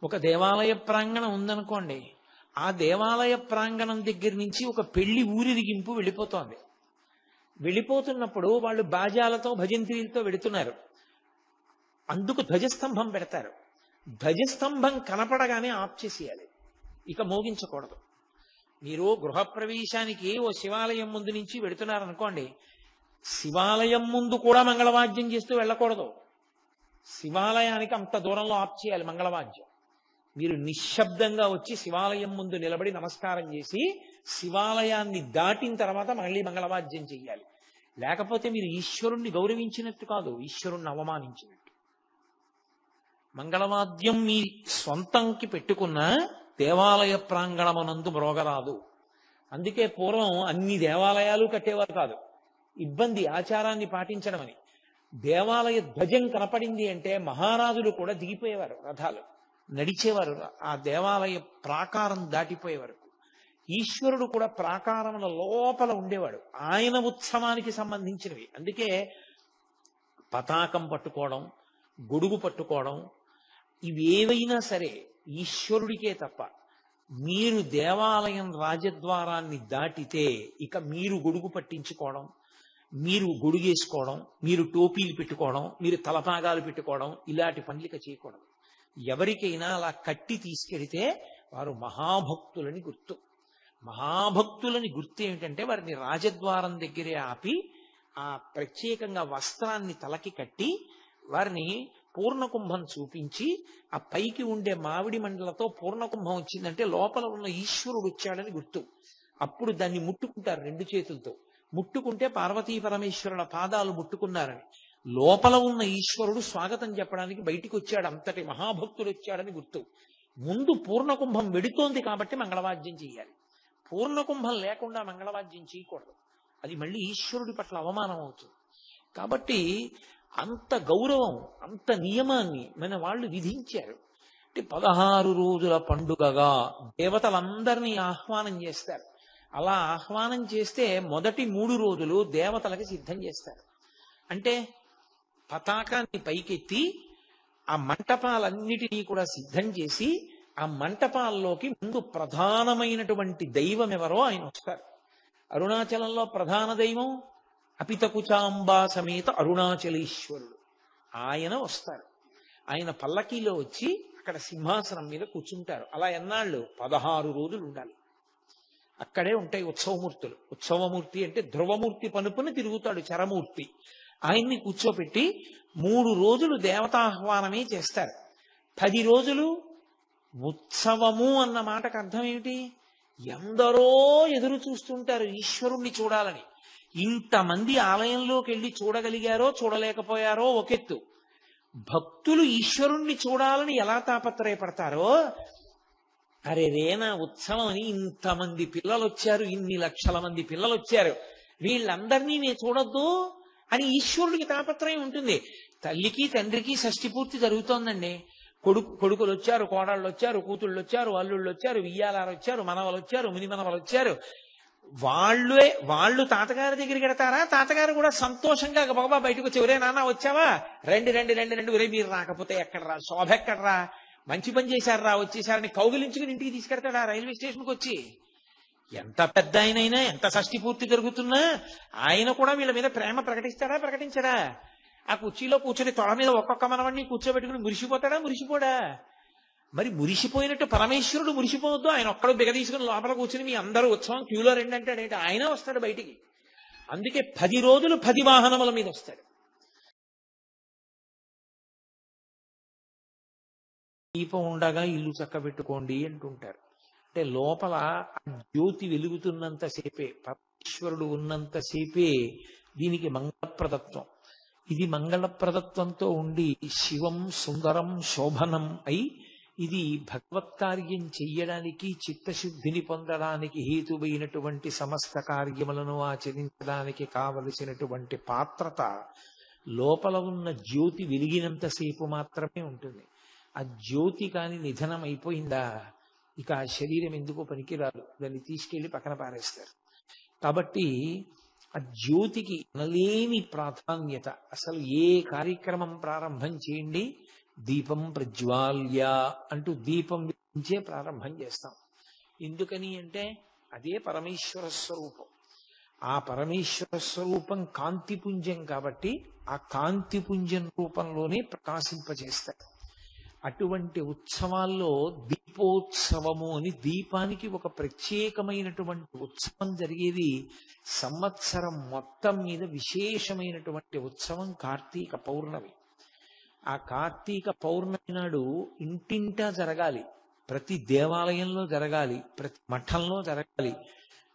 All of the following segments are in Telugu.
ఒక దేవాలయ ప్రాంగణం ఉందనుకోండి, ఆ దేవాలయ ప్రాంగణం దగ్గర నుంచి ఒక పెళ్లి ఊరిరిగింపు వెళ్ళిపోతోంది. వెళ్ళిపోతున్నప్పుడు వాళ్ళు బాజాలతో భజంత్రీలతో వెళుతున్నారు. అందుకు ధ్వజస్తంభం పెడతారు. ధ్వజస్తంభం కనపడగానే ఆఫ్ చేసేయాలి, ఇక మోగించకూడదు. మీరు గృహప్రవేశానికి ఓ శివాలయం ముందు నుంచి వెడుతున్నారనుకోండి, శివాలయం ముందు కూడా మంగళవాద్యం చేస్తూ వెళ్ళకూడదు. శివాలయానికి అంత దూరంలో ఆఫ్ చేయాలి మంగళవాద్యం. మీరు నిశ్శబ్దంగా వచ్చి శివాలయం ముందు నిలబడి నమస్కారం చేసి శివాలయాన్ని దాటిన తర్వాత మళ్ళీ మంగళవాద్యం చెయ్యాలి. లేకపోతే మీరు ఈశ్వరుణ్ణి గౌరవించినట్టు కాదు, ఈశ్వరుణ్ణి అవమానించినట్టు. మంగళవాద్యం మీ స్వంతంకి పెట్టుకున్న దేవాలయ ప్రాంగణమునందు మ్రోగరాదు. అందుకే పూర్వం అన్ని దేవాలయాలు కట్టేవారు కాదు, ఇబ్బంది ఆచారాన్ని పాటించడం అని. దేవాలయ ధ్వజం కనపడింది అంటే మహారాజులు కూడా దిగిపోయేవారు, రథాలు నడిచేవారు ఆ దేవాలయ ప్రాకారం దాటిపోయే వరకు. ఈశ్వరుడు కూడా ప్రాకారముల లోపల ఉండేవాడు, ఆయన ఉత్సవానికి సంబంధించినవి. అందుకే పతాకం పట్టుకోవడం, గొడుగు పట్టుకోవడం, ఇవేవైనా సరే ఈశ్వరుడికే తప్ప. మీరు దేవాలయం రాజద్వారాన్ని దాటితే ఇక మీరు గొడుగు పట్టించుకోవడం, మీరు గొడుగేసుకోవడం, మీరు టోపీలు పెట్టుకోవడం, మీరు తలపాగాలు పెట్టుకోవడం, ఇలాంటి పనులిక చేయకూడదు. ఎవరికైనా అలా కట్టి తీసుకెడితే వారు మహాభక్తులని గుర్తు. మహాభక్తులని గుర్తు ఏమిటంటే వారిని రాజద్వారం దగ్గరే ఆపి ఆ ప్రత్యేకంగా వస్త్రాన్ని తలకి కట్టి వారిని పూర్ణకుంభం చూపించి ఆ పైకి ఉండే మామిడి మండలతో పూర్ణకుంభం వచ్చిందంటే లోపల ఉన్న ఈశ్వరుడు వచ్చాడని గుర్తు. అప్పుడు దాన్ని ముట్టుకుంటారు రెండు చేతులతో. ముట్టుకుంటే పార్వతీ పరమేశ్వరుల పాదాలు ముట్టుకున్నారని, లోపల ఉన్న ఈశ్వరుడు స్వాగతం చెప్పడానికి బయటికి వచ్చాడు, అంతటి మహాభక్తుడు వచ్చాడని గుర్తు. ముందు పూర్ణకుంభం వెడుతోంది కాబట్టి మంగళవాద్యం చేయాలి. పూర్ణకుంభం లేకుండా మంగళవాద్యం చేయకూడదు, అది మళ్ళీ ఈశ్వరుడి పట్ల అవమానం అవుతుంది. కాబట్టి అంత గౌరవం, అంత నియమాన్ని మన వాళ్ళు విధించారు. అంటే 16 రోజుల పండుగగా దేవతలందరినీ ఆహ్వానం చేస్తారు. అలా ఆహ్వానం చేస్తే మొదటి 3 రోజులు దేవతలకి సిద్ధం చేస్తారు. అంటే పతాకాన్ని పైకెత్తి ఆ మంటపాలన్నిటినీ కూడా సిద్ధం చేసి ఆ మంటపాల్లోకి ముందు ప్రధానమైనటువంటి దైవం ఎవరో ఆయన వస్తారు. అరుణాచలంలో ప్రధాన దైవం అపితకుచాంబా సమేత అరుణాచలేశ్వరుడు, ఆయన వస్తారు. ఆయన పల్లకీలో వచ్చి అక్కడ సింహాసనం మీద కూర్చుంటారు. అలా ఎన్నాళ్ళు? 16 రోజులు ఉండాలి. అక్కడే ఉంటాయి ఉత్సవమూర్తులు. ఉత్సవమూర్తి అంటే ధ్రువమూర్తి పనుపుని తిరుగుతాడు చరమూర్తి. ఆయన్ని కూర్చోపెట్టి 3 రోజులు దేవతాహ్వానమే చేస్తారు. 10 రోజులు ఉత్సవము అన్న మాటకు అర్థం ఏమిటి? ఎందరో ఎదురు చూస్తుంటారు ఈశ్వరుణ్ణి చూడాలని. ఇంతమంది ఆలయంలోకి వెళ్ళి చూడగలిగారో చూడలేకపోయారో ఒకెత్తు, భక్తులు ఈశ్వరుణ్ణి చూడాలని ఎలా తాపత్రయపడతారో, అరే రేనా ఉత్సవం అని ఇంతమంది పిల్లలు వచ్చారు, ఇన్ని లక్షల మంది పిల్లలు వచ్చారు, వీళ్ళందరినీ నేను చూడొద్దు అని ఈశ్వరుడికి తాపత్రయం ఉంటుంది. తల్లికి తండ్రికి షష్ఠి పూర్తి జరుగుతోందండి. కొడుకులు వచ్చారు, కోడళ్ళు వచ్చారు, కూతుళ్ళు వచ్చారు, అల్లుళ్ళు వచ్చారు, వియ్యాలారు వచ్చారు, మనవలు వచ్చారు, ముని మనవలు వచ్చారు. వాళ్ళు తాతగారి దగ్గరికి వెడతారా? తాతగారు కూడా సంతోషంగా బాబా బయటకు వచ్చి, ఒరే నాన్న వచ్చావా, రండి రండి రండి రండి, ఒరే మీరు రాకపోతే ఎక్కడరా, శోభ ఎక్కడరా, మంచి పని చేశారా, వచ్చేసారని కౌగిలించుకుని ఇంటికి తీసుకెడతాడా రైల్వే స్టేషన్కి వచ్చి? ఎంత పెద్ద ఆయనైనా, ఎంత షష్ఠి పూర్తి జరుగుతున్నా ఆయన కూడా వీళ్ళ మీద ప్రేమ ప్రకటిస్తాడా, ప్రకటించడా? ఆ కుర్చీలో కూర్చొని తొడ మీద ఒక్కొక్క మనవాడిని కూర్చోబెట్టుకుని మురిసిపోతాడా, మురిసిపోడా? మరి మురిసిపోయినట్టు పరమేశ్వరుడు మురిసిపోవద్దు. ఆయన ఒక్కడు బిగ తీసుకుని లోపల కూర్చుని మీ అందరూ ఉత్సవం క్యూలో రండి అంటాడేంటి? ఆయన వస్తాడు బయటికి. అందుకే 10 రోజులు 10 వాహనముల మీద వస్తాడు. దీపం ఉండగా ఇల్లు చక్కబెట్టుకోండి అంటుంటారు. అంటే లోపల జ్యోతి వెలుగుతున్నంతసేపే, పరమేశ్వరుడు ఉన్నంతసేపే దీనికి మంగళప్రదత్వం. ఇది మంగళప్రదత్వంతో ఉండి శివం సుందరం శోభనం అయి ఇది భగవత్కార్యం చెయ్యడానికి, చిత్తశుద్ధిని పొందడానికి హేతువైనటువంటి సమస్త కార్యములను ఆచరించడానికి కావలసినటువంటి పాత్రత లోపల ఉన్న జ్యోతి వెలిగినంతసేపు మాత్రమే ఉంటుంది. ఆ జ్యోతి కాని నిధనం అయిపోయిందా ఇక ఆ శరీరం ఎందుకో పనికిరాదు, దాన్ని తీసుకెళ్లి పక్కన పారేస్తారు. కాబట్టి ఆ జ్యోతికి అనలేని ప్రాధాన్యత. అసలు ఏ కార్యక్రమం ప్రారంభం చేయండి, దీపం ప్రజ్వాల్య అంటూ దీపం వెలిగించే ప్రారంభం చేస్తాం. ఎందుకని అంటే అదే పరమేశ్వర స్వరూపం. ఆ పరమేశ్వర స్వరూపం కాంతిపుంజం కాబట్టి ఆ కాంతిపుంజం రూపంలోనే ప్రకాశింపజేస్తారు. అటువంటి ఉత్సవాల్లో దీపోత్సవము అని దీపానికి ఒక ప్రత్యేకమైనటువంటి ఉత్సవం జరిగేది. సంవత్సరం మొత్తం మీద విశేషమైనటువంటి ఉత్సవం కార్తీక పౌర్ణమి. ఆ కార్తీక పౌర్ణమి నాడు ఇంటింటా జరగాలి, ప్రతి దేవాలయంలో జరగాలి, ప్రతి మఠంలో జరగాలి.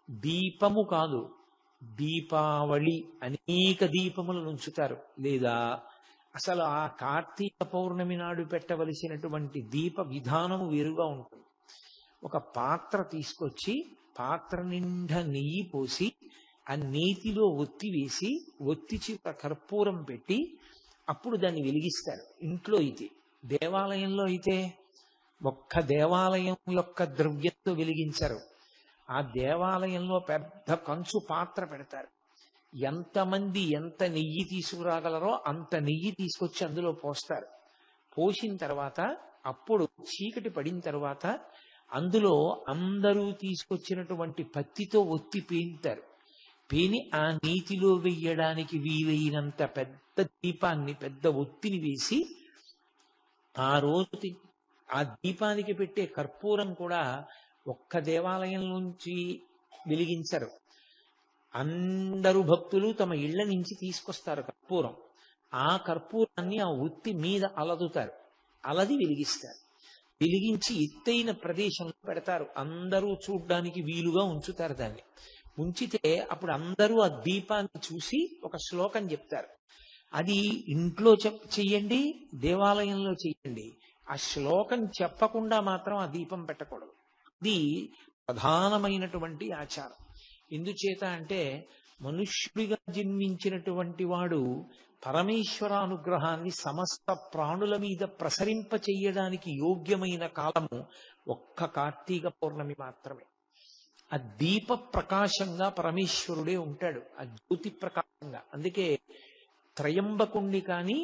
దీపము కాదు, దీపావళి అనేక దీపములను ఉంచుతారు. లేదా అసలు ఆ కార్తీక పౌర్ణమి నాడు పెట్టవలసినటువంటి దీప విధానము వేరుగా ఉంటుంది. ఒక పాత్ర తీసుకొచ్చి పాత్ర నిండా నెయ్యి పోసి ఆ నేతిలో ఒత్తి వేసి ఒత్తి చిప్ప కర్పూరం పెట్టి అప్పుడు దాన్ని వెలిగిస్తారు. ఇంట్లో అయితే, దేవాలయంలో అయితే ఒక్క దేవాలయం యొక్క ద్రవ్యంతో వెలిగించరు. ఆ దేవాలయంలో పెద్ద కంచు పాత్ర పెడతారు. ఎంతమంది ఎంత నెయ్యి తీసుకురాగలరో అంత నెయ్యి తీసుకొచ్చి అందులో పోస్తారు. పోసిన తర్వాత అప్పుడు చీకటి పడిన తర్వాత అందులో అందరూ తీసుకొచ్చినటువంటి పత్తితో ఒత్తి పేనుతారు. పేని ఆ నీతిలో వెయ్యడానికి వీలైనంత పెద్ద దీపాన్ని, పెద్ద ఒత్తిని వేసి ఆ రోజు ఆ దీపానికి పెట్టే కర్పూరం కూడా ఒక్క దేవాలయం నుంచి వెలిగించరు. అందరూ భక్తులు తమ ఇళ్ల నుంచి తీసుకొస్తారు కర్పూరం. ఆ కర్పూరాన్ని ఆ ఒత్తి మీద అలదుతారు, అలది వెలిగిస్తారు. వెలిగించి ఎత్తైన ప్రదేశంలో పెడతారు. అందరూ చూడ్డానికి వీలుగా ఉంచుతారు. దాన్ని ఉంచితే అప్పుడు అందరూ ఆ దీపాన్ని చూసి ఒక శ్లోకం చెప్తారు. అది ఇంట్లో చెయ్యండి, దేవాలయంలో చెయ్యండి. ఆ శ్లోకం చెప్పకుండా మాత్రం ఆ దీపం పెట్టకూడదు. ఇది ప్రధానమైనటువంటి ఆచారం. ఎందుచేత అంటే మనుష్యుడిగా జన్మించినటువంటి వాడు పరమేశ్వర అనుగ్రహాన్ని సమస్త ప్రాణుల మీద ప్రసరింప చెయ్యడానికి యోగ్యమైన కాలము ఒక్క కార్తీక పౌర్ణమి మాత్రమే. ఆ దీప ప్రకాశంగా పరమేశ్వరుడే ఉంటాడు, ఆ జ్యోతి ప్రకాశంగా. అందుకే త్రయంబకుణ్ణి కాని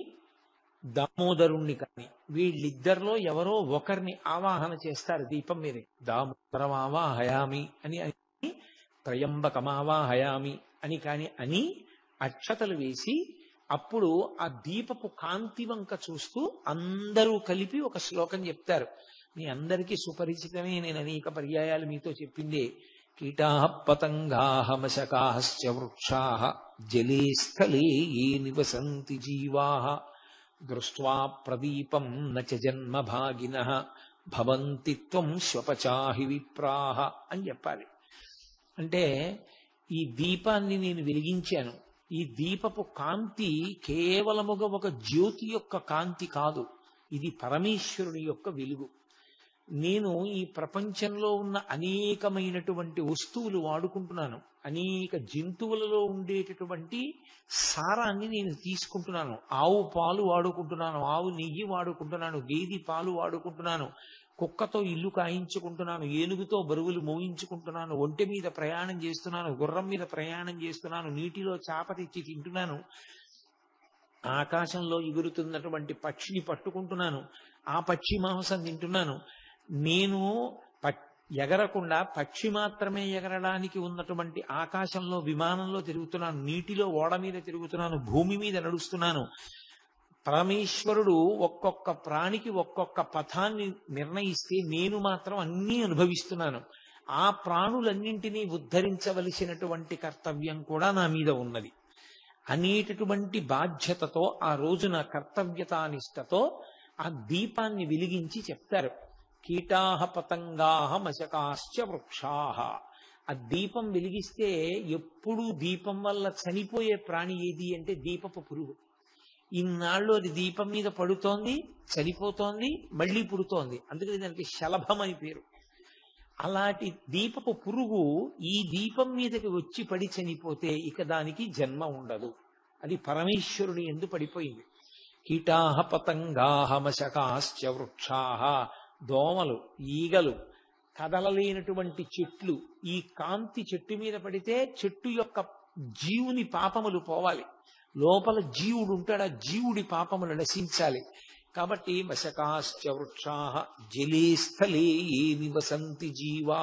దామోదరుణ్ణి కాని వీళ్ళిద్దరిలో ఎవరో ఒకరిని ఆవాహన చేస్తారు దీపం మీదే. దామోదరం ఆవాహయామి అని త్రయంబకమావాహయామి అని కాని అని అక్షతలు వేసి అప్పుడు ఆ దీపపు కాంతి వంక చూస్తూ అందరూ కలిపి ఒక శ్లోకం చెప్తారు. మీ అందరికీ సుపరిచితమే, నేను అనేక పర్యాయాలు మీతో చెప్పిందే. కీటాః పతంగాః మశకాశ్చ వృక్షాః జలే స్థలే ఏ నివసంతి జీవాః దృష్ట్వా ప్రదీపం నచ జన్మ భాగినః భవంతి త్వం శ్వపచాహి విప్రాః అని చెప్పాలి. అంటే ఈ దీపాన్ని నేను వెలిగించాను. ఈ దీపపు కాంతి కేవలముగా ఒక జ్యోతి యొక్క కాంతి కాదు, ఇది పరమేశ్వరుని యొక్క వెలుగు. నేను ఈ ప్రపంచంలో ఉన్న అనేకమైనటువంటి వస్తువులు వాడుకుంటున్నాను. అనేక జంతువులలో ఉండేటటువంటి సారాన్ని నేను తీసుకుంటున్నాను. ఆవు పాలు వాడుకుంటున్నాను, ఆవు నెయ్యి వాడుకుంటున్నాను, గేదె పాలు వాడుకుంటున్నాను, కుక్కతో ఇల్లు కాయించుకుంటున్నాను, ఏనుగుతో బరువులు మోయించుకుంటున్నాను, ఒంటె మీద ప్రయాణం చేస్తున్నాను, గుర్రం మీద ప్రయాణం చేస్తున్నాను, నీటిలో చేప తెచ్చి తింటున్నాను, ఆకాశంలో ఎగురుతున్నటువంటి పక్షిని పట్టుకుంటున్నాను, ఆ పక్షి మాంసం తింటున్నాను. నేను ఎగరకుండా పక్షి మాత్రమే ఎగరడానికి ఉన్నటువంటి ఆకాశంలో విమానంలో తిరుగుతున్నాను, నీటిలో ఓడ మీద తిరుగుతున్నాను, భూమి మీద నడుస్తున్నాను. పరమేశ్వరుడు ఒక్కొక్క ప్రాణికి ఒక్కొక్క పథాన్ని నిర్ణయిస్తే నేను మాత్రం అన్నీ అనుభవిస్తున్నాను. ఆ ప్రాణులన్నింటినీ ఉద్ధరించవలసినటువంటి కర్తవ్యం కూడా నా మీద ఉన్నది అనేటటువంటి బాధ్యతతో ఆ రోజున కర్తవ్యతానిష్టతో ఆ దీపాన్ని వెలిగించి చెప్తారు. కీటాః పతంగాః మశకాశ్చ వృక్షాః. ఆ దీపం వెలిగిస్తే ఎప్పుడూ దీపం వల్ల చనిపోయే ప్రాణి ఏది అంటే దీపపు పురుగు. ఇన్నాళ్ళు అది దీపం మీద పడుతోంది, చనిపోతోంది, మళ్ళీ పుడుతోంది. అందుకని దానికి శలభం అని పేరు. అలాంటి దీపపు పురుగు ఈ దీపం మీదకి వచ్చి పడి చనిపోతే ఇక దానికి జన్మ ఉండదు. అది పరమేశ్వరుని యందు పడిపోయింది. కీటాః పతంగాః మశకాశ్చ వృక్షాః. దోమలు, ఈగలు, కదలలేనటువంటి చెట్లు, ఈ కాంతి చెట్టు మీద పడితే చెట్టు యొక్క జీవుని పాపములు పోవాలి. లోపల జీవుడు ఉంటాడు, ఆ జీవుడి పాపములు నశించాలి. కాబట్టి వశకాశ్చ వృక్షా జలే స్థలే ఏ నివసంతి జీవా,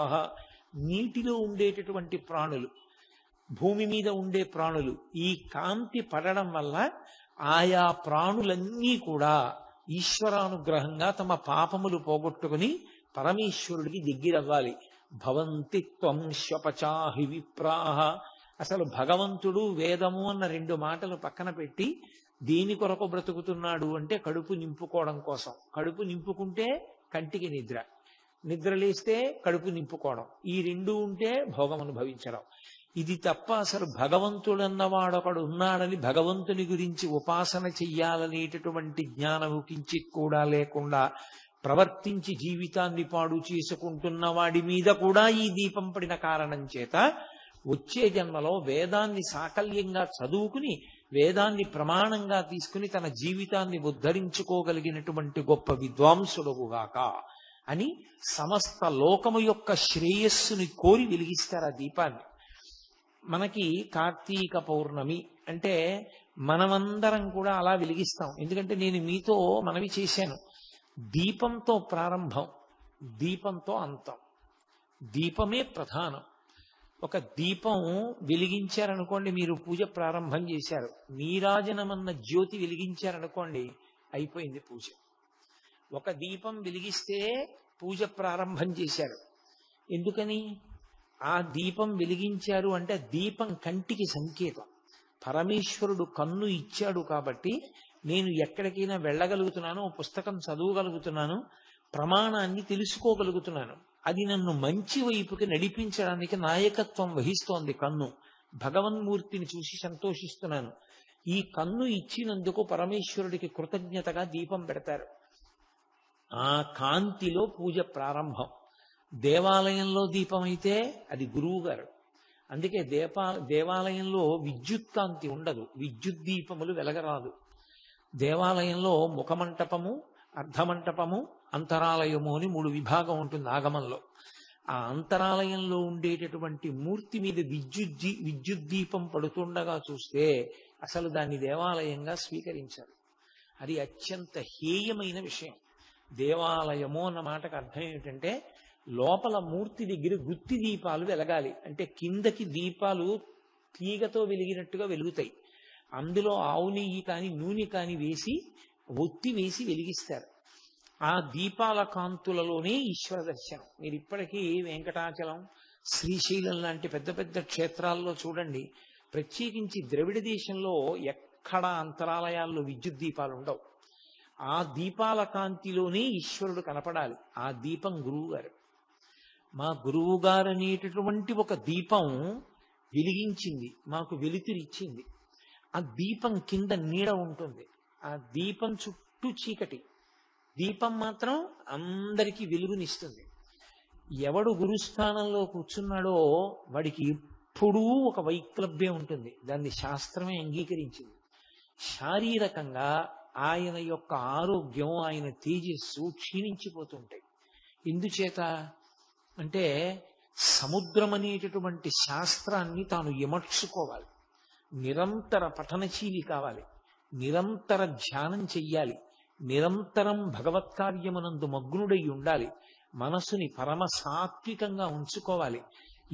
నీటిలో ఉండేటటువంటి ప్రాణులు, భూమి మీద ఉండే ప్రాణులు ఈ కాంతి పడడం వల్ల ఆయా ప్రాణులన్నీ కూడా ఈశ్వరానుగ్రహంగా తమ పాపములు పోగొట్టుకుని పరమేశ్వరుడికి దగ్గరవ్వాలి. భవంతి త్వం శ్వపచాహి విప్రాహ. అసలు భగవంతుడు వేదము అన్న రెండు మాటలు పక్కన పెట్టి దేని కొరకు బ్రతుకుతున్నాడు అంటే కడుపు నింపుకోవడం కోసం. కడుపు నింపుకుంటే కంటికి నిద్ర, నిద్ర లేస్తే కడుపు నింపుకోవడం, ఈ రెండు ఉంటే భోగం అనుభవించడం. ఇది తప్ప అసలు భగవంతుడన్నవాడొకడు ఉన్నాడని భగవంతుని గురించి ఉపాసన చెయ్యాలనేటటువంటి జ్ఞానము కించిత్ కూడా లేకుండా ప్రవర్తించి జీవితాన్ని పాడు చేసుకుంటున్న వాడి మీద కూడా ఈ దీపం పడిన కారణం చేత వచ్చే జన్మలో వేదాన్ని సాకల్యంగా చదువుకుని వేదాన్ని ప్రమాణంగా తీసుకుని తన జీవితాన్ని ఉద్ధరించుకోగలిగినటువంటి గొప్ప విద్వాంసుడుగాక అని సమస్త లోకము యొక్క శ్రేయస్సుని కోరి వెలిగిస్తారు ఆ దీపాన్ని. మనకి కార్తీక పౌర్ణమి అంటే మనమందరం కూడా అలా వెలిగిస్తాం. ఎందుకంటే నేను మీతో మనవి చేశాను, దీపంతో ప్రారంభం, దీపంతో అంతం. దీపమే ప్రధానం. ఒక దీపం వెలిగించారనుకోండి, మీరు పూజ ప్రారంభం చేశారు. నీరాజనమన్న జ్యోతి వెలిగించారనుకోండి, అయిపోయింది పూజ. ఒక దీపం వెలిగిస్తే పూజ ప్రారంభం చేశారు. ఎందుకని? ఆ దీపం వెలిగించారు అంటే దీపం కంటికి సంకేతం. పరమేశ్వరుడు కన్ను ఇచ్చాడు కాబట్టి నేను ఎక్కడికైనా వెళ్ళగలుగుతున్నాను, పుస్తకం చదవగలుగుతున్నాను, ప్రమాణాన్ని తెలుసుకోగలుగుతున్నాను. అది నన్ను మంచి వైపుకి నడిపించడానికి నాయకత్వం వహిస్తోంది కన్ను. భగవన్మూర్తిని చూసి సంతోషిస్తున్నాను. ఈ కన్ను ఇచ్చినందుకు పరమేశ్వరుడికి కృతజ్ఞతగా దీపం పెడతారు. ఆ కాంతిలో పూజ ప్రారంభం. దేవాలయంలో దీపం అయితే అది గురువు గారు. అందుకే దేవాలయంలో విద్యుత్ కాంతి ఉండదు, విద్యుత్ దీపములు వెలగరాదు. దేవాలయంలో ముఖమంటపము, అర్ధమంటపము, అంతరాలయము అని 3 విభాగం ఉంటుంది ఆగమంలో. ఆ అంతరాలయంలో ఉండేటటువంటి మూర్తి మీద విద్యుత్ దీపం పడుతుండగా చూస్తే అసలు దాన్ని దేవాలయంగా స్వీకరించారు. అది అత్యంత హేయమైన విషయం. దేవాలయము అన్న మాటకు అర్థం ఏమిటంటే లోపల మూర్తి దగ్గర గుత్తి దీపాలు వెలగాలి. అంటే కిందకి దీపాలు తీగతో వెలిగినట్టుగా వెలుగుతాయి. అందులో ఆవు నెయ్యి కానీ నూనె కానీ వేసి ఒత్తి వేసి వెలిగిస్తారు. ఆ దీపాల కాంతులలోనే ఈశ్వర దర్శనం. మీరు ఇప్పటికీ వెంకటాచలం, శ్రీశైలం లాంటి పెద్ద పెద్ద క్షేత్రాల్లో చూడండి, ప్రత్యేకించి ద్రవిడ దేశంలో ఎక్కడ అంతరాలయాల్లో విద్యుత్ దీపాలు ఉండవు. ఆ దీపాల కాంతిలోనే ఈశ్వరుడు కనపడాలి. ఆ దీపం గురువు గారు. మా గురువు గారు అనేటటువంటి ఒక దీపం వెలిగించింది, మాకు వెలుతురిచ్చింది. ఆ దీపం కింద నీడ ఉంటుంది, ఆ దీపం చుట్టూ చీకటి, దీపం మాత్రం అందరికీ వెలుగునిస్తుంది. ఎవడు గురుస్థానంలో కూర్చున్నాడో వాడికి ఎప్పుడూ ఒక వైక్లభ్యం ఉంటుంది. దాన్ని శాస్త్రమే అంగీకరించింది. శారీరకంగా ఆయన యొక్క ఆరోగ్యం, ఆయన తేజస్సు క్షీణించిపోతుంటాయి. ఎందుచేత అంటే సముద్రం అనేటటువంటి శాస్త్రాన్ని తాను ఎమర్చుకోవాలి, నిరంతర పఠనశీలి కావాలి, నిరంతర ధ్యానం చెయ్యాలి, నిరంతరం భగవత్కార్యమునందు మగ్నుడై ఉండాలి, మనసుని పరమ సాత్వికంగా ఉంచుకోవాలి.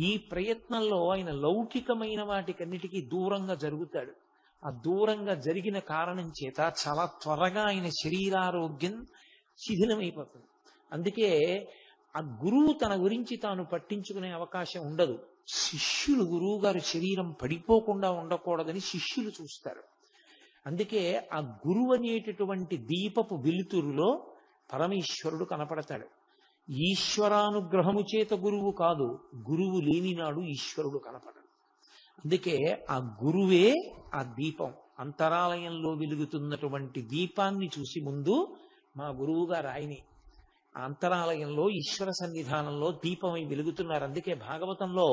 ఈ ప్రయత్నంలో ఆయన లౌకికమైన వాటికన్నిటికీ దూరంగా జరుగుతాడు. ఆ దూరంగా జరిగిన కారణం చేత చాలా త్వరగా ఆయన శరీరారోగ్యం శిథిలమైపోతుంది. అందుకే ఆ గురువు తన గురించి తాను పట్టించుకునే అవకాశం ఉండదు. శిష్యులు గురువు గారు శరీరం పడిపోకుండా ఉండకూడదని శిష్యులు చూస్తారు. అందుకే ఆ గురువు అనేటటువంటి దీపపు వెలుతురులో పరమేశ్వరుడు కనపడతాడు. ఈశ్వరానుగ్రహము చేత గురువు కాదు, గురువు లేనినాడు ఈశ్వరుడు కనపడడు. అందుకే ఆ గురువే ఆ దీపం. అంతరాలయంలో వెలుగుతున్నటువంటి దీపాన్ని చూసి ముందు మా గురువు గారు ఆయనే అంతరాలయంలో ఈశ్వర సన్నిధానంలో దీపమై వెలుగుతున్నారు. అందుకే భాగవతంలో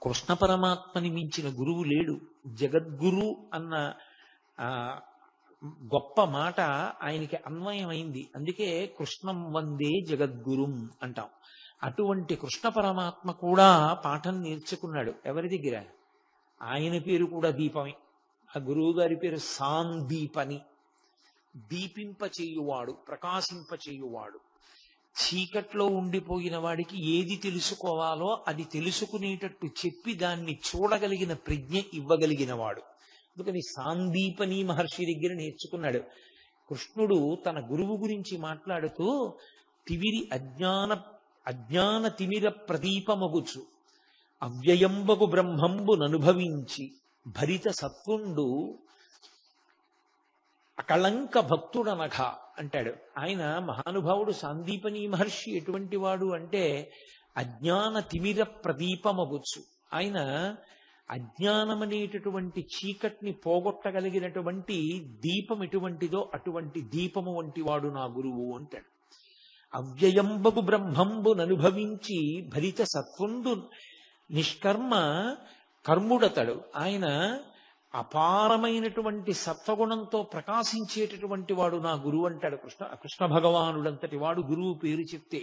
కృష్ణ పరమాత్మని మించిన గురువు లేడు. జగద్గురు అన్న గొప్ప మాట ఆయనకి అన్వయమైంది. అందుకే కృష్ణం వందే జగద్గురుం అంటాం. అటువంటి కృష్ణ పరమాత్మ కూడా పాఠం నేర్చుకున్నాడు. ఎవరి దగ్గర? ఆయన పేరు కూడా దీపమే. ఆ గురువు గారి పేరు సాందీపని. దీపింపచేయువాడు, ప్రకాశింపచేయువాడు. చీకట్లో ఉండిపోయిన వాడికి ఏది తెలుసుకోవాలో అది తెలుసుకునేటట్టు చెప్పి దాన్ని చూడగలిగిన ప్రజ్ఞ ఇవ్వగలిగిన వాడు. అందుకని సాందీపని మహర్షి దగ్గర నేర్చుకున్నాడు. కృష్ణుడు తన గురువు గురించి మాట్లాడుతూ అజ్ఞాన తిమిర ప్రదీపమగుచు అవ్యయంబగు బ్రహ్మంబు ననుభవించి భరిత సత్వుండు అకళంక భక్తుడనఘ అంటాడు. ఆయన మహానుభావుడు సాందీపని మహర్షి ఎటువంటి వాడు అంటే అజ్ఞాన తిమిర ప్రదీపమగుచు. ఆయన అజ్ఞానమనేటటువంటి చీకటిని పోగొట్టగలిగినటువంటి దీపం ఎటువంటిదో అటువంటి దీపము వంటి వాడు నా గురువు అంటాడు. అవ్యయంబగు బ్రహ్మంబు ననుభవించి భరిత సత్వుండు నిష్కర్మ కర్ముడతడు. ఆయన అపారమైనటువంటి సత్వగుణంతో ప్రకాశించేటటువంటి వాడు నా గురువు అంటాడు కృష్ణ భగవానుడంతటి వాడు గురువు పేరు చెప్తే.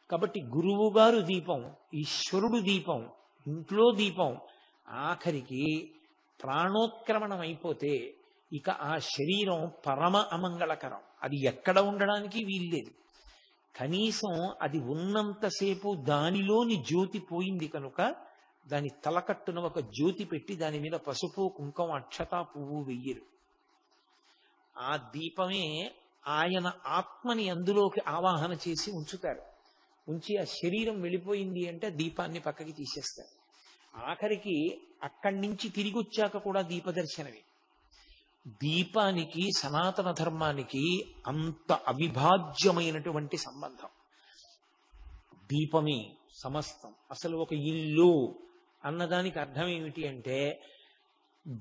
కాబట్టి గురువు గారు దీపం, ఈశ్వరుడు దీపం, ఇంట్లో దీపం. ఆఖరికి ప్రాణోత్క్రమణం అయిపోతే ఇక ఆ శరీరం పరమ అమంగళకరం. అది ఎక్కడ ఉండడానికి వీల్లేదు. కనీసం అది ఉన్నంతసేపు దానిలోని జ్యోతి పోయింది కనుక దాని తలకట్టున ఒక జ్యోతి పెట్టి దాని మీద పసుపు కుంకం అక్షతా పువ్వు వెయ్యరు. ఆ దీపమే ఆయన ఆత్మని అందులోకి ఆవాహన చేసి ఉంచుతారు. ఉంచి ఆ శరీరం వెళ్ళిపోయింది అంటే దీపాన్ని పక్కకి తీసేస్తారు. ఆఖరికి అక్కడి నుంచి తిరిగి వచ్చాక కూడా దీపదర్శనమే. దీపానికి సనాతన ధర్మానికి అంత అవిభాజ్యమైనటువంటి సంబంధం. దీపమే సమస్తం. అసలు ఒక ఇల్లు అన్నదానికి అర్థం ఏమిటి అంటే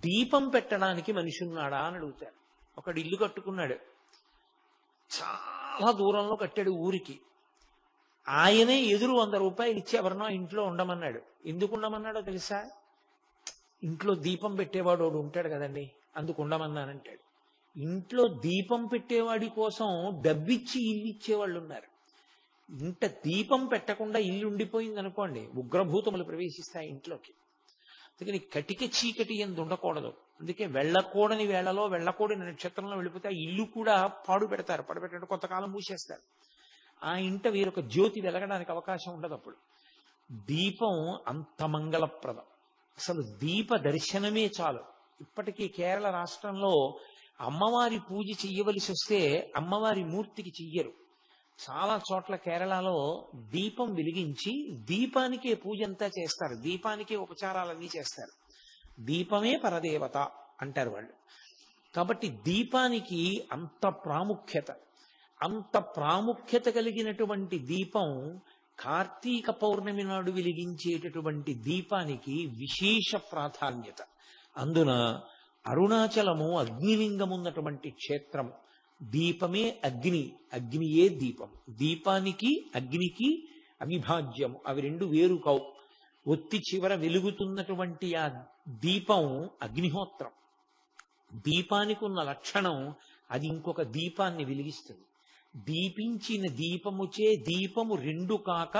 దీపం పెట్టడానికి మనిషి ఉన్నాడా అని అడుగుతారు. ఒకడు ఇల్లు కట్టుకున్నాడు, చాలా దూరంలో కట్టాడు ఊరికి. ఆయనే ఎదురు 100 రూపాయలు ఇచ్చి ఎవరినో ఇంట్లో ఉండమన్నాడు. ఎందుకు ఉండమన్నాడో తెలుసా? ఇంట్లో దీపం పెట్టేవాడు వాడు ఉంటాడు కదండి, అందుకు ఉండమన్నానంటాడు. ఇంట్లో దీపం పెట్టేవాడి కోసం డబ్బిచ్చి ఇల్లు ఇచ్చేవాళ్ళు ఉన్నారు. ఇంట దీపం పెట్టకుండా ఇల్లు ఉండిపోయింది అనుకోండి, ఉగ్రభూతములు ప్రవేశిస్తాయి ఇంట్లోకి. అందుకని కటిక చీకటి ఎందు ఉండకూడదు. అందుకే వెళ్ళకూడని వేళలో వెళ్ళకూడని నక్షత్రంలో వెళ్ళిపోతే ఆ ఇల్లు కూడా పాడు పెడతారు. పడబెట్టే కొంతకాలం మూసేస్తారు. ఆ ఇంట వీరొక జ్యోతి వెలగడానికి అవకాశం ఉండదు. అప్పుడు దీపం అంత మంగళప్రదం. అసలు దీప దర్శనమే చాలు. ఇప్పటికీ కేరళ రాష్ట్రంలో అమ్మవారి పూజ చెయ్యవలసి వస్తే అమ్మవారి మూర్తికి చెయ్యరు. చాలా చోట్ల కేరళలో దీపం వెలిగించి దీపానికే పూజ అంతా చేస్తారు, దీపానికే ఉపచారాలన్నీ చేస్తారు. దీపమే పరదేవత అంటారు వాళ్ళు. కాబట్టి దీపానికి అంత ప్రాముఖ్యత. అంత ప్రాముఖ్యత కలిగినటువంటి దీపం కార్తీక పౌర్ణమి నాడు వెలిగించేటటువంటి దీపానికి విశేష ప్రాధాన్యత. అందున అరుణాచలము అగ్నిలింగం ఉన్నటువంటి క్షేత్రం. దీపమే అగ్ని, అగ్నియే దీపం. దీపానికి అగ్నికి అవిభాజ్యము, అవి రెండు వేరు కావు. ఒత్తి చివర వెలుగుతున్నటువంటి ఆ దీపం అగ్నిహోత్రం. దీపానికి ఉన్న లక్షణం అది ఇంకొక దీపాన్ని వెలిగిస్తుంది. దీపించిన దీపముచే దీపము రెండు కాక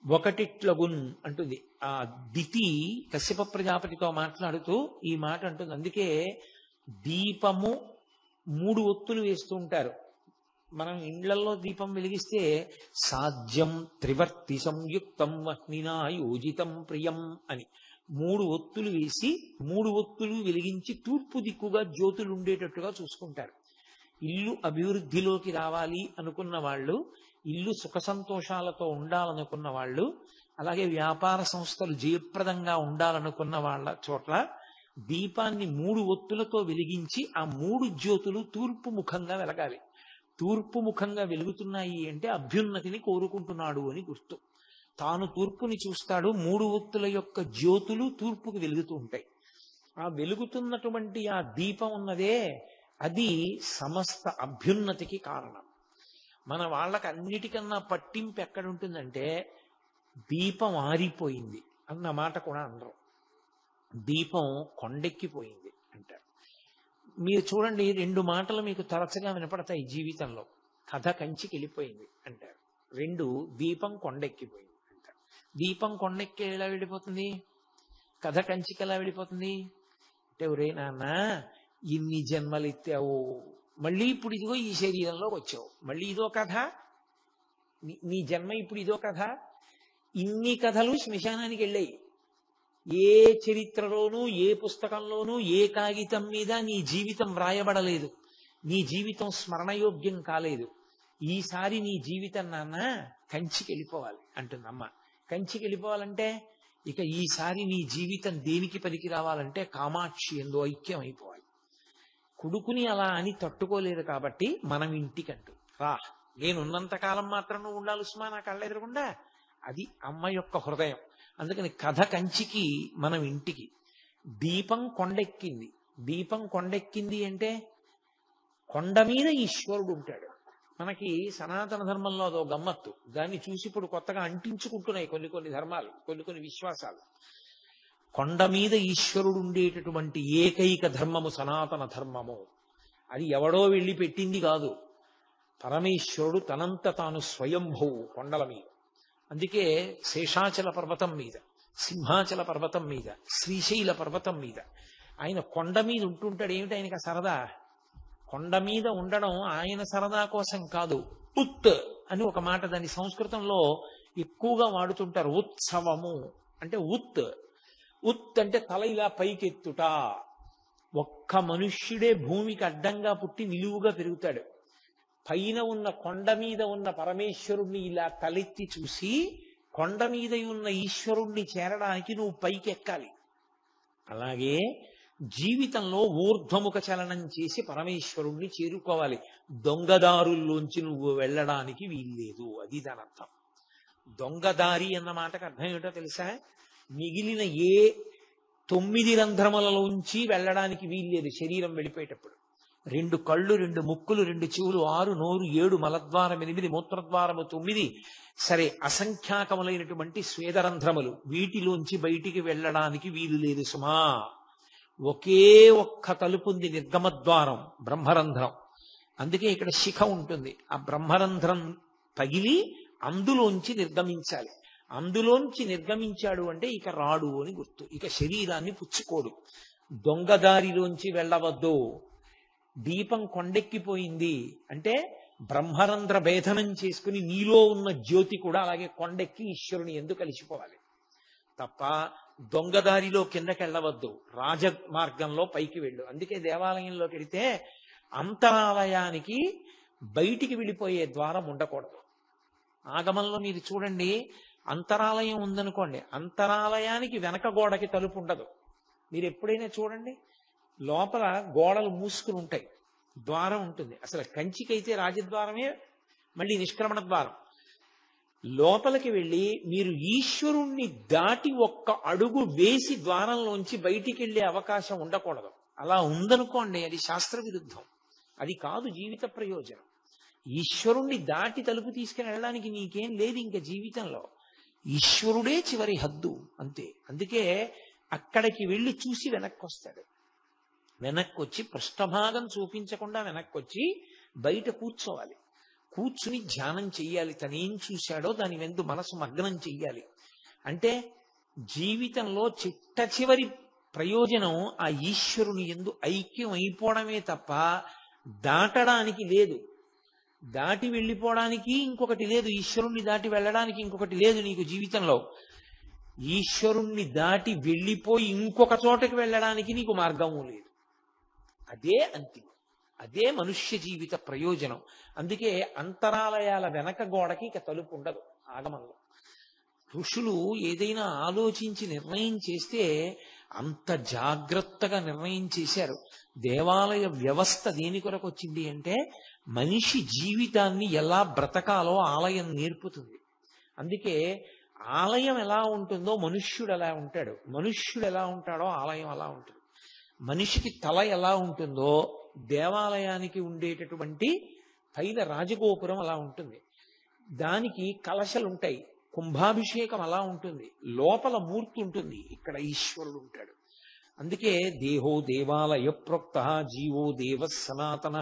ఒకటిట్లగున్ అంటుంది ఆ దితి. కశ్యప ప్రజాపతితో మాట్లాడుతూ ఈ మాట అంటుంది. అందుకే దీపము 3 ఒత్తులు వేస్తూ ఉంటారు. మనం ఇండ్లలో దీపం వెలిగిస్తే సాధ్యం త్రివర్తి సంయుక్తం వహ్నినా యోజితం ప్రియం అని 3 ఒత్తులు వేసి 3 ఒత్తులు వెలిగించి తూర్పు దిక్కుగా జ్యోతులు ఉండేటట్టుగా చూసుకుంటారు. ఇల్లు అభివృద్ధిలోకి రావాలి అనుకున్న వాళ్ళు, ఇల్లు సుఖ సంతోషాలతో ఉండాలనుకున్న వాళ్ళు, అలాగే వ్యాపార సంస్థలు జయప్రదంగా ఉండాలనుకున్న వాళ్ళ చోట్ల దీపాన్ని 3 ఒత్తులతో వెలిగించి ఆ 3 జ్యోతులు తూర్పు ముఖంగా వెలగాలి. తూర్పు ముఖంగా వెలుగుతున్నాయి అంటే అభ్యున్నతిని కోరుకుంటున్నాడు అని గుర్తు. తాను తూర్పుని చూస్తాడు. 3 ఒత్తుల యొక్క జ్యోతులు తూర్పుకు వెలుగుతూ ఉంటాయి. ఆ వెలుగుతున్నటువంటి ఆ దీపం ఉన్నదే అది సమస్త అభ్యున్నతికి కారణం. మన వాళ్ళకి అన్నిటికన్నా పట్టింపు ఎక్కడుంటుందంటే దీపం ఆరిపోయింది అన్న మాట కూడా అనరు. దీపం కొండెక్కిపోయింది అంటారు. మీరు చూడండి, 2 మాటలు మీకు తరచుగా వినపడతాయి జీవితంలో. కథ కంచికి వెళ్ళిపోయింది అంటారు. 2 దీపం కొండెక్కిపోయింది అంటారు. దీపం కొండెక్కి ఎలా వెళ్ళిపోతుంది? కథ కంచికి ఎలా వెళ్ళిపోతుంది అంటే, ఒరే నాన్న ఇన్ని జన్మలు ఎత్తావు, మళ్ళీ ఇప్పుడు ఇదిగో ఈ శరీరంలో వచ్చావు, మళ్ళీ ఇదో కథ, నీ జన్మ ఇప్పుడు ఇదో కథ. ఇన్ని కథలు శ్మశానానికి వెళ్ళాయి. ఏ చరిత్రలోనూ ఏ పుస్తకంలోనూ ఏ కాగితం మీద నీ జీవితం వ్రాయబడలేదు, నీ జీవితం స్మరణయోగ్యం కాలేదు. ఈసారి నీ జీవితం నాన్న కంచికి వెళ్ళిపోవాలి అంటుందమ్మ. కంచికి వెళ్ళిపోవాలంటే ఇక ఈసారి నీ జీవితం దేనికి పనికి రావాలంటే కామాక్షి ఎందు ఐక్యం అయిపోవాలి. కొడుకుని అలా అని తట్టుకోలేదు కాబట్టి మనం ఇంటికంటూ రా, నేనున్నంత కాలం మాత్రం నువ్వు ఉండాలి ఉస్మా నా కళ్ళ ఎదురకుండా. అది అమ్మ యొక్క హృదయం. అందుకని కథ కంచికి, మనం ఇంటికి. దీపం కొండెక్కింది. దీపం కొండెక్కింది అంటే కొండ మీద ఈశ్వరుడు ఉంటాడు. మనకి సనాతన ధర్మంలో అదో గమ్మత్తు. దాన్ని చూసి ఇప్పుడు కొత్తగా అంటించుకుంటున్నాయి కొన్ని కొన్ని ధర్మాలు, కొన్ని కొన్ని విశ్వాసాలు. కొండ మీద ఈశ్వరుడు ఉండేటటువంటి ఏకైక ధర్మము సనాతన ధర్మము. అది ఎవడో వెళ్ళి పెట్టింది కాదు. పరమేశ్వరుడు తనంత తాను స్వయంభువు కొండల మీద. అందుకే శేషాచల పర్వతం మీద, సింహాచల పర్వతం మీద, శ్రీశైల పర్వతం మీద ఆయన కొండ మీద ఉంటుంటాడు. ఏమిటి ఆయనకి ఆ సరదా? కొండ మీద ఉండడం ఆయన సరదా కోసం కాదు. ఉత్ అని ఒక మాట, దాన్ని సంస్కృతంలో ఎక్కువగా వాడుతుంటారు. ఉత్సవము అంటే ఉత్. ఉత్ అంటే తల ఇలా పైకెత్తుట. ఒక్క మనుష్యుడే భూమికి అడ్డంగా పుట్టి నిలువుగా పెరుగుతాడు. పైన ఉన్న కొండ మీద ఉన్న పరమేశ్వరుణ్ణి ఇలా తలెత్తి చూసి కొండ మీద ఉన్న ఈశ్వరుణ్ణి చేరడానికి నువ్వు పైకెక్కాలి. అలాగే జీవితంలో ఊర్ధ్వముఖ చలనం చేసి పరమేశ్వరుణ్ణి చేరుకోవాలి. దొంగదారుల్లోంచి నువ్వు వెళ్ళడానికి వీల్లేదు. అది దాని అర్థం. దొంగదారి అన్న మాటకు అర్థం ఏమిటో తెలుసా? మిగిలిన ఏ 9 రంధ్రములలోంచి వెళ్ళడానికి వీల్లేదు శరీరం వెళ్ళిపోయేటప్పుడు. 2 కళ్ళు, 2 ముక్కులు, 2 చెవులు, 6 నోరు, 7 మలద్వారం, 8 మూత్రద్వారము, 9 సరే అసంఖ్యాకములైనటువంటి స్వేదరంధ్రములు. వీటిలోంచి బయటికి వెళ్ళడానికి వీలు లేదు సుమా. ఒకే ఒక్క తలుపుంది, నిర్గమద్వారం, బ్రహ్మరంధ్రం. అందుకే ఇక్కడ శిఖ ఉంటుంది. ఆ బ్రహ్మరంధ్రం పగిలి అందులోంచి నిర్గమించాలి. అందులోంచి నిర్గమించాడు అంటే ఇక రాడు అని గుర్తు. ఇక శరీరాన్ని పుచ్చుకోడు. దొంగదారిలోంచి వెళ్ళవద్దు. దీపం కొండెక్కిపోయింది అంటే బ్రహ్మరంధ్ర భేదనం చేసుకుని నీలో ఉన్న జ్యోతి కూడా అలాగే కొండెక్కి ఈశ్వరుని ఎందుకు కలిసిపోవాలి తప్ప దొంగదారిలో కిందకెళ్ళవద్దు. రాజమార్గంలో పైకి వెళ్ళు. అందుకే దేవాలయంలోకి వెళితే అంతరాలయానికి బయటికి వెళ్ళిపోయే ద్వారం ఉండకూడదు. ఆగమంలో మీరు చూడండి, అంతరాలయం ఉందనుకోండి, అంతరాలయానికి వెనక గోడకి తలుపు ఉండదు. మీరు ఎప్పుడైనా చూడండి, లోపల గోడలు మూసుకుని ఉంటాయి, ద్వారం ఉంటుంది. అసలు కంచికైతే రాజద్వారమే, మళ్ళీ నిష్క్రమణ ద్వారం. లోపలికి వెళ్ళి మీరు ఈశ్వరుణ్ణి దాటి ఒక్క అడుగు వేసి ద్వారంలోంచి బయటికి వెళ్ళే అవకాశం ఉండకూడదు. అలా ఉందనుకోండి, అది శాస్త్ర విరుద్ధం. అది కాదు జీవిత ప్రయోజనం. ఈశ్వరుణ్ణి దాటి తలుపు తీసుకుని వెళ్ళడానికి నీకేం లేదు ఇంకా జీవితంలో. ఈశ్వరుడే చివరి హద్దు, అంతే. అందుకే అక్కడికి వెళ్ళి చూసి వెనక్కి వస్తాడు. వెనక్కి వచ్చి పృష్ఠభాగం చూపించకుండా వెనక్కి వచ్చి బయట కూర్చోవాలి. కూర్చుని ధ్యానం చెయ్యాలి. తనేం చూశాడో దాని వెందు మనసు మగ్నం చెయ్యాలి. అంటే జీవితంలో చిట్ట చివరి ప్రయోజనం ఆ ఈశ్వరుని యందు ఐక్యం అయిపోవడమే తప్ప దాటడానికి లేదు. దాటి వెళ్ళిపోవడానికి ఇంకొకటి లేదు. ఈశ్వరుణ్ణి దాటి వెళ్ళడానికి ఇంకొకటి లేదు నీకు జీవితంలో. ఈశ్వరుణ్ణి దాటి వెళ్ళిపోయి ఇంకొక చోటకి వెళ్ళడానికి నీకు మార్గము లేదు. అదే అంతిమం. అదే మనుష్య జీవిత ప్రయోజనం. అందుకే అంతరాలయాల వెనక గోడకి ఇక తలుపు ఉండదు ఆగమంలో. ఋషులు ఏదైనా ఆలోచించి నిర్ణయం చేస్తే అంత జాగ్రత్తగా నిర్ణయం చేశారు. దేవాలయ వ్యవస్థ దేని కొరకు వచ్చింది అంటే మనిషి జీవితాన్ని ఎలా బ్రతకాలో ఆలయం నేర్పుతుంది. అందుకే ఆలయం ఎలా ఉంటుందో మనుష్యుడు ఎలా ఉంటాడు, మనుష్యుడు ఎలా ఉంటాడో ఆలయం అలా ఉంటుంది. మనిషికి తల ఎలా ఉంటుందో దేవాలయానికి ఉండేటటువంటి పైన రాజగోపురం అలా ఉంటుంది. దానికి కలశలుంటాయి, కుంభాభిషేకం అలా ఉంటుంది, లోపల మూర్తి ఉంటుంది, ఇక్కడ ఈశ్వరుడు ఉంటాడు. అందుకే దేహో దేవాలయ ప్రోక్త జీవో దేవ సనాతన.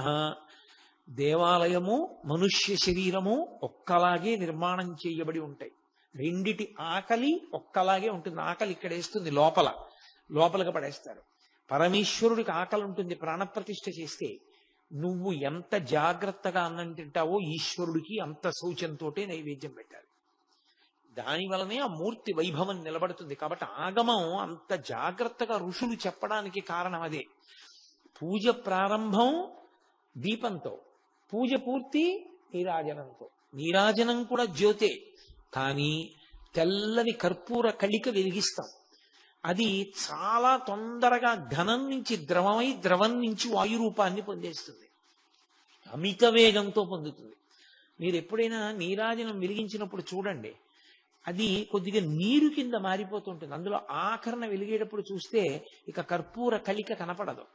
దేవాలయము మనుష్య శరీరము ఒక్కలాగే నిర్మాణం చేయబడి ఉంటాయి. రెండిటి ఆకలి ఒక్కలాగే ఉంటుంది. ఆకలి ఇక్కడ వేస్తుంది, లోపలకి పడేస్తారు. పరమేశ్వరుడికి ఆకలి ఉంటుంది ప్రాణప్రతిష్ఠ చేస్తే. నువ్వు ఎంత జాగ్రత్తగా అన్నం తింటావో ఈశ్వరుడికి అంత శౌచంతోటే నైవేద్యం పెట్టాలి. దాని వలనే ఆ మూర్తి వైభవం నిలబడుతుంది. కాబట్టి ఆగమం అంత జాగ్రత్తగా ఋషులు చెప్పడానికి కారణం అదే. పూజ ప్రారంభం దీపంతో, పూజ పూర్తి నీరాజనంతో. నీరాజనం కూడా జ్యోతే, కానీ తెల్లని కర్పూర కళిక వెలిగిస్తాం. అది చాలా తొందరగా ఘనం నుంచి ద్రవమై, ద్రవం నుంచి వాయు రూపాన్ని పొందేస్తుంది. అమిత వేగంతో పొందుతుంది. మీరు ఎప్పుడైనా నీరాజనం వెలిగించినప్పుడు చూడండి, అది కొద్దిగా నీరు కింద మారిపోతుంటుంది. అందులో ఆఖరణ వెలిగేటప్పుడు చూస్తే ఇక కర్పూర కళిక కనపడదు.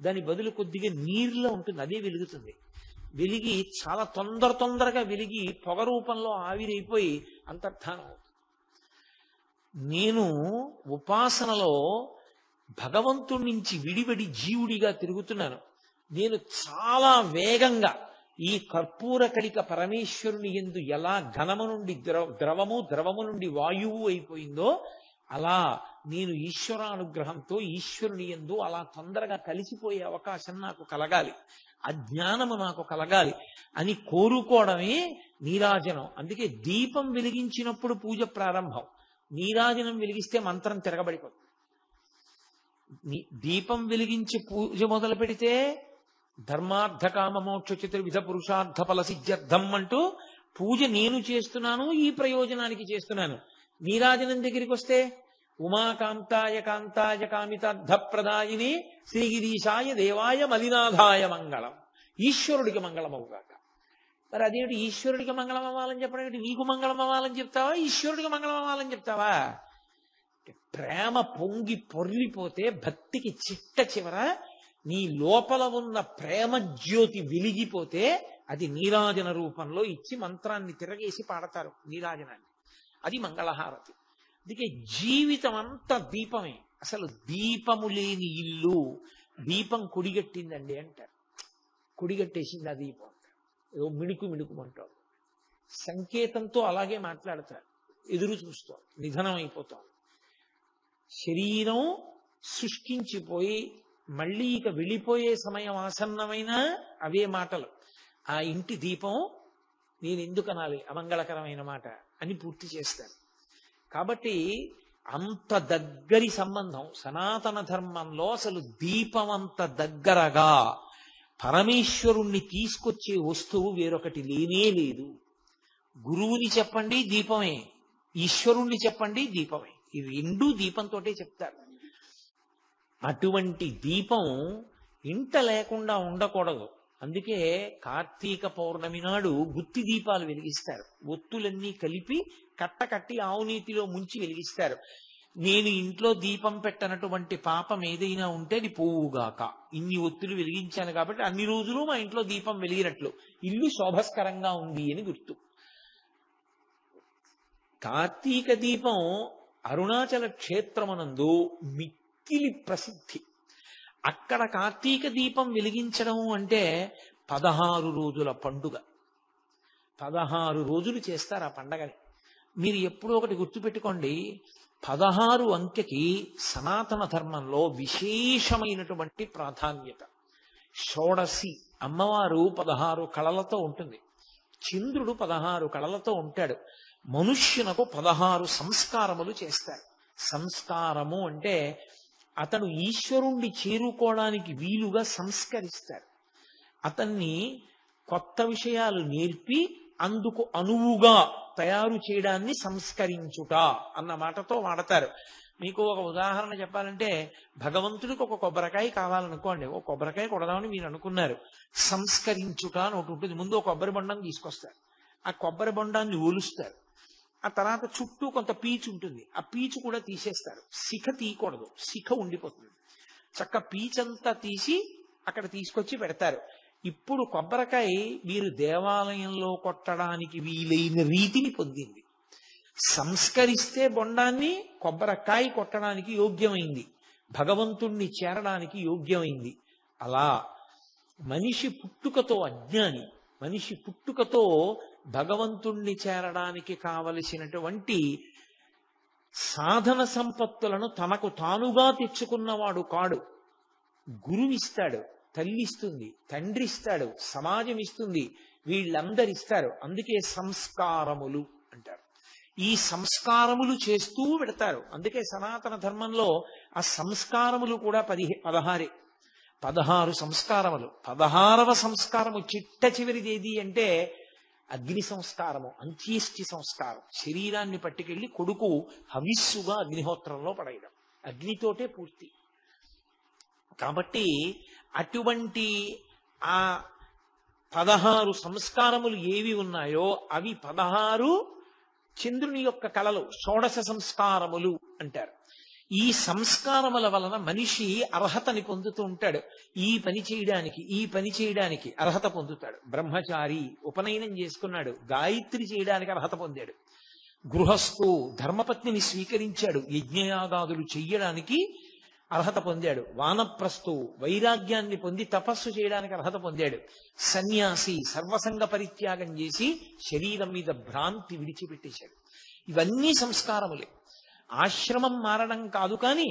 దాని బదులు కొద్దిగా నీరులో ఉంటుంది, అదే వెలుగుతుంది. వెలిగి చాలా తొందరగా వెలిగి పొగ రూపంలో ఆవిరైపోయి అంతర్ధానం అవుతుంది. నేను ఉపాసనలో భగవంతుడి నుంచి విడివడి జీవుడిగా తిరుగుతున్నాను. నేను చాలా వేగంగా ఈ కర్పూర కళిక పరమేశ్వరుని యందు ఎలా ఘనము నుండి ద్రవము, ద్రవము నుండి వాయువు అయిపోయిందో, అలా నేను ఈశ్వరానుగ్రహంతో ఈశ్వరుని యందు అలా తొందరగా కలిసిపోయే అవకాశం నాకు కలగాలి, అజ్ఞానము నాకు కలగాలి అని కోరుకోవడమే నీరాజనం. అందుకే దీపం వెలిగించినప్పుడు పూజ ప్రారంభం, నీరాజనం వెలిగిస్తే మంత్రం తిరగబడిపోతుంది. దీపం వెలిగించి పూజ మొదలు పెడితే ధర్మార్థ కామ మోక్ష చతుర్విధ పురుషార్థ ఫల సిద్ధ్యర్థం అంటూ పూజ నేను చేస్తున్నాను, ఈ ప్రయోజనానికి చేస్తున్నాను. నీరాజనం దగ్గరికి వస్తే ఉమాకాంతాయ కాంతాయ కామితార్థప్రదాయిని శ్రీగిరీశాయ దేవాయ మలినాథాయ మంగళం, ఈశ్వరుడికి మంగళం అవుగాక. మరి అదేమిటి ఈశ్వరుడికి మంగళం అవ్వాలని చెప్పడం ఏంటి? నీకు మంగళం అవ్వాలని చెప్తావా, ఈశ్వరుడికి మంగళం అవ్వాలని చెప్తావా? ప్రేమ పొంగి పొర్లిపోతే భక్తికి చిట్ట చివర నీ లోపల ఉన్న ప్రేమ జ్యోతి వెలిగిపోతే అది నీరాజన రూపంలో ఇచ్చి మంత్రాన్ని తిరగేసి పాడతారు నీరాజనాన్ని. అది మంగళహారతి. అందుకే జీవితం అంతా దీపమే. అసలు దీపము లేని ఇల్లు, దీపం కొడిగట్టిందండి అంటారు. కొడిగట్టేసింది ఆ దీపం అంటారు. ఏదో మిణుకుమంటారు. సంకేతంతో అలాగే మాట్లాడతారు. ఎదురు చూస్తాం, నిధనం అయిపోతాం. శరీరం శుష్కించిపోయి మళ్ళీ ఇక వెళ్ళిపోయే సమయం ఆసన్నమైన అవే మాటలు. ఆ ఇంటి దీపం నేను ఎందుకు అనాలి అమంగళకరమైన మాట అని పూర్తి చేస్తారు. కాబట్టి అంత దగ్గరి సంబంధం సనాతన ధర్మంలో. అసలు దీపం అంత దగ్గరగా పరమేశ్వరుణ్ణి తీసుకొచ్చే వస్తువు వేరొకటి లేనే లేదు. గురువుని చెప్పండి దీపమే, ఈశ్వరుణ్ణి చెప్పండి దీపమే. ఈ రెండూ దీపంతోటే చెప్తారు. అటువంటి దీపం ఇంట లేకుండా ఉండకూడదు. అందుకే కార్తీక పౌర్ణమి నాడు గుత్తి దీపాలు వెలిగిస్తారు. ఒత్తులన్నీ కలిపి కట్టకట్టి ఆవునీతిలో ముంచి వెలిగిస్తారు. నేను ఇంట్లో దీపం పెట్టనటువంటి పాపం ఏదైనా ఉంటే అది పోవుగాక. ఇన్ని ఒత్తులు వెలిగించాను కాబట్టి అన్ని రోజులు మా ఇంట్లో దీపం వెలిగినట్లు, ఇల్లు శోభస్కరంగా ఉంది అని గుర్తు. కార్తీక దీపం అరుణాచల క్షేత్రమునందు మిక్కిలి ప్రసిద్ధి. అక్కడ కార్తీక దీపం వెలిగించడం అంటే 16 రోజుల పండుగ. 16 రోజులు చేస్తారు ఆ పండగని. మీరు ఎప్పుడో ఒకటి గుర్తుపెట్టుకోండి, 16 అంకెకి సనాతన ధర్మంలో విశేషమైనటువంటి ప్రాధాన్యత. షోడశి అమ్మవారు 16 కళలతో ఉంటుంది, చంద్రుడు 16 కళలతో ఉంటాడు. మనుష్యునకు 16 సంస్కారములు చేస్తారు. సంస్కారము అంటే అతను ఈశ్వరుణ్ణి చేరుకోవడానికి వీలుగా సంస్కరిస్తారు. అతన్ని కొత్త విషయాలు నేర్పి అందుకు అనువుగా తయారు చేయడాన్ని సంస్కరించుట అన్న మాటతో వాడతారు. మీకు ఒక ఉదాహరణ చెప్పాలంటే, భగవంతుడికి ఒక కొబ్బరికాయ కావాలనుకోండి, ఒక కొబ్బరికాయ కొడదామని మీరు అనుకున్నారు. సంస్కరించుట అని ఒకటి ఉంటుంది. ముందు ఒక కొబ్బరి బొండాన్ని తీసుకొస్తారు, ఆ కొబ్బరి బొండాన్ని ఒలుస్తారు. ఆ తర్వాత చుట్టూ కొంత పీచు ఉంటుంది, ఆ పీచు కూడా తీసేస్తారు. శిఖ తీయకూడదు, శిఖ ఉండిపోతుంది. చక్క పీచంతా తీసి అక్కడ తీసుకొచ్చి పెడతారు. ఇప్పుడు కొబ్బరికాయ మీరు దేవాలయంలో కొట్టడానికి వీలైన రీతిని పొందింది. సంస్కరిస్తే బొండాన్ని కొబ్బరికాయ కొట్టడానికి యోగ్యమైంది, భగవంతుణ్ణి చేరడానికి యోగ్యమైంది. అలా మనిషి పుట్టుకతో అజ్ఞాని, మనిషి పుట్టుకతో భగవంతుణ్ణి చేరడానికి కావలసినటువంటి సాధన సంపత్తులను తనకు తానుగా తెచ్చుకున్నవాడు కాడు. గురువిస్తాడు. తల్లి ఇస్తుంది, తండ్రి ఇస్తాడు, సమాజం ఇస్తుంది, వీళ్ళందరు ఇస్తారు. అందుకే సంస్కారములు అంటారు. ఈ సంస్కారములు చేస్తూ పెడతారు. అందుకే సనాతన ధర్మంలో ఆ సంస్కారములు కూడా 16 సంస్కారములు. 16వ సంస్కారము చిట్ట చివరిది ఏది అంటే అగ్ని సంస్కారము, అంత్యేష్టి సంస్కారం. శరీరాన్ని పట్టుకెళ్లి కొడుకు హవిస్సుగా అగ్నిహోత్రంలో పడేయడం, అగ్నితోటే పూర్తి. కాబట్టి అటువంటి ఆ 16 సంస్కారములు ఏవి ఉన్నాయో అవి 16 చంద్రుని యొక్క కళలు, షోడశ సంస్కారములు అంటారు. ఈ సంస్కారముల వలన మనిషి అర్హతని పొందుతూ ఉంటాడు. ఈ పని చేయడానికి అర్హత పొందుతాడు. బ్రహ్మచారి ఉపనయనం చేసుకున్నాడు, గాయత్రి చేయడానికి అర్హత పొందాడు. గృహస్థు ధర్మపత్నిని స్వీకరించాడు, యజ్ఞయాగాదులు చెయ్యడానికి అర్హత పొందాడు. వానప్రస్థు వైరాగ్యాన్ని పొంది తపస్సు చేయడానికి అర్హత పొందాడు. సన్యాసి సర్వసంగ పరిత్యాగం చేసి శరీరం మీద భ్రాంతి విడిచిపెట్టేశాడు. ఇవన్నీ సంస్కారములే. ఆశ్రమం మారడం కాదు, కానీ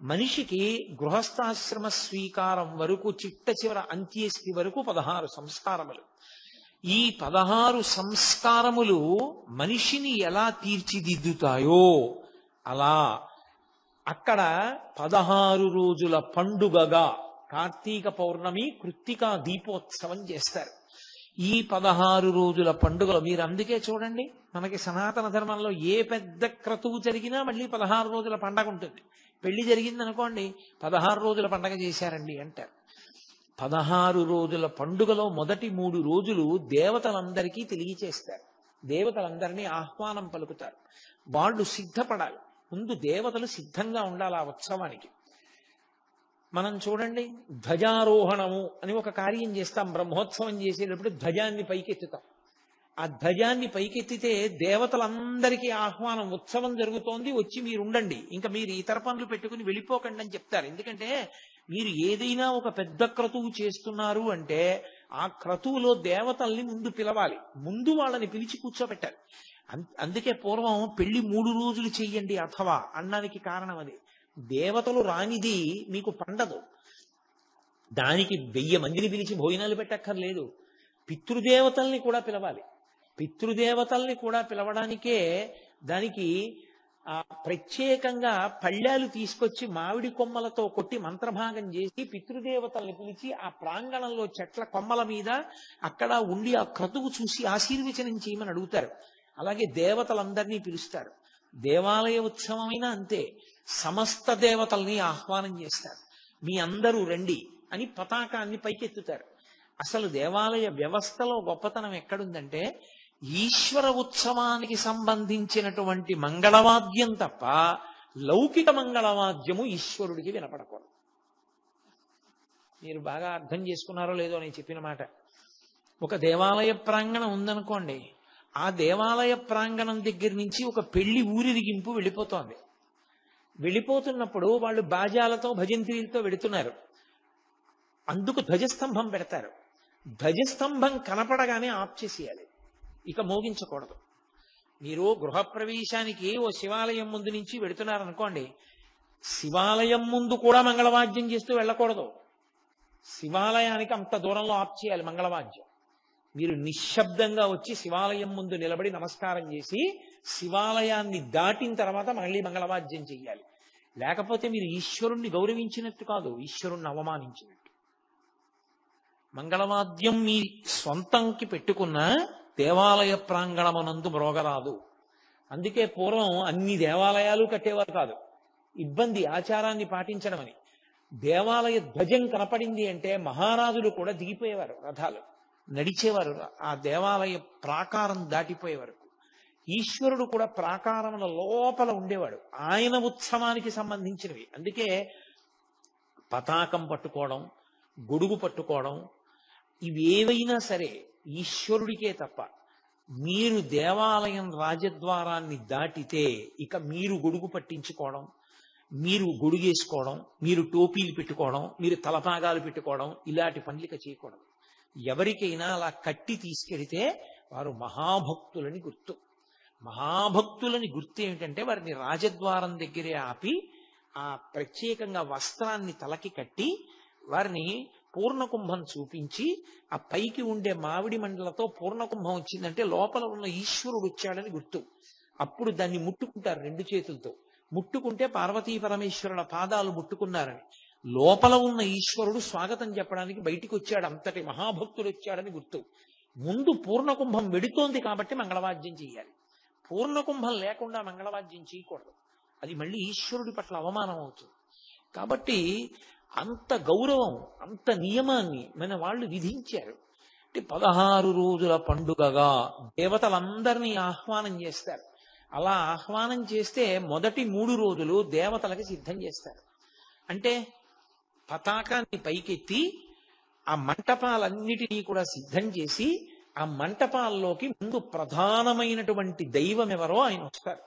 మనిషికి గృహస్థాశ్రమ స్వీకారం వరకు చిట్ట చివర అంత్యేష్టి వరకు 16 సంస్కారములు. ఈ 16 సంస్కారములు మనిషిని ఎలా తీర్చిదిద్దుతాయో అలా అక్కడ 16 రోజుల పండుగగా కార్తీక పౌర్ణమి, కృత్తికా దీపోత్సవం చేస్తారు. ఈ 16 రోజుల పండుగలు మీరు అందుకే చూడండి, మనకి సనాతన ధర్మంలో ఏ పెద్ద క్రతువు జరిగినా మళ్ళీ 16 రోజుల పండగ ఉంటుంది. పెళ్లి జరిగిందనుకోండి, 16 రోజుల పండగ చేశారండి అంటారు. 16 రోజుల పండుగలో మొదటి 3 రోజులు దేవతలందరికీ తెలియచేస్తారు. దేవతలందరినీ ఆహ్వానం పలుకుతారు. వాళ్ళు సిద్ధపడాలి. ముందు దేవతలు సిద్ధంగా ఉండాలి ఆ ఉత్సవానికి. మనం చూడండి, ధ్వజారోహణము అని ఒక కార్యం చేస్తాం. బ్రహ్మోత్సవం చేసేటప్పుడు ధ్వజాన్ని పైకెత్తుతాం. ఆ ధ్వజాన్ని పైకెత్తితే దేవతలందరికీ ఆహ్వానం, ఉత్సవం జరుగుతోంది, వచ్చి మీరు ఉండండి, ఇంకా మీరు ఇతర పనులు పెట్టుకుని వెళ్ళిపోకండి అని చెప్తారు. ఎందుకంటే మీరు ఏదైనా ఒక పెద్ద క్రతువు చేస్తున్నారు అంటే ఆ క్రతువులో దేవతల్ని ముందు పిలవాలి, ముందు వాళ్ళని పిలిచి కూర్చోబెట్టాలి. అందుకే పూర్వం పెళ్లి 3 రోజులు చెయ్యండి అథవా అన్నానికి కారణం అది. దేవతలు రానిది మీకు పండదు. దానికి 1000 మందిని పిలిచి భోజనాలు పెట్టక్కర్లేదు. పితృదేవతల్ని కూడా పిలవాలి. పితృదేవతల్ని కూడా పిలవడానికే దానికి ప్రత్యేకంగా పళ్ళాలు తీసుకొచ్చి మామిడి కొమ్మలతో కొట్టి మంత్రభాగం చేసి పితృదేవతల్ని పిలిచి ఆ ప్రాంగణంలో చెట్ల కొమ్మల మీద అక్కడ ఉండి ఆ క్రతువు చూసి ఆశీర్వచనం చేయమని అడుగుతారు. అలాగే దేవతలందరినీ పిలుస్తారు. దేవాలయ ఉత్సవమైనా అంతే, సమస్త దేవతల్ని ఆహ్వానం చేస్తారు. మీ అందరూ రండి అని పతాకాన్ని పైకెత్తుతారు. అసలు దేవాలయ వ్యవస్థలో గొప్పతనం ఎక్కడుందంటే ఈశ్వర ఉత్సవానికి సంబంధించినటువంటి మంగళవాద్యం తప్ప లౌకిక మంగళవాద్యము ఈశ్వరుడికి వినపడకూడదు. మీరు బాగా అర్థం చేసుకున్నారో లేదో నేను చెప్పిన మాట. ఒక దేవాలయ ప్రాంగణం ఉందనుకోండి, ఆ దేవాలయ ప్రాంగణం దగ్గర నుంచి ఒక పెళ్లి ఊరిరిగింపు వెళ్ళిపోతోంది. వెళ్ళిపోతున్నప్పుడు వాళ్ళు బాజాలతో భజంత్రీలతో వెడుతున్నారు. అందుకు ధ్వజస్తంభం పెడతారు. ధ్వజస్తంభం కనపడగానే ఆఫ్ చేసేయాలి, ఇక మోగించకూడదు. మీరు గృహప్రవేశానికి ఓ శివాలయం ముందు నుంచి వెడుతున్నారనుకోండి, శివాలయం ముందు కూడా మంగళవాద్యం చేస్తూ వెళ్ళకూడదు. శివాలయానికి అంత దూరంలో ఆఫ్ చేయాలి మంగళవాద్యం. మీరు నిశ్శబ్దంగా వచ్చి శివాలయం ముందు నిలబడి నమస్కారం చేసి శివాలయాన్ని దాటిన తర్వాత మళ్ళీ మంగళవాద్యం చెయ్యాలి. లేకపోతే మీరు ఈశ్వరుణ్ణి గౌరవించినట్టు కాదు, ఈశ్వరుణ్ణి అవమానించినట్టు. మంగళవాద్యం మీ స్వంతంకి పెట్టుకున్న దేవాలయ ప్రాంగణమునందు మ్రోగరాదు. అందుకే పూర్వం అన్ని దేవాలయాలు కట్టేవారు కాదు, ఇబ్బంది ఆచారాన్ని పాటించడం అని. దేవాలయ ధ్వజం కనపడింది అంటే మహారాజులు కూడా దిగిపోయేవారు, రథాలు నడిచేవారు ఆ దేవాలయ ప్రాకారం దాటిపోయే వరకు. ఈశ్వరుడు కూడా ప్రాకారముల లోపల ఉండేవాడు, ఆయన ఉత్సవానికి సంబంధించినవి. అందుకే పతాకం పట్టుకోవడం, గొడుగు పట్టుకోవడం, ఇవేవైనా సరే ఈశ్వరుడికే తప్ప. మీరు దేవాలయం రాజద్వారాన్ని దాటితే ఇక మీరు గొడుగు పట్టించుకోవడం, మీరు గొడుగేసుకోవడం, మీరు టోపీలు పెట్టుకోవడం, మీరు తలపాగాలు పెట్టుకోవడం, ఇలాంటి పనులిక చేయకూడదు. ఎవరికైనా అలా కట్టి తీసుకెడితే వారు మహాభక్తులని గుర్తు. మహాభక్తులని గుర్తు ఏమిటంటే వారిని రాజద్వారం దగ్గరే ఆపి ఆ ప్రత్యేకంగా వస్త్రాన్ని తలకి కట్టి వారిని పూర్ణకుంభం చూపించి ఆ పైకి ఉండే మామిడి మండలతో పూర్ణకుంభం వచ్చిందంటే లోపల ఉన్న ఈశ్వరుడు వచ్చాడని గుర్తు. అప్పుడు దాన్ని ముట్టుకుంటారు 2 చేతులతో. ముట్టుకుంటే పార్వతీ పరమేశ్వరుల పాదాలు ముట్టుకున్నారని, లోపల ఉన్న ఈశ్వరుడు స్వాగతం చెప్పడానికి బయటికి వచ్చాడు, అంతటి మహాభక్తుడు వచ్చాడని గుర్తు. ముందు పూర్ణకుంభం వెడుతోంది కాబట్టి మంగళవాద్యం చేయాలి. పూర్ణకుంభం లేకుండా మంగళవాద్యం చేయకూడదు, అది మళ్ళీ ఈశ్వరుడి పట్ల అవమానం అవుతుంది. కాబట్టి అంత గౌరవం, అంత నియమాన్ని మన వాళ్ళు విధించారు. అంటే 16 రోజుల పండుగగా దేవతలందరినీ ఆహ్వానం చేస్తారు. అలా ఆహ్వానం చేస్తే మొదటి 3 రోజులు దేవతలకి సిద్ధం చేస్తారు. అంటే పతాకాన్ని పైకెత్తి ఆ మంటపాలన్నిటినీ కూడా సిద్ధం చేసి ఆ మంటపాల్లోకి ముందు ప్రధానమైనటువంటి దైవం ఎవరో ఆయన వస్తారు.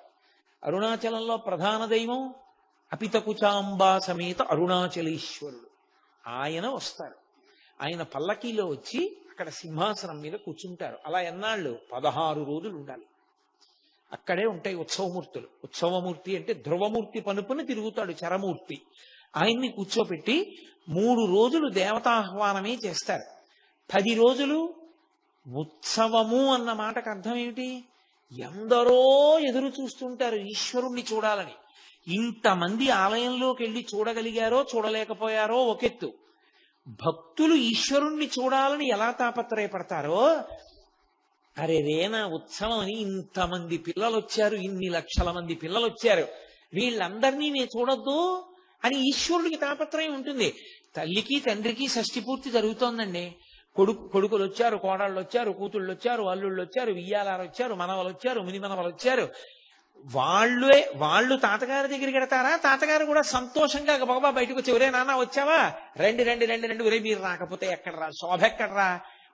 అరుణాచలంలో ప్రధాన దైవం అపితకుచాంబా సమేత అరుణాచలేశ్వరుడు. ఆయన వస్తారు. ఆయన పల్లకీలో వచ్చి అక్కడ సింహాసనం మీద కూర్చుంటారు. అలా ఎన్నాళ్ళు? 16 రోజులు ఉండాలి. అక్కడే ఉంటాయి ఉత్సవమూర్తులు. ఉత్సవమూర్తి అంటే ధ్రువమూర్తి పనుపుని తిరుగుతాడు చరమూర్తి. ఆయన్ని కూర్చోపెట్టి 3 రోజులు దేవతాహ్వానమే చేస్తారు. 10 రోజులు ఉత్సవము అన్న మాటకు అర్థం ఏమిటి? ఎందరో ఎదురు చూస్తుంటారు ఈశ్వరుణ్ణి చూడాలని. ఇంతమంది ఆలయంలోకి వెళ్ళి చూడగలిగారో చూడలేకపోయారో ఒకెత్తు, భక్తులు ఈశ్వరుణ్ణి చూడాలని ఎలా తాపత్రయపడతారో, అరే రేనా ఉత్సవం అని ఇంతమంది పిల్లలు వచ్చారు, ఇన్ని లక్షల మంది పిల్లలు వచ్చారు, వీళ్ళందరినీ నేను చూడొద్దు అని ఈశ్వరుడికి తాపత్రయం ఉంటుంది. తల్లికి తండ్రికి షష్ఠి పూర్తి జరుగుతోందండి. కొడుకులు వచ్చారు, కోడళ్ళు వచ్చారు, కూతుళ్ళు వచ్చారు, అల్లుళ్ళు వచ్చారు, వియ్యాలారు వచ్చారు, మనవలు వచ్చారు, ముని మనవలు వచ్చారు. వాళ్ళు తాతగారి దగ్గరికి వెడతారా? తాతగారు కూడా సంతోషంగా బాబా బయటకు వచ్చి, ఒరే నాన్న వచ్చావా, రండి రండి రండి రండి, ఒరే మీరు రాకపోతే ఎక్కడరా, శోభ ఎక్కడరా,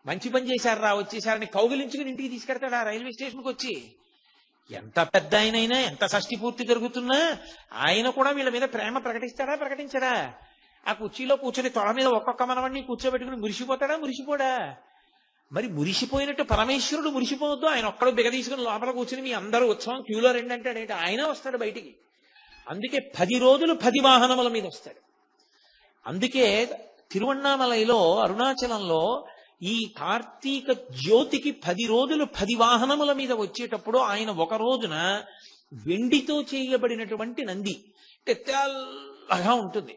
మంచి పని చేశారా, వచ్చేసారని కౌగిలించుకుని ఇంటికి తీసుకెడతాడా రైల్వే స్టేషన్కి వచ్చి? ఎంత పెద్ద ఆయనైనా, ఎంత షష్ఠి పూర్తి జరుగుతున్నా ఆయన కూడా వీళ్ళ మీద ప్రేమ ప్రకటిస్తాడా, ప్రకటించడా? ఆ కుర్చీలో కూర్చొని తొడ మీద ఒక్కొక్క మనవడిని కూర్చోబెట్టుకుని మురిసిపోతాడా, మురిసిపోడా? మరి మురిసిపోయినట్టు పరమేశ్వరుడు మురిసిపోవద్దు. ఆయన ఒక్కడు బిగదీసుకుని లోపల కూర్చుని మీ అందరూ ఉత్సవం క్యూలో రండి అంటాడేంటి? ఆయన వస్తాడు బయటికి. అందుకే 10 రోజులు 10 వాహనముల మీద వస్తాడు. అందుకే తిరువణ్ణామలైలో అరుణాచలంలో ఈ కార్తీక జ్యోతికి 10 రోజులు 10 వాహనముల మీద వచ్చేటప్పుడు ఆయన ఒక రోజున వెండితో చేయబడినటువంటి నంది, అంటే తెల్లగా ఉంటుంది.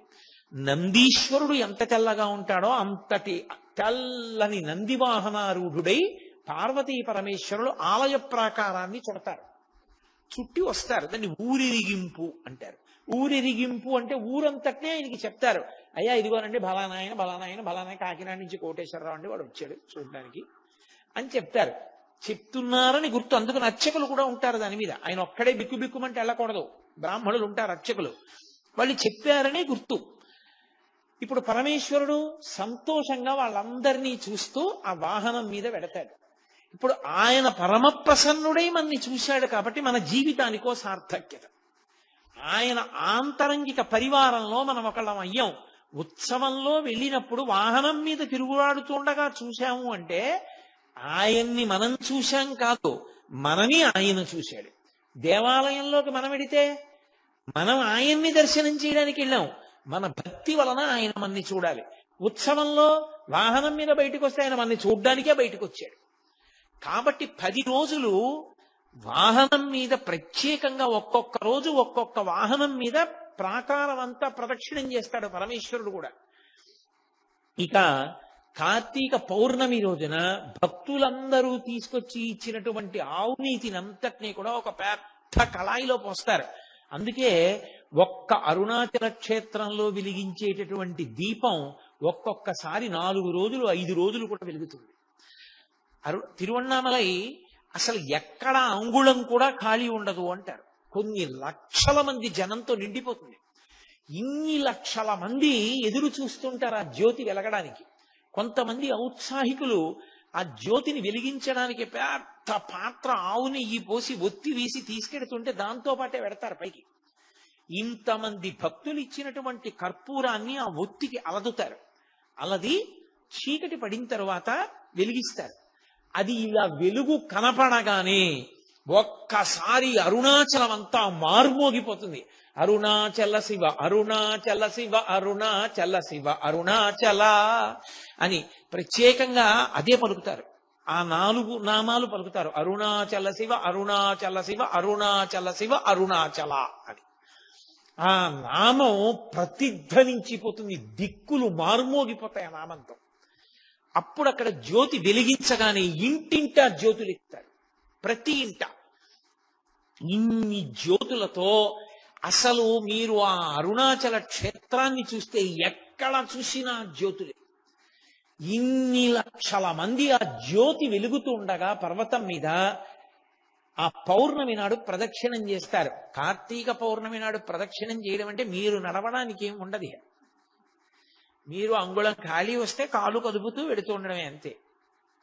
నందీశ్వరుడు ఎంత తెల్లగా ఉంటాడో అంతటి తెల్లని నంది వాహనారూఢుడై పార్వతీ పరమేశ్వరులు ఆలయ ప్రాకారాన్ని చుడతారు, చుట్టి వస్తారు. దాన్ని ఊరిరిగింపు అంటారు. ఊరిరిగింపు అంటే ఊరంతటినే ఆయనకి చెప్తారు, అయ్యా ఇదిగోనండి బలానాయన బలానాయన బలానాయన కాకినాడ నుంచి కోటేశ్వరరావు అండి వాడు వచ్చాడు చూడడానికి అని చెప్తారు. చెప్తున్నారని గుర్తు. అందుకని అర్చకులు కూడా ఉంటారు దాని మీద. ఆయన ఒక్కడే బిక్కు బిక్కుమంటే వెళ్ళకూడదు, బ్రాహ్మణులు ఉంటారు అర్చకులు, వాళ్ళు చెప్పారనే గుర్తు. ఇప్పుడు పరమేశ్వరుడు సంతోషంగా వాళ్ళందరినీ చూస్తూ ఆ వాహనం మీద వెడతాడు. ఇప్పుడు ఆయన పరమ ప్రసన్నుడై మనని చూశాడు కాబట్టి మన జీవితానికో సార్థక్యత. ఆయన ఆంతరంగిక పరివారంలో మనం ఒకళ్ళం అయ్యాం. ఉత్సవంలో వెళ్ళినప్పుడు వాహనం మీద తిరుగులాడుతుండగా చూశాము అంటే ఆయన్ని మనం చూశాం కాదు, మనని ఆయన చూశాడు. దేవాలయంలోకి మనం వెడితే మనం ఆయన్ని దర్శనం చేయడానికి వెళ్ళాం, మన భక్తి వలన ఆయన మనని చూడాలి. ఉత్సవంలో వాహనం మీద బయటకు వస్తే ఆయన మనని చూడ్డానికే బయటకు వచ్చాడు. కాబట్టి 10 రోజులు వాహనం మీద ప్రత్యేకంగా ఒక్కొక్క రోజు ఒక్కొక్క వాహనం మీద ప్రాకారం అంతా ప్రదక్షిణం చేస్తాడు పరమేశ్వరుడు కూడా. ఇక కార్తీక పౌర్ణమి రోజున భక్తులందరూ తీసుకొచ్చి ఇచ్చినటువంటి ఆవు నీతిని అంతటినీ కూడా ఒక పెద్ద కళాయిలో పోస్తారు. అందుకే ఒక్క అరుణాచల క్షేత్రంలో వెలిగించేటటువంటి దీపం ఒక్కొక్కసారి 4 రోజులు 5 రోజులు కూడా వెలుగుతుంది. తిరువణ్ణామలై అసలు ఎక్కడ అంగుళం కూడా ఖాళీ ఉండదు అంటారు. కొన్ని లక్షల మంది జనంతో నిండిపోతుంది. ఇన్ని లక్షల మంది ఎదురు చూస్తుంటారు ఆ జ్యోతి వెలగడానికి. కొంతమంది ఔత్సాహికులు ఆ జ్యోతిని వెలిగించడానికి పెద్ద పాత్ర ఆవు నెయ్యి పోసి ఒత్తి వేసి తీసుకెడుతుంటే దాంతో పాటే పెడతారు పైకి. ఇంతమంది భక్తులు ఇచ్చినటువంటి కర్పూరాన్ని ఆ ఒత్తికి అలదుతారు. అలది చీకటి పడిన తరువాత వెలిగిస్తారు. అది ఇలా వెలుగు కనపడగానే ఒక్కసారి అరుణాచలం అంతా మార్మోగిపోతుంది. అరుణాచల శివ అరుణాచల శివ అరుణాచల శివ అరుణాచల అని ప్రత్యేకంగా అదే పలుకుతారు. ఆ 4 నామాలు పలుకుతారు. అరుణాచల శివ అరుణాచల శివ అరుణాచల శివ అరుణాచల అని. ఆ నామం ప్రతిధ్వనించిపోతుంది, దిక్కులు మార్మోగిపోతాయి ఆ నామంతో. అప్పుడు అక్కడ జ్యోతి వెలిగించగానే ఇంటింటా జ్యోతులు ఇస్తారు. ప్రతి ఇంట ఇన్ని జ్యోతులతో అసలు మీరు ఆ అరుణాచల క్షేత్రాన్ని చూస్తే ఎక్కడ చూసినా జ్యోతులే. ఇన్ని లక్షల మంది ఆ జ్యోతి వెలుగుతూ ఉండగా పర్వతం మీద ఆ పౌర్ణమి నాడు ప్రదక్షిణం చేస్తారు. కార్తీక పౌర్ణమి నాడు ప్రదక్షిణం చేయడం అంటే మీరు నడవడానికి ఏం ఉండదు. మీరు అంగుళం ఖాళీ వస్తే కాలు కదుపుతూ వెడుతూ ఉండడమే, అంతే.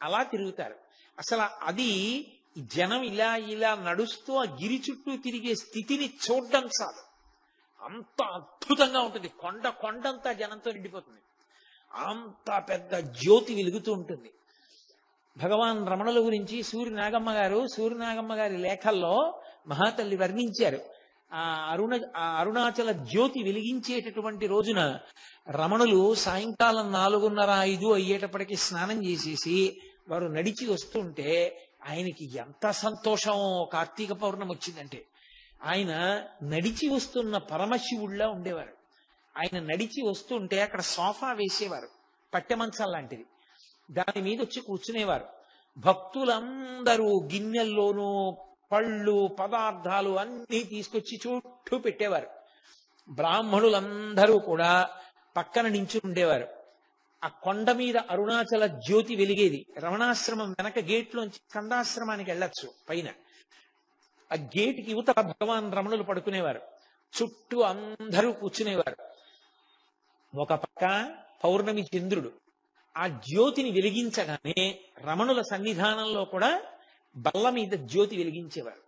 అలా తిరుగుతారు. అసలు అది జనం ఇలా ఇలా నడుస్తూ ఆ గిరి చుట్టూ తిరిగే స్థితిని చూడడం చాలు, అంత అద్భుతంగా ఉంటుంది. కొండంతా జనంతో నిండిపోతుంది. అంత పెద్ద జ్యోతి వెలుగుతూ ఉంటుంది. భగవాన్ రమణుల గురించి సూర్యనాగమ్మ గారి లేఖల్లో మహాతల్లి వర్ణించారు. ఆ అరుణాచల జ్యోతి వెలిగించేటటువంటి రోజున రమణులు సాయంకాలం 4:30-5 అయ్యేటప్పటికి స్నానం చేసేసి వారు నడిచి వస్తుంటే ఆయనకి ఎంత సంతోషం. కార్తీక పౌర్ణమి వచ్చిందంటే ఆయన నడిచి వస్తున్న పరమశివుడిలా ఉండేవారు. ఆయన నడిచి వస్తుంటే అక్కడ సోఫా వేసేవారు, పట్టె మంచం లాంటిది. దాని మీద వచ్చి కూర్చునేవారు. భక్తులందరూ గిన్నెల్లోనూ పళ్ళు పదార్థాలు అన్నీ తీసుకొచ్చి చుట్టూ పెట్టేవారు. బ్రాహ్మణులందరూ కూడా పక్కన నించు ఉండేవారు. ఆ కొండ మీద అరుణాచల జ్యోతి వెలిగేది. రమణాశ్రమం వెనక గేట్లోంచి స్కందాశ్రమానికి వెళ్ళొచ్చు పైన. ఆ గేటుకి యువతల భగవాన్ రమణులు పడుకునేవారు. చుట్టూ అందరూ కూర్చునేవారు. ఒక పక్క పౌర్ణమి చంద్రుడు ఆ జ్యోతిని వెలిగించగానే రమణుల సన్నిధానంలో కూడా బల్ల మీద జ్యోతి వెలిగించేవారు.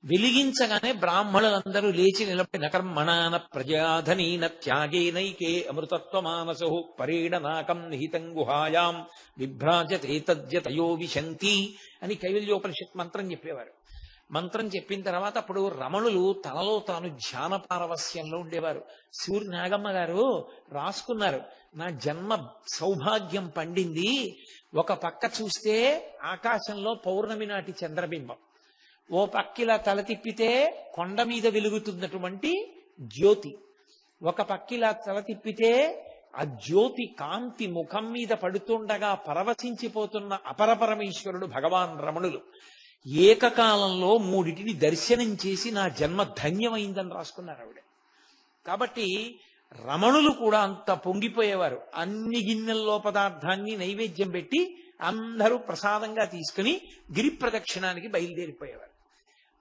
వెలిగించగానే బ్రాహ్మణులందరూ లేచి నిలబడి నకర్మణాన ప్రజాధనీన త్యాగేనైకే అమృతత్వమానసో పరీడనాకం నిహితం గుహాయాం విభ్రాజతే తద్యతయో విశంతి అని కైవల్యోపనిషత్ మంత్రం చెప్పేవారు. మంత్రం చెప్పిన తర్వాత అప్పుడు రమణులు తనలో తాను ధ్యాన పారవస్యంలో ఉండేవారు. సూర్యనాగమ్మ గారు రాసుకున్నారు, నా జన్మ సౌభాగ్యం పండింది. ఒక పక్క చూస్తే ఆకాశంలో పౌర్ణమి నాటి చంద్రబింబం, ఓ పక్కిలా తల తిప్పితే కొండ మీద వెలుగుతున్నటువంటి జ్యోతి, ఒక పక్కిలా తల తిప్పితే ఆ జ్యోతి కాంతి ముఖం మీద పడుతుండగా పరవశించిపోతున్న అపరపరమేశ్వరుడు భగవాన్ రమణులు. ఏకకాలంలో 3 దర్శనం చేసి నా జన్మ ధన్యమైందని రాసుకున్నారు ఆవిడ. కాబట్టి రమణులు కూడా అంత పొంగిపోయేవారు. అన్ని గిన్నెల్లో పదార్థాన్ని నైవేద్యం పెట్టి అందరూ ప్రసాదంగా తీసుకుని గిరి ప్రదక్షిణానికి బయలుదేరిపోయేవారు.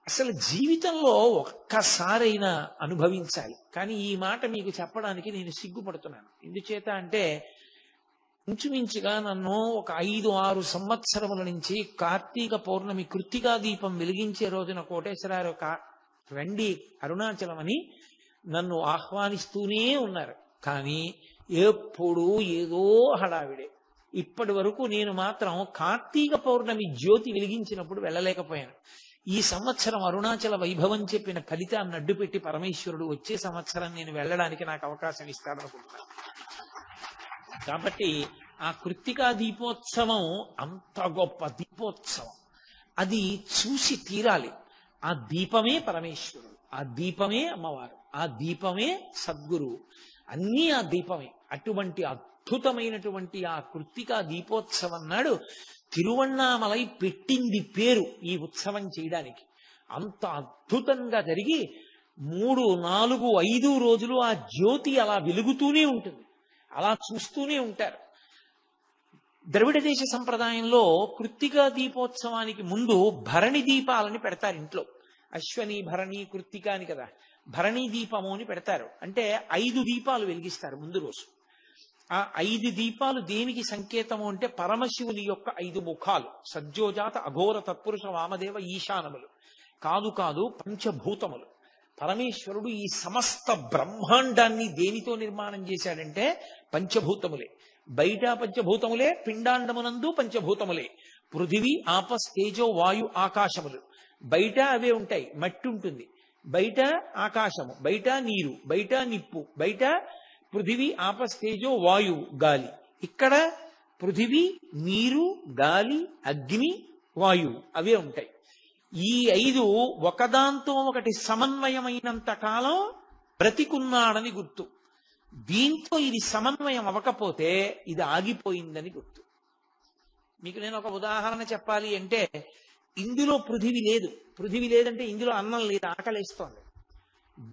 అసలు జీవితంలో ఒక్కసారైనా అనుభవించాలి. కానీ ఈ మాట మీకు చెప్పడానికి నేను సిగ్గుపడుతున్నాను. ఎందుచేత అంటే ఇంచుమించుగా నన్ను ఒక 5-6 సంవత్సరముల నుంచి కార్తీక పౌర్ణమి కృత్తికా దీపం వెలిగించే రోజున కోటేశ్వరారు రండి అరుణాచలం అని నన్ను ఆహ్వానిస్తూనే ఉన్నారు. కానీ ఎప్పుడూ ఏదో హడావిడే. ఇప్పటి వరకు నేను మాత్రం కార్తీక పౌర్ణమి జ్యోతి వెలిగించినప్పుడు వెళ్ళలేకపోయాను. ఈ సంవత్సరం అరుణాచల వైభవం చెప్పిన ఫలితాన్ని అడ్డుపెట్టి పరమేశ్వరుడు వచ్చే సంవత్సరం నేను వెళ్ళడానికి నాకు అవకాశం ఇస్తాడనుకుంటున్నాను. కాబట్టి ఆ కృత్తికా దీపోత్సవం అంత గొప్ప దీపోత్సవం, అది చూసి తీరాలి. ఆ దీపమే పరమేశ్వరుడు, ఆ దీపమే అమ్మవారు, ఆ దీపమే సద్గురువు, అన్నీ ఆ దీపమే. అటువంటి అద్భుతమైనటువంటి ఆ కృత్తికా దీపోత్సవం నాడు తిరువణ్ణామలై పెట్టింది పేరు ఈ ఉత్సవం చేయడానికి. అంత అద్భుతంగా జరిగి 3, 4, 5 రోజులు ఆ జ్యోతి అలా వెలుగుతూనే ఉంటుంది, అలా చూస్తూనే ఉంటారు. ద్రవిడ దేశ సంప్రదాయంలో కృత్తికా దీపోత్సవానికి ముందు భరణి దీపాలని పెడతారు ఇంట్లో. అశ్వని భరణి కృత్తిక అని కదా, భరణి దీపము అని పెడతారు. అంటే 5 దీపాలు వెలిగిస్తారు ముందు రోజు. ఆ 5 దీపాలు దేనికి సంకేతము అంటే పరమశివుని యొక్క 5 ముఖాలు, సజ్జోజాత అఘోర తత్పురుష వామదేవ ఈశానములు కాదు పంచభూతములు. పరమేశ్వరుడు ఈ సమస్త బ్రహ్మాండాన్ని దేనితో నిర్మాణం చేశాడంటే పంచభూతములే. బయట పంచభూతములే, పిండాండమునందు పంచభూతములే, పృథివీ ఆపస్ తేజో వాయు ఆకాశములు. బయట అవే ఉంటాయి. మట్టి ఉంటుంది, బయట ఆకాశము, బయట నీరు, బయట నిప్పు, బయట పృథివీ ఆపస్తేజో వాయువు గాలి. ఇక్కడ పృథివీ, నీరు, గాలి, అగ్ని, వాయువు అవే ఉంటాయి. ఈ 5 ఒకదాంతో ఒకటి సమన్వయమైనంత కాలం బ్రతికున్నాడని గుర్తు. దీంతో ఇది సమన్వయం అవ్వకపోతే ఇది ఆగిపోయిందని గుర్తు. మీకు నేను ఒక ఉదాహరణ చెప్పాలి అంటే, ఇందులో పృథివీ లేదు. పృథివీ లేదంటే ఇందులో అన్నం లేదు, ఆకలేస్తోంది.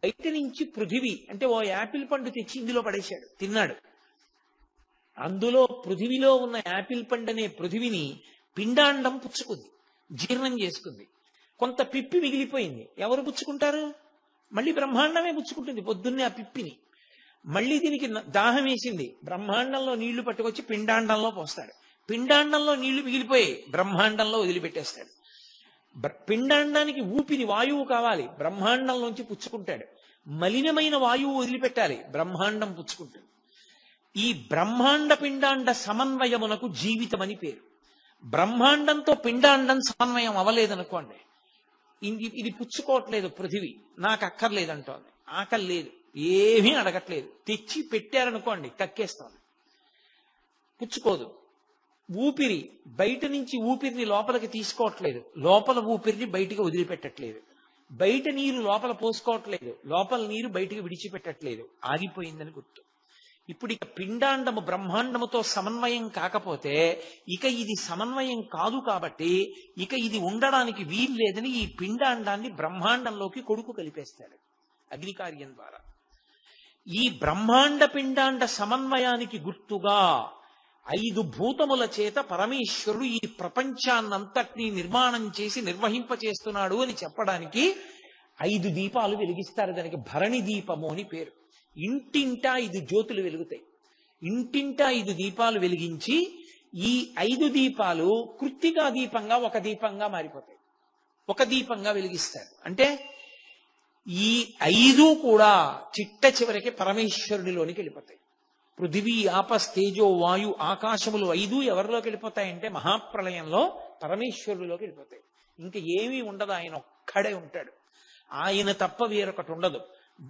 బయట నుంచి పృథివీ అంటే ఓ యాపిల్ పండు తెచ్చి ఇందులో పడేశాడు, తిన్నాడు. అందులో పృథివీలో ఉన్న యాపిల్ పండు అనే పృథివిని పిండాండం పుచ్చుకుంది, జీర్ణం చేసుకుంది. కొంత పిప్పి మిగిలిపోయింది. ఎవరు పుచ్చుకుంటారు? మళ్ళీ బ్రహ్మాండమే పుచ్చుకుంటుంది పొద్దున్నే ఆ పిప్పిని. మళ్ళీ దీనికి దాహం వేసింది, బ్రహ్మాండంలో నీళ్లు పట్టుకొచ్చి పిండాండంలో పోస్తాడు. పిండాండంలో నీళ్లు మిగిలిపోయి బ్రహ్మాండంలో వదిలిపెట్టేస్తాడు. పిండాండానికి ఊపిరి వాయువు కావాలి, బ్రహ్మాండంలోంచి పుచ్చుకుంటాడు. మలినమైన వాయువు వదిలిపెట్టాలి, బ్రహ్మాండం పుచ్చుకుంటుంది. ఈ బ్రహ్మాండ పిండాండ సమన్వయమునకు జీవితం అని పేరు. బ్రహ్మాండంతో పిండాండం సమన్వయం అవ్వలేదనుకోండి, ఇది పుచ్చుకోవట్లేదు పృథివీ, నాకు అక్కర్లేదంటోంది, ఆకలి లేదు, ఏమీ అడగట్లేదు, తెచ్చి పెట్టారనుకోండి కక్కేస్తోంది, పుచ్చుకోదు. ఊపిరి బయట నుంచి ఊపిరిని లోపలికి తీసుకోవట్లేదు, లోపల ఊపిరిని బయటికి వదిలిపెట్టట్లేదు. బయట నీరు లోపల పోసుకోవట్లేదు, లోపల నీరు బయటికి విడిచిపెట్టట్లేదు, ఆగిపోయిందని గుర్తు. ఇప్పుడు ఇక పిండాండము బ్రహ్మాండముతో సమన్వయం కాకపోతే ఇక ఇది సమన్వయం కాదు, కాబట్టి ఇక ఇది ఉండడానికి వీలు లేదని ఈ పిండాండాన్ని బ్రహ్మాండంలోకి కొడుకు కలిపేస్తాడు అగ్నికార్యం ద్వారా. ఈ బ్రహ్మాండ పిండాండ సమన్వయానికి గుర్తుగా 5 భూతముల చేత పరమేశ్వరుడు ఈ ప్రపంచాన్నంతటినీ నిర్మాణం చేసి నిర్వహింపచేస్తున్నాడు అని చెప్పడానికి 5 దీపాలు వెలిగిస్తారు. దానికి భరణి దీపము అని పేరు. ఇంటింటా 5 జ్యోతులు వెలుగుతాయి. ఇంటింటా 5 దీపాలు వెలిగించి ఈ 5 దీపాలు కృత్తికా దీపంగా ఒక దీపంగా మారిపోతాయి, ఒక దీపంగా వెలిగిస్తారు. అంటే ఈ 5 కూడా చిట్ట చివరికి పరమేశ్వరుడిలోనికి వెళ్ళిపోతాయి. పృథివీ ఆపస్తేజో వాయు ఆకాశములు 5 ఎవరిలోకి వెళ్ళిపోతాయంటే మహాప్రళయంలో పరమేశ్వరుడిలోకి వెళ్ళిపోతాయి. ఇంకా ఏమీ ఉండదు, ఆయన ఒక్కడే ఉంటాడు, ఆయన తప్ప వేరొకటి ఉండదు.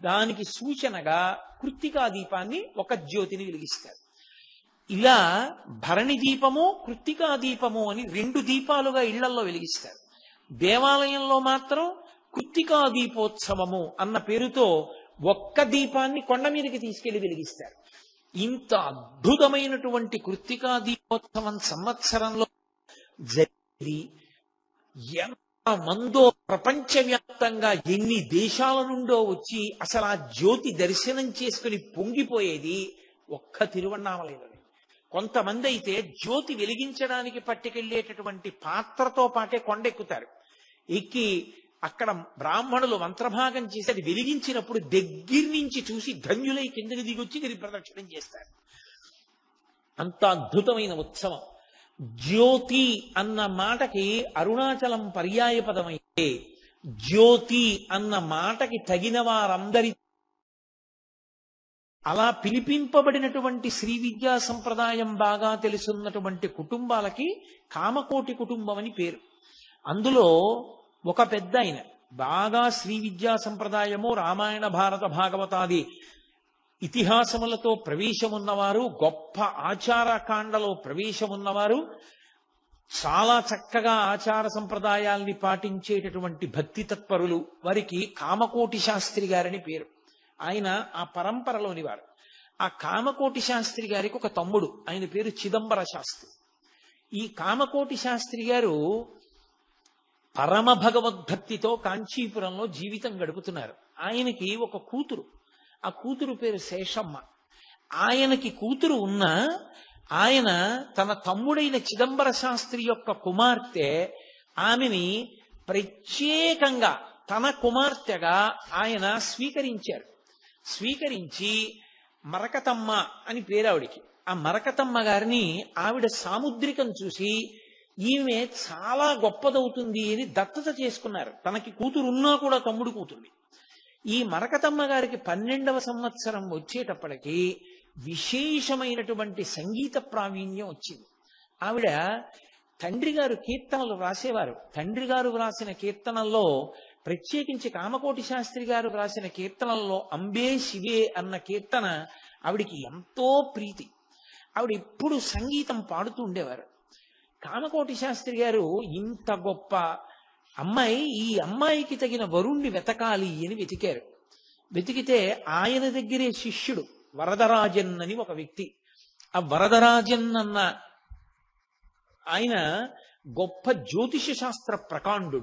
దానికి సూచనగా కృత్తికా దీపాన్ని ఒక జ్యోతిని వెలిగిస్తారు. ఇలా భరణి దీపము కృత్తికా దీపము అని 2 దీపాలుగా ఇళ్లల్లో వెలిగిస్తారు. దేవాలయంలో మాత్రం కృత్తికా దీపోత్సవము అన్న పేరుతో ఒక్క దీపాన్ని కొండ మీదకి తీసుకెళ్లి వెలిగిస్తారు. ఇంత అద్భుతమైనటువంటి కృత్తికా దీపోత్సవం సంవత్సరంలో జరిగి మందో ప్రపంచవ్యాప్తంగా ఎన్ని దేశాల నుండో వచ్చి అసలు ఆ జ్యోతి దర్శనం చేసుకుని పొంగిపోయేది ఒక్క తిరువన్నామలైలోనే. కొంతమంది అయితే జ్యోతి వెలిగించడానికి పట్టుకెళ్లేటటువంటి పాత్రతో పాటే కొండెక్కుతారు. ఎక్కి అక్కడ బ్రాహ్మణులు మంత్రభాగం చేసి అది వెలిగించినప్పుడు దగ్గర నుంచి చూసి ధన్యులై కిందకి దిగొచ్చి గిరి ప్రదక్షిణం చేస్తారు. అంత అద్భుతమైన ఉత్సవం. జ్యోతి అన్న మాటకి అరుణాచలం పర్యాయ పదమైతే జ్యోతి అన్న మాటకి తగిన వారందరి అలా పిలిపింపబడినటువంటి శ్రీ విద్యా సంప్రదాయం బాగా తెలుసున్నటువంటి కుటుంబాలకి కామకోటి కుటుంబం అని పేరు. అందులో ఒక పెద్ద ఆయన బాగా శ్రీ విద్యా సంప్రదాయము రామాయణ భారత భాగవతాది ఇతిహాసములతో ప్రవేశమున్నవారు, గొప్ప ఆచారకాండలో ప్రవేశమున్నవారు, చాలా చక్కగా ఆచార సంప్రదాయాల్ని పాటించేటటువంటి భక్తి తత్పరులు, వారికి కామకోటి శాస్త్రి గారని పేరు. ఆయన ఆ పరంపరలోని వారు. ఆ కామకోటి శాస్త్రి గారికి ఒక తమ్ముడు, ఆయన పేరు చిదంబర శాస్త్రి. ఈ కామకోటి శాస్త్రి గారు పరమ భగవద్భక్తితో కాంచీపురంలో జీవితం గడుపుతున్నారు. ఆయనకి ఒక కూతురు, ఆ కూతురు పేరు శేషమ్మ. ఆయనకి కూతురు ఉన్న ఆయన తన తమ్ముడైన చిదంబర శాస్త్రి యొక్క కుమార్తె, ఆమెని ప్రత్యేకంగా తన కుమార్తెగా ఆయన స్వీకరించారు. స్వీకరించి మరకతమ్మ అని పేరు ఆవిడికి. ఆ మరకతమ్మ గారిని ఆవిడ సాముద్రికం చూసి ఈమె చాలా గొప్పదవుతుంది అని దత్తత చేసుకున్నారు. తనకి కూతురు ఉన్నా కూడా తమ్ముడు కూతుర్ని. ఈ మరకతమ్మ గారికి 12వ సంవత్సరం వచ్చేటప్పటికి విశేషమైనటువంటి సంగీత ప్రావీణ్యం వచ్చింది. ఆవిడ తండ్రి గారు కీర్తనలు వ్రాసేవారు. తండ్రి గారు వ్రాసిన కీర్తనల్లో, ప్రత్యేకించి కామకోటి శాస్త్రి గారు వ్రాసిన కీర్తనల్లో అంబే శివే అన్న కీర్తన ఆవిడికి ఎంతో ప్రీతి. ఆవిడ ఎప్పుడు సంగీతం పాడుతూ ఉండేవారు. కామకోటి శాస్త్రి గారు ఇంత గొప్ప అమ్మాయి, ఈ అమ్మాయికి తగిన వరుణ్ణి వెతకాలి అని వెతికారు. వెతికితే ఆయన దగ్గరే శిష్యుడు వరదరాజన్ అని ఒక వ్యక్తి. ఆ వరదరాజన్ అన్న ఆయన గొప్ప జ్యోతిష శాస్త్ర ప్రకాండు,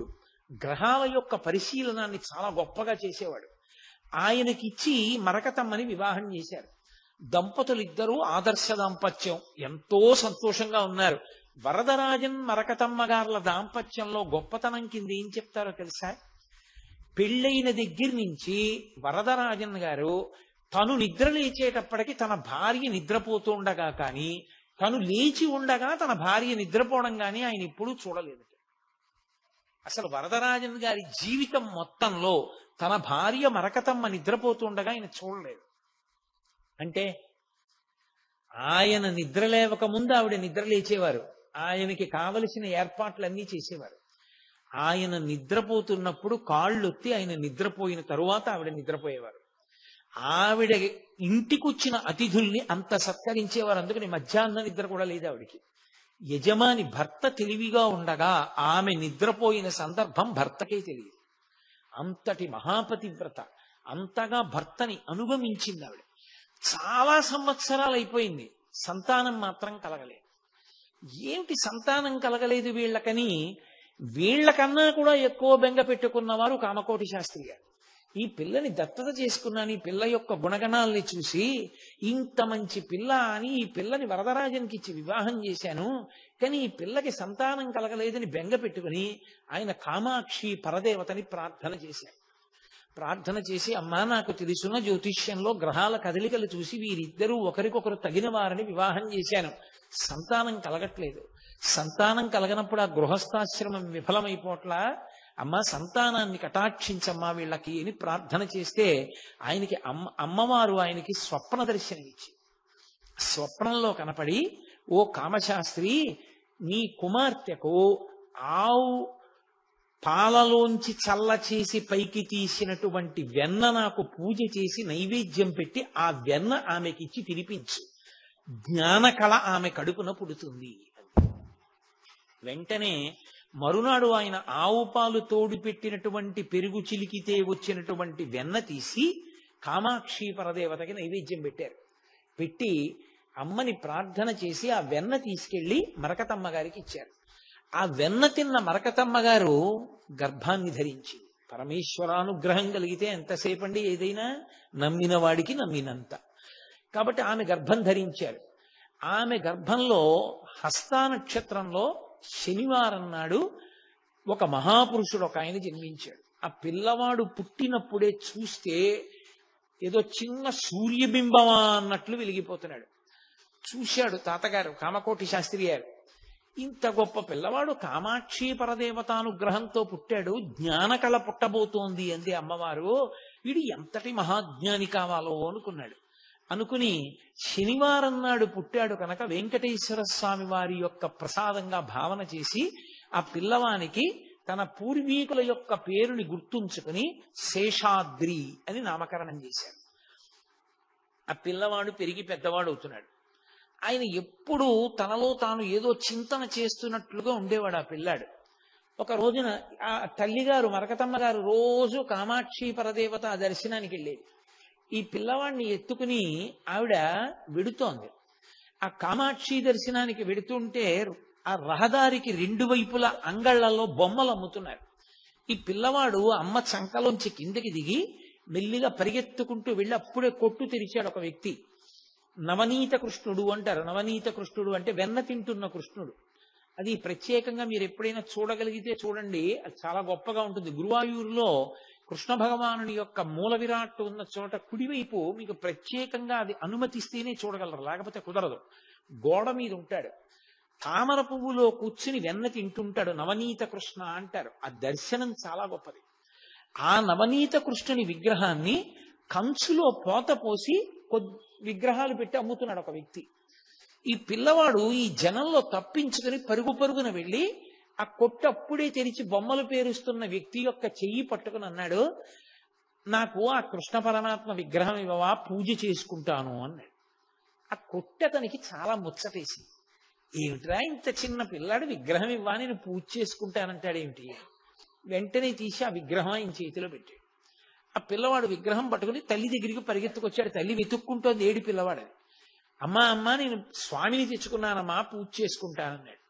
గ్రహాల యొక్క పరిశీలనాన్ని చాలా గొప్పగా చేసేవాడు. ఆయనకిచ్చి మరకతమ్మని వివాహం చేశారు. దంపతులిద్దరూ ఆదర్శ దాంపత్యం, ఎంతో సంతోషంగా ఉన్నారు. వరదరాజన్ మరకతమ్మ గారుల దాంపత్యంలో గొప్పతనం కింద ఏం చెప్తారో తెలుసా? పెళ్ళైన దగ్గర నుంచి వరదరాజన్ గారు తను నిద్ర లేచేటప్పటికి తన భార్య నిద్రపోతూ ఉండగా కానీ, తను లేచి ఉండగా తన భార్య నిద్రపోవడం కానీ ఆయన ఎప్పుడూ చూడలేదు. అసలు వరదరాజన్ గారి జీవితం మొత్తంలో తన భార్య మరకతమ్మ నిద్రపోతుండగా ఆయన చూడలేదు. అంటే ఆయన నిద్ర లేవక ముందు ఆవిడ నిద్ర లేచేవారు. ఆయనకి కావలసిన ఏర్పాట్లన్నీ చేసేవారు. ఆయన నిద్రపోతున్నప్పుడు కాళ్ళొత్తి ఆయన నిద్రపోయిన తరువాత ఆవిడ నిద్రపోయేవారు. ఆవిడ ఇంటికొచ్చిన అతిథుల్ని అంత సత్కరించేవారు. అందుకని మధ్యాహ్న నిద్ర కూడా లేదు ఆవిడికి. యజమాని భర్త తెలివిగా ఉండగా ఆమె నిద్రపోయిన సందర్భం భర్తకే తెలియదు. అంతటి మహాపతివ్రత, అంతగా భర్తని అనుగమించింది ఆవిడ. చాలా సంవత్సరాలు అయిపోయింది, సంతానం మాత్రం కలగలేదు. ఏమిటి సంతానం కలగలేదు వీళ్ళకని, వీళ్ళకన్నా కూడా ఎక్కువ బెంగ పెట్టుకున్నవారు కామకోటి శాస్త్రి గారు. ఈ పిల్లని దత్తత చేసుకున్నాను, ఈ పిల్ల యొక్క గుణగణాలని చూసి ఇంత మంచి పిల్ల అని ఈ పిల్లని వరదరాజన్కి ఇచ్చి వివాహం చేశాను, కానీ ఈ పిల్లకి సంతానం కలగలేదని బెంగ పెట్టుకుని ఆయన కామాక్షి పరదేవతని ప్రార్థన చేశారు. ప్రార్థన చేసి, అమ్మా నాకు తెలుసున్న జ్యోతిష్యంలో గ్రహాల కదలికలు చూసి వీరిద్దరూ ఒకరికొకరు తగిన వారిని వివాహం చేశాను, సంతానం కలగట్లేదు. సంతానం కలగనప్పుడు ఆ గృహస్థాశ్రమం విఫలమైపోట్లా, అమ్మ సంతానాన్ని కటాక్షించమ్మా వీళ్ళకి అని ప్రార్థన చేస్తే ఆయనకి అమ్మవారు ఆయనకి స్వప్న దర్శనం ఇచ్చి, స్వప్నంలో కనపడి, ఓ కామశాస్త్రి, నీ కుమార్తెకు ఆవు పాలలోంచి చల్ల చేసి పైకి తీసినటువంటి వెన్న నాకు పూజ చేసి నైవేద్యం పెట్టి ఆ వెన్న ఆమెకిచ్చి తినిపించు, జ్ఞానకళ ఆమె కడుపున పుడుతుంది. వెంటనే మరునాడు ఆయన ఆవు పాలు తోడు పెట్టినటువంటి పెరుగు చిలికితే వచ్చినటువంటి వెన్న తీసి కామాక్షి పరదేవతకి నైవేద్యం పెట్టారు. పెట్టి అమ్మని ప్రార్థన చేసి ఆ వెన్న తీసుకెళ్లి మరకతమ్మ గారికి ఇచ్చారు. ఆ వెన్న తిన్న మరకతమ్మ గారు గర్భాన్ని ధరించి, పరమేశ్వరానుగ్రహం కలిగితే ఎంతసేపండి ఏదైనా, నమ్మిన వాడికి నమ్మినంత. కాబట్టి ఆమె గర్భం ధరించారు. ఆమె గర్భంలో హస్తా నక్షత్రంలో శనివారం నాడు ఒక మహాపురుషుడు ఒక ఆయన జన్మించాడు. ఆ పిల్లవాడు పుట్టినప్పుడే చూస్తే ఏదో చిన్న సూర్యబింబమా అన్నట్లు వెలిగిపోతున్నాడు. చూశాడు తాతగారు కామకోటి శాస్త్రి గారు, ఇంత గొప్ప పిల్లవాడు కామాక్షి పరదేవతానుగ్రహంతో పుట్టాడు, జ్ఞానకళ పుట్టబోతోంది అంది అమ్మవారు, వీడు ఎంతటి మహాజ్ఞాని కావాలో అనుకున్నాడు. అనుకుని శనివారం నాడు పుట్టాడు కనుక వెంకటేశ్వర స్వామి వారి యొక్క ప్రసాదంగా భావన చేసి ఆ పిల్లవానికి తన పూర్వీకుల యొక్క పేరుని గుర్తుంచుకుని శేషాద్రి అని నామకరణం చేశారు. ఆ పిల్లవాడు పెరిగి పెద్దవాడు అవుతున్నాడు. ఆయన ఎప్పుడూ తనలో తాను ఏదో చింతన చేస్తున్నట్లుగా ఉండేవాడు ఆ పిల్లాడు. ఒక రోజున ఆ తల్లిగారు మరకతమ్మ గారు రోజు కామాక్షి పరదేవత దర్శనానికి వెళ్ళేది. ఈ పిల్లవాడిని ఎత్తుకుని ఆవిడ వెడుతోంది. ఆ కామాక్షి దర్శనానికి వెడుతుంటే ఆ రహదారికి రెండు వైపుల అంగళ్లలో బొమ్మలు అమ్ముతున్నారు. ఈ పిల్లవాడు అమ్మ చంకలోంచి కిందకి దిగి మెల్లిగా పరిగెత్తుకుంటూ వెళ్ళి అప్పుడే కొట్టు తెరిచాడు ఒక వ్యక్తి. నవనీత కృష్ణుడు అంటారు. నవనీత కృష్ణుడు అంటే వెన్న తింటున్న కృష్ణుడు. అది ప్రత్యేకంగా మీరు ఎప్పుడైనా చూడగలిగితే చూడండి, అది చాలా గొప్పగా ఉంటుంది. గురువాయూరులో కృష్ణ భగవానుని యొక్క మూల విరాట్ ఉన్న చోట కుడివైపు మీకు ప్రత్యేకంగా అది అనుమతిస్తేనే చూడగలరు, లేకపోతే కుదరదు. గోడ మీద ఉంటాడు, తామర పువ్వులో కూర్చుని వెన్న తింటుంటాడు. నవనీత కృష్ణ అంటారు. ఆ దర్శనం చాలా గొప్పది. ఆ నవనీత కృష్ణుని విగ్రహాన్ని కంచులో పోత పోసి విగ్రహాలు పెట్టి అమ్ముతున్నాడు ఒక వ్యక్తి. ఈ పిల్లవాడు ఈ జనంలో తప్పించుకుని పరుగు పరుగున వెళ్ళి ఆ కొట్టు అప్పుడే తెరిచి బొమ్మలు పేరుస్తున్న వ్యక్తి యొక్క చెయ్యి పట్టుకుని అన్నాడు, నాకు ఆ కృష్ణ పరమాత్మ విగ్రహం ఇవ్వవా, పూజ చేసుకుంటాను అన్నాడు. ఆ కొట్టు అతనికి చాలా ముచ్చటేసింది. ఏమిట్రా ఇంత చిన్న పిల్లాడు విగ్రహం ఇవ్వా, నేను పూజ చేసుకుంటానంటాడేమిటి? వెంటనే తీసి ఆ విగ్రహం ఆయన చేతిలో పెట్టాడు. ఆ పిల్లవాడు విగ్రహం పట్టుకుని తల్లి దగ్గరికి పరిగెత్తుకొచ్చాడు. తల్లి వెతుక్కుంటోంది, ఏడి పిల్లవాడని. అమ్మా అమ్మా నేను స్వామిని తెచ్చుకున్నానమ్మా, పూజ చేసుకుంటానన్నాడు.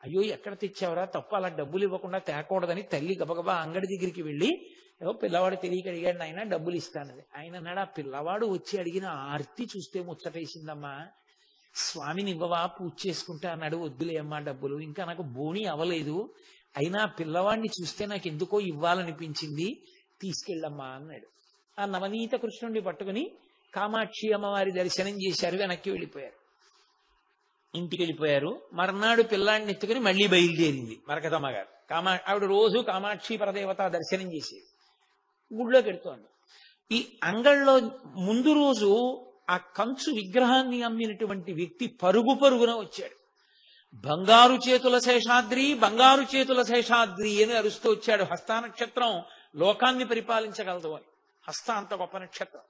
అయ్యో ఎక్కడ తెచ్చావరా, తప్పు, అలా డబ్బులు ఇవ్వకుండా తేకూడదని తల్లి గబగబా అంగడి దగ్గరికి వెళ్ళి, ఏవో పిల్లవాడు తెలియక అడిగాడు, ఆయన డబ్బులు ఇస్తానది. ఆయన అన్నాడు, ఆ పిల్లవాడు వచ్చి అడిగిన ఆర్తి చూస్తే ముచ్చటేసిందమ్మా, స్వామిని ఇవ్వవా, పూజ చేసుకుంటా అన్నాడు. వద్దులే అమ్మా డబ్బులు, ఇంకా నాకు బోణి అవ్వలేదు, అయినా పిల్లవాడిని చూస్తే నాకు ఎందుకో ఇవ్వాలనిపించింది, తీసుకెళ్ళమ్మా అన్నాడు. ఆ నవనీత కృష్ణుడిని పట్టుకుని కామాక్షి అమ్మవారి దర్శనం చేశారు, వెనక్కి వెళ్ళిపోయారు. ఇంటికి వెళ్ళిపోయారు. మర్నాడు పిల్లాడిని ఎత్తుకుని మళ్ళీ బయలుదేరింది మరకతమ్మ గారు. ఆవిడ రోజు కామాక్షి పరదేవత దర్శనం చేసేది, గుడిలోకి వెళ్తోంది. ఈ అంగళ్ళలో ముందు రోజు ఆ కంచు విగ్రహాన్ని అమ్మినటువంటి వ్యక్తి పరుగు పరుగున వచ్చాడు. బంగారు చేతుల శేషాద్రి, బంగారు చేతుల శేషాద్రి అని అరుస్తూ వచ్చాడు. హస్త నక్షత్రం లోకాన్ని పరిపాలించగలదు అని, హస్త అంత గొప్ప నక్షత్రం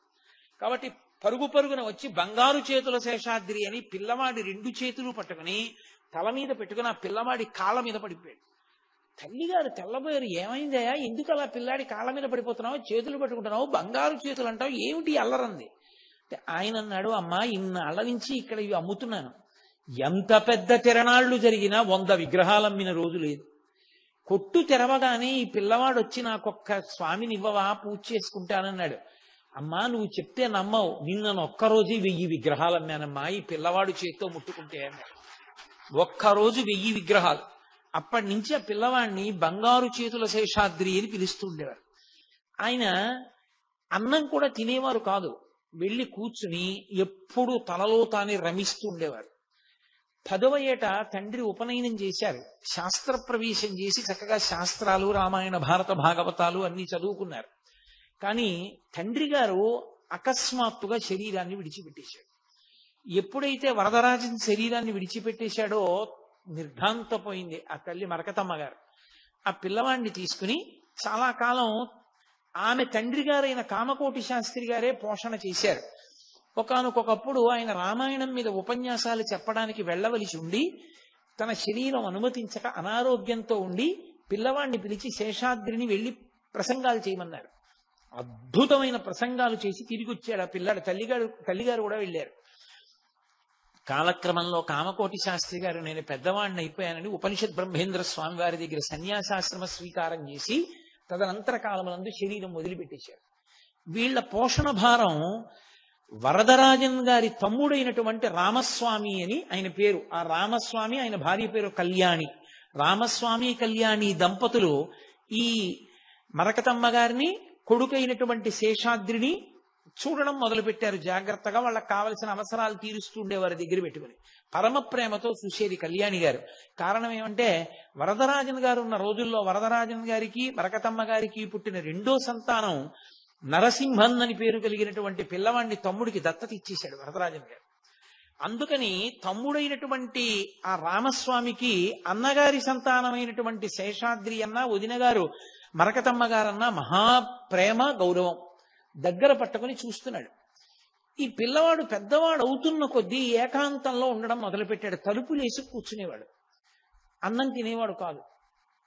కాబట్టి పరుగు పరుగున వచ్చి బంగారు చేతుల శేషాద్రి అని పిల్లవాడి 2 చేతులు పట్టుకుని తల మీద పెట్టుకుని ఆ పిల్లవాడి కాళ్ళ మీద పడిపోయాడు. తల్లిగారు తెల్లబోయారు, ఏమైందయా, ఎందుకు అలా పిల్లాడి కాళ్ళ మీద పడిపోతున్నావు, చేతులు పట్టుకుంటున్నావు, బంగారు చేతులు అంటావు, ఏమిటి అల్లరంది? ఆయన అన్నాడు, అమ్మా ఇన్నాళ్ళ నుంచి ఇక్కడ ఇవి అమ్ముతున్నాను, ఎంత పెద్ద తిరణాళ్లు జరిగినా 100 విగ్రహాలు అమ్మిన రోజు లేదు. కొట్టు తెరవగానే ఈ పిల్లవాడు వచ్చి నాకొక్క స్వామిని ఇవ్వవా, పూజ చేసుకుంటానన్నాడు. అమ్మా నువ్వు చెప్తే నమ్మవు, నిన్న ఒక్కరోజు 1000 విగ్రహాలు అమ్మానమ్మా, ఈ పిల్లవాడు చేత్తో ముట్టుకుంటే అన్నాడు. ఒక్కరోజు 1000 విగ్రహాలు. అప్పటి నుంచి ఆ పిల్లవాడిని బంగారు చేతుల శేషాద్రి అని పిలుస్తూ ఉండేవారు. ఆయన అన్నం కూడా తినేవారు కాదు, వెళ్ళి కూర్చుని ఎప్పుడు తనలో తానే రమిస్తూ ఉండేవారు. 10వ ఏట తండ్రి ఉపనయనం చేశారు. శాస్త్ర ప్రవేశం చేసి చక్కగా శాస్త్రాలు, రామాయణ భారత భాగవతాలు అన్ని చదువుకున్నారు. కానీ తండ్రి గారు అకస్మాత్తుగా శరీరాన్ని విడిచిపెట్టేశాడు. ఎప్పుడైతే వరదరాజన్ శరీరాన్ని విడిచిపెట్టేశాడో నిర్ఘాంతపోయింది ఆ తల్లి మరకతమ్మ గారు. ఆ పిల్లవాడిని తీసుకుని చాలా కాలం ఆమె తండ్రి గారైన కామకోటి శాస్త్రి గారే పోషణ చేశారు. ఒకానొకప్పుడు ఆయన రామాయణం మీద ఉపన్యాసాలు చెప్పడానికి వెళ్ళవలసి ఉండి తన శరీరం అనుమతించక అనారోగ్యంతో ఉండి పిల్లవాడిని పిలిచి శేషాద్రిని వెళ్ళి ప్రసంగాలు చేయమన్నారు. అద్భుతమైన ప్రసంగాలు చేసి తిరిగి వచ్చాడు ఆ పిల్లాడు. తల్లిగారు కూడా వెళ్ళారు. కాలక్రమంలో కామకోటి శాస్త్రి గారు నేను పెద్దవాడిని అయిపోయానని ఉపనిషత్ బ్రహ్మేంద్ర స్వామి వారి దగ్గర సన్యాసాశ్రమ స్వీకారం చేసి తదనంతర కాలమునందు శరీరం వదిలిపెట్టేశారు. వీళ్ల పోషణ భారం వరదరాజన్ గారి తమ్ముడైనటువంటి రామస్వామి అని ఆయన పేరు. ఆ రామస్వామి ఆయన భార్య పేరు కళ్యాణి. రామస్వామి కళ్యాణి దంపతులు ఈ మరకతమ్మ గారిని కొడుకైనటువంటి శేషాద్రిని చూడడం మొదలుపెట్టారు. జాగ్రత్తగా వాళ్ళకి కావలసిన అవసరాలు తీరుస్తూ ఉండేవారి దగ్గర పెట్టుకుని పరమ ప్రేమతో చూసేది కళ్యాణి గారు. కారణం ఏమంటే వరదరాజన్ గారు ఉన్న రోజుల్లో వరదరాజన్ గారికి మరకతమ్మ గారికి పుట్టిన 2వ సంతానం నరసింహన్ అని పేరు కలిగినటువంటి పిల్లవాడిని తమ్ముడికి దత్తత ఇచ్చేశాడు వరదరాజన్ గారు. అందుకని తమ్ముడైనటువంటి ఆ రామస్వామికి అన్నగారి సంతానమైనటువంటి శేషాద్రి అన్న, వదిన గారు మరకతమ్మ గారన్న మహాప్రేమ గౌరవం. దగ్గర పట్టుకుని చూస్తున్నాడు. ఈ పిల్లవాడు పెద్దవాడు అవుతున్న కొద్దీ ఏకాంతంలో ఉండడం మొదలుపెట్టాడు. తలుపులేసి కూర్చునేవాడు. అన్నం తినేవాడు కాదు.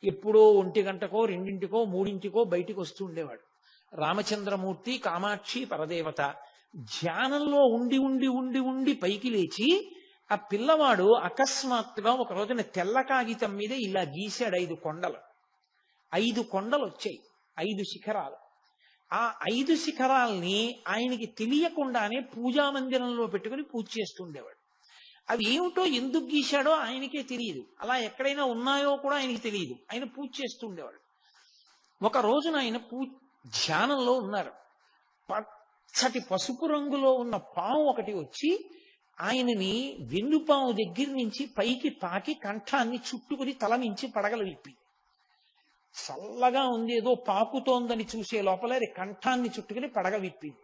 ఎప్పుడో 1 గంటకో 2కో 3కో బయటికి వస్తూ ఉండేవాడు. రామచంద్రమూర్తి, కామాక్షి పరదేవత ధ్యానంలో ఉండి ఉండి ఉండి ఉండి పైకి లేచి ఆ పిల్లవాడు అకస్మాత్తుగా ఒక రోజున తెల్ల కాగితం మీద ఇలా గీశాడు 5 కొండలు. 5 కొండలు వచ్చాయి, 5 శిఖరాలు. ఆ 5 శిఖరాల్ని ఆయనకి తెలియకుండానే పూజా మందిరంలో పెట్టుకుని పూజ చేస్తుండేవాడు. అవి ఏమిటో ఎందుకు గీశాడో ఆయనకే తెలియదు. అలా ఎక్కడైనా ఉన్నాయో కూడా ఆయనకి తెలియదు. ఆయన పూజ చేస్తుండేవాడు. ఒక రోజున ఆయన ధ్యానంలో ఉన్నారు. పచ్చటి పసుపు రంగులో ఉన్న పాము ఒకటి వచ్చి ఆయనని వెన్నుపాము దగ్గర నుంచి పైకి పాకి కంఠాన్ని చుట్టుకుని తల నుంచి పడగలు విప్పి, చల్లగా ఉంది ఏదో పాకుతోందని చూసే లోపల కంఠాన్ని చుట్టుకుని పడగ విప్పింది.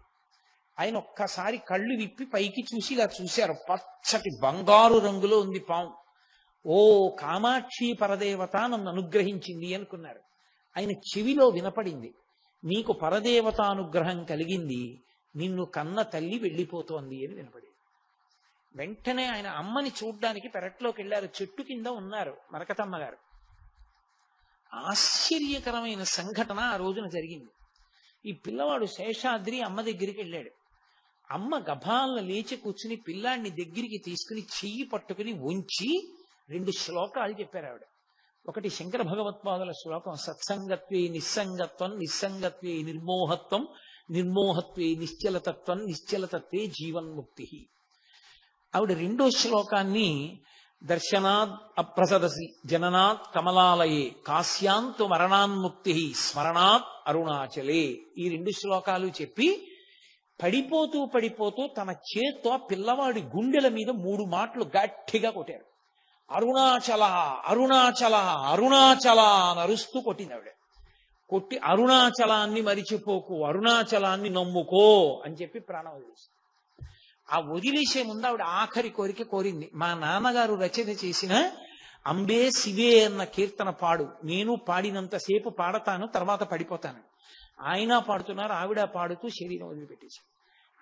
ఆయన ఒక్కసారి కళ్ళు విప్పి పైకి చూసి ఇలా చూశారు. పచ్చటి బంగారు రంగులో ఉంది పాము. ఓ కామాక్షి పరదేవత నన్ను అనుగ్రహించింది అనుకున్నారు. ఆయన చెవిలో వినపడింది, నీకు పరదేవతానుగ్రహం కలిగింది, నిన్ను కన్న తల్లి వెళ్ళిపోతోంది అని వినపడింది. వెంటనే ఆయన అమ్మని చూడ్డానికి పెరట్లోకి వెళ్ళారు. చెట్టు కింద ఉన్నారు మరకతమ్మ గారు. ఆశ్చర్యకరమైన సంఘటన ఆ రోజున జరిగింది. ఈ పిల్లవాడు శేషాద్రి అమ్మ దగ్గరికి వెళ్ళాడు. అమ్మ గభాలను లేచి కూర్చుని పిల్లాడిని దగ్గరికి తీసుకుని చెయ్యి పట్టుకుని ఉంచి 2 శ్లోకాలు చెప్పారు ఆవిడ. ఒకటి శంకర భగవత్పాదుల శ్లోకం, సత్సంగత్వే నిస్సంగత్వం, నిస్సంగత్వే నిర్మోహత్వం, నిర్మోహత్వే నిశ్చలతత్వం, నిశ్చలతత్వే జీవన్ముక్తి. ఆవిడ 2వ శ్లోకాన్ని దర్శనాత్ అప్రసదసి జననాత్ కమలాలయే కాశ్యాంతు మరణాన్ముక్తి స్మరణాత్ అరుణాచలే, ఈ 2 శ్లోకాలు చెప్పి పడిపోతూ పడిపోతూ తన చేత్తో పిల్లవాడి గుండెల మీద 3 మాటలు గట్టిగా కొట్టారు. అరుణాచల అరుణాచల అరుణాచల అని అరుస్తూ కొట్టింది ఆవిడ. కొట్టి అరుణాచలాన్ని మరిచిపోకు, అరుణాచలాన్ని నమ్ముకో అని చెప్పి ప్రాణం వదిలేసింది. ఆ వదిలేసే ముందు ఆవిడ ఆఖరి కోరిక కోరింది, మా నాన్నగారు రచన చేసిన అంబే శివే అన్న కీర్తన పాడు, నేను పాడినంతసేపు పాడతాను, తర్వాత పడిపోతాను. ఆయన పాడుతున్నారు, ఆవిడ పాడుతూ శరీరం వదిలిపెట్టేశారు.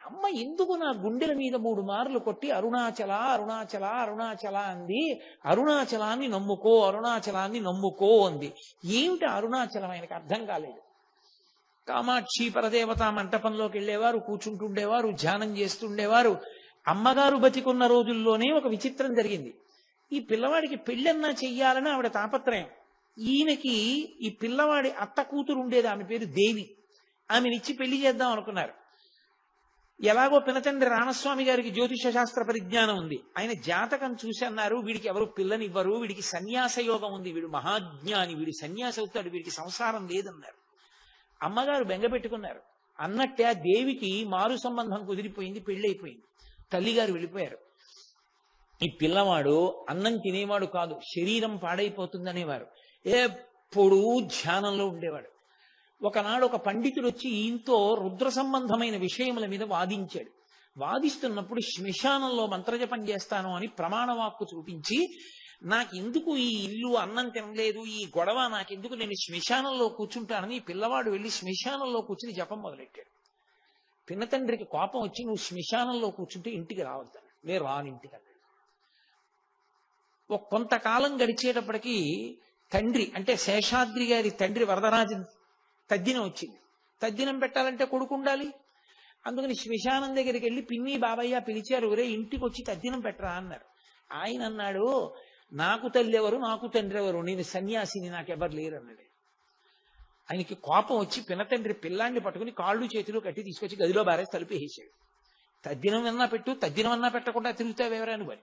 అమ్మ ఎందుకు నా గుండెల మీద 3 మార్లు కొట్టి అరుణాచల అరుణాచల అరుణాచల అంది, అరుణాచలాన్ని నమ్ముకో అరుణాచలాన్ని నమ్ముకో అంది. ఏమిటి అరుణాచలం ఆయనకు అర్థం కాలేదు. కామాక్షి పరదేవత మంటపంలోకి వెళ్ళేవారు, కూర్చుంటుండేవారు, ధ్యానం చేస్తుండేవారు. అమ్మగారు బతికున్న రోజుల్లోనే ఒక విచిత్రం జరిగింది. ఈ పిల్లవాడికి పెళ్ళన్నా చెయ్యాలని ఆవిడ తాపత్రయం. ఈయనకి ఈ పిల్లవాడి అత్త కూతురు ఉండేది, ఆమె పేరు దేవి. ఆమెనిచ్చి పెళ్లి చేద్దాం అనుకున్నారు. ఎలాగో పినతండ్రి రామస్వామి గారికి జ్యోతిష శాస్త్ర పరిజ్ఞానం ఉంది. ఆయన జాతకం చూసి అన్నారు, వీడికి ఎవరు పిల్లనివ్వరు, వీడికి సన్యాస యోగం ఉంది, వీడు మహాజ్ఞాని, వీడి సన్యాసి అవుతాడు, వీడికి సంసారం లేదన్నారు. అమ్మగారు బెంగ పెట్టుకున్నారు. అన్నట్టే ఆ దేవికి మారు సంబంధం కుదిరిపోయింది, పెళ్ళైపోయింది. తల్లిగారు వెళ్ళిపోయారు. ఈ పిల్లవాడు అన్నం తినేవాడు కాదు, శరీరం పాడైపోతుందనేవారు. ఎప్పుడూ ధ్యానంలో ఉండేవాడు. ఒకనాడు ఒక పండితుడు వచ్చి ఈయనతో రుద్ర సంబంధమైన విషయముల మీద వాదించాడు. వాదిస్తున్నప్పుడు శ్మశానంలో మంత్రజపం చేస్తాను అని ప్రమాణవాక్కు చూపించి, నాకెందుకు ఈ ఇల్లు అన్నం తినలేదు, ఈ గొడవ నాకెందుకు, నేను శ్మశానంలో కూర్చుంటానని ఈ పిల్లవాడు వెళ్ళి శ్మశానంలో కూర్చుని జపం మొదలెట్టాడు. పిన్నతండ్రికి కోపం వచ్చి, నువ్వు శ్మశానంలో కూర్చుంటే ఇంటికి రావద్దాను. నేను రానింటికి అన్నాడు. ఒక కొంతకాలం గడిచేటప్పటికీ తండ్రి అంటే శేషాద్రి గారి తండ్రి వరదరాజన్ తద్దినం వచ్చింది. తద్దినం పెట్టాలంటే కొడుకు ఉండాలి. అందుకని శ్మశానం దగ్గరికి వెళ్ళి పిన్ని బాబయ్య పిలిచారు, ఒరే ఇంటికి వచ్చి తద్దినం పెట్టరా అన్నారు. ఆయన అన్నాడు, నాకు తల్లి ఎవరు, నాకు తండ్రి ఎవరు, నేను సన్యాసిని, నాకెవరు లేరు అన్నాడు. ఆయనకి కోపం వచ్చి పినతండ్రి పిల్లాన్ని పట్టుకుని కాళ్ళు చేతులు కట్టి తీసుకొచ్చి గదిలో బారేసి తలుపేసాడు. తద్దినం అన్నా పెట్టు, తద్దినం అన్నా పెట్టకుండా తిరుగుతావెవరని మరి.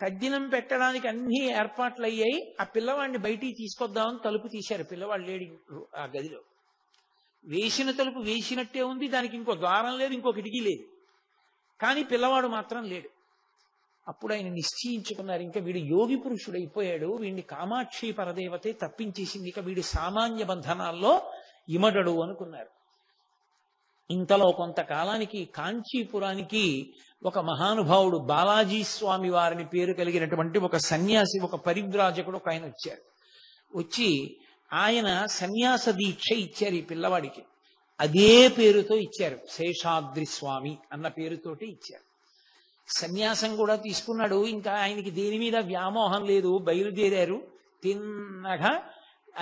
తద్దినం పెట్టడానికి అన్ని ఏర్పాట్లు అయ్యాయి. ఆ పిల్లవాడిని బయటికి తీసుకొద్దామని తలుపు తీశారు. పిల్లవాడు లేడి ఆ గదిలో. వేసిన తలుపు వేసినట్టే ఉంది, దానికి ఇంకో ద్వారం లేదు, ఇంకో కిటికీ లేదు. కానీ పిల్లవాడు మాత్రం లేడు. అప్పుడు ఆయన నిశ్చయించుకున్నారు, ఇంకా వీడు యోగి పురుషుడు అయిపోయాడు, వీడిని కామాక్షి పరదేవతే తప్పించేసింది, ఇక వీడి సామాన్య బంధనాల్లో ఇమడడు అనుకున్నారు. ఇంతలో కొంతకాలానికి కాంచీపురానికి ఒక మహానుభావుడు బాలాజీ స్వామి వారిని పేరు కలిగినటువంటి ఒక సన్యాసి, ఒక పరివ్రాజకుడు ఒక ఆయన వచ్చారు. వచ్చి ఆయన సన్యాస దీక్ష ఇచ్చారు ఈ పిల్లవాడికి. అదే పేరుతో ఇచ్చారు, శేషాద్రి స్వామి అన్న పేరుతోటి ఇచ్చారు. సన్యాసం కూడా తీసుకున్నాడు. ఇంకా ఆయనకి దేని మీద వ్యామోహం లేదు. బయలుదేరారు తిన్నగా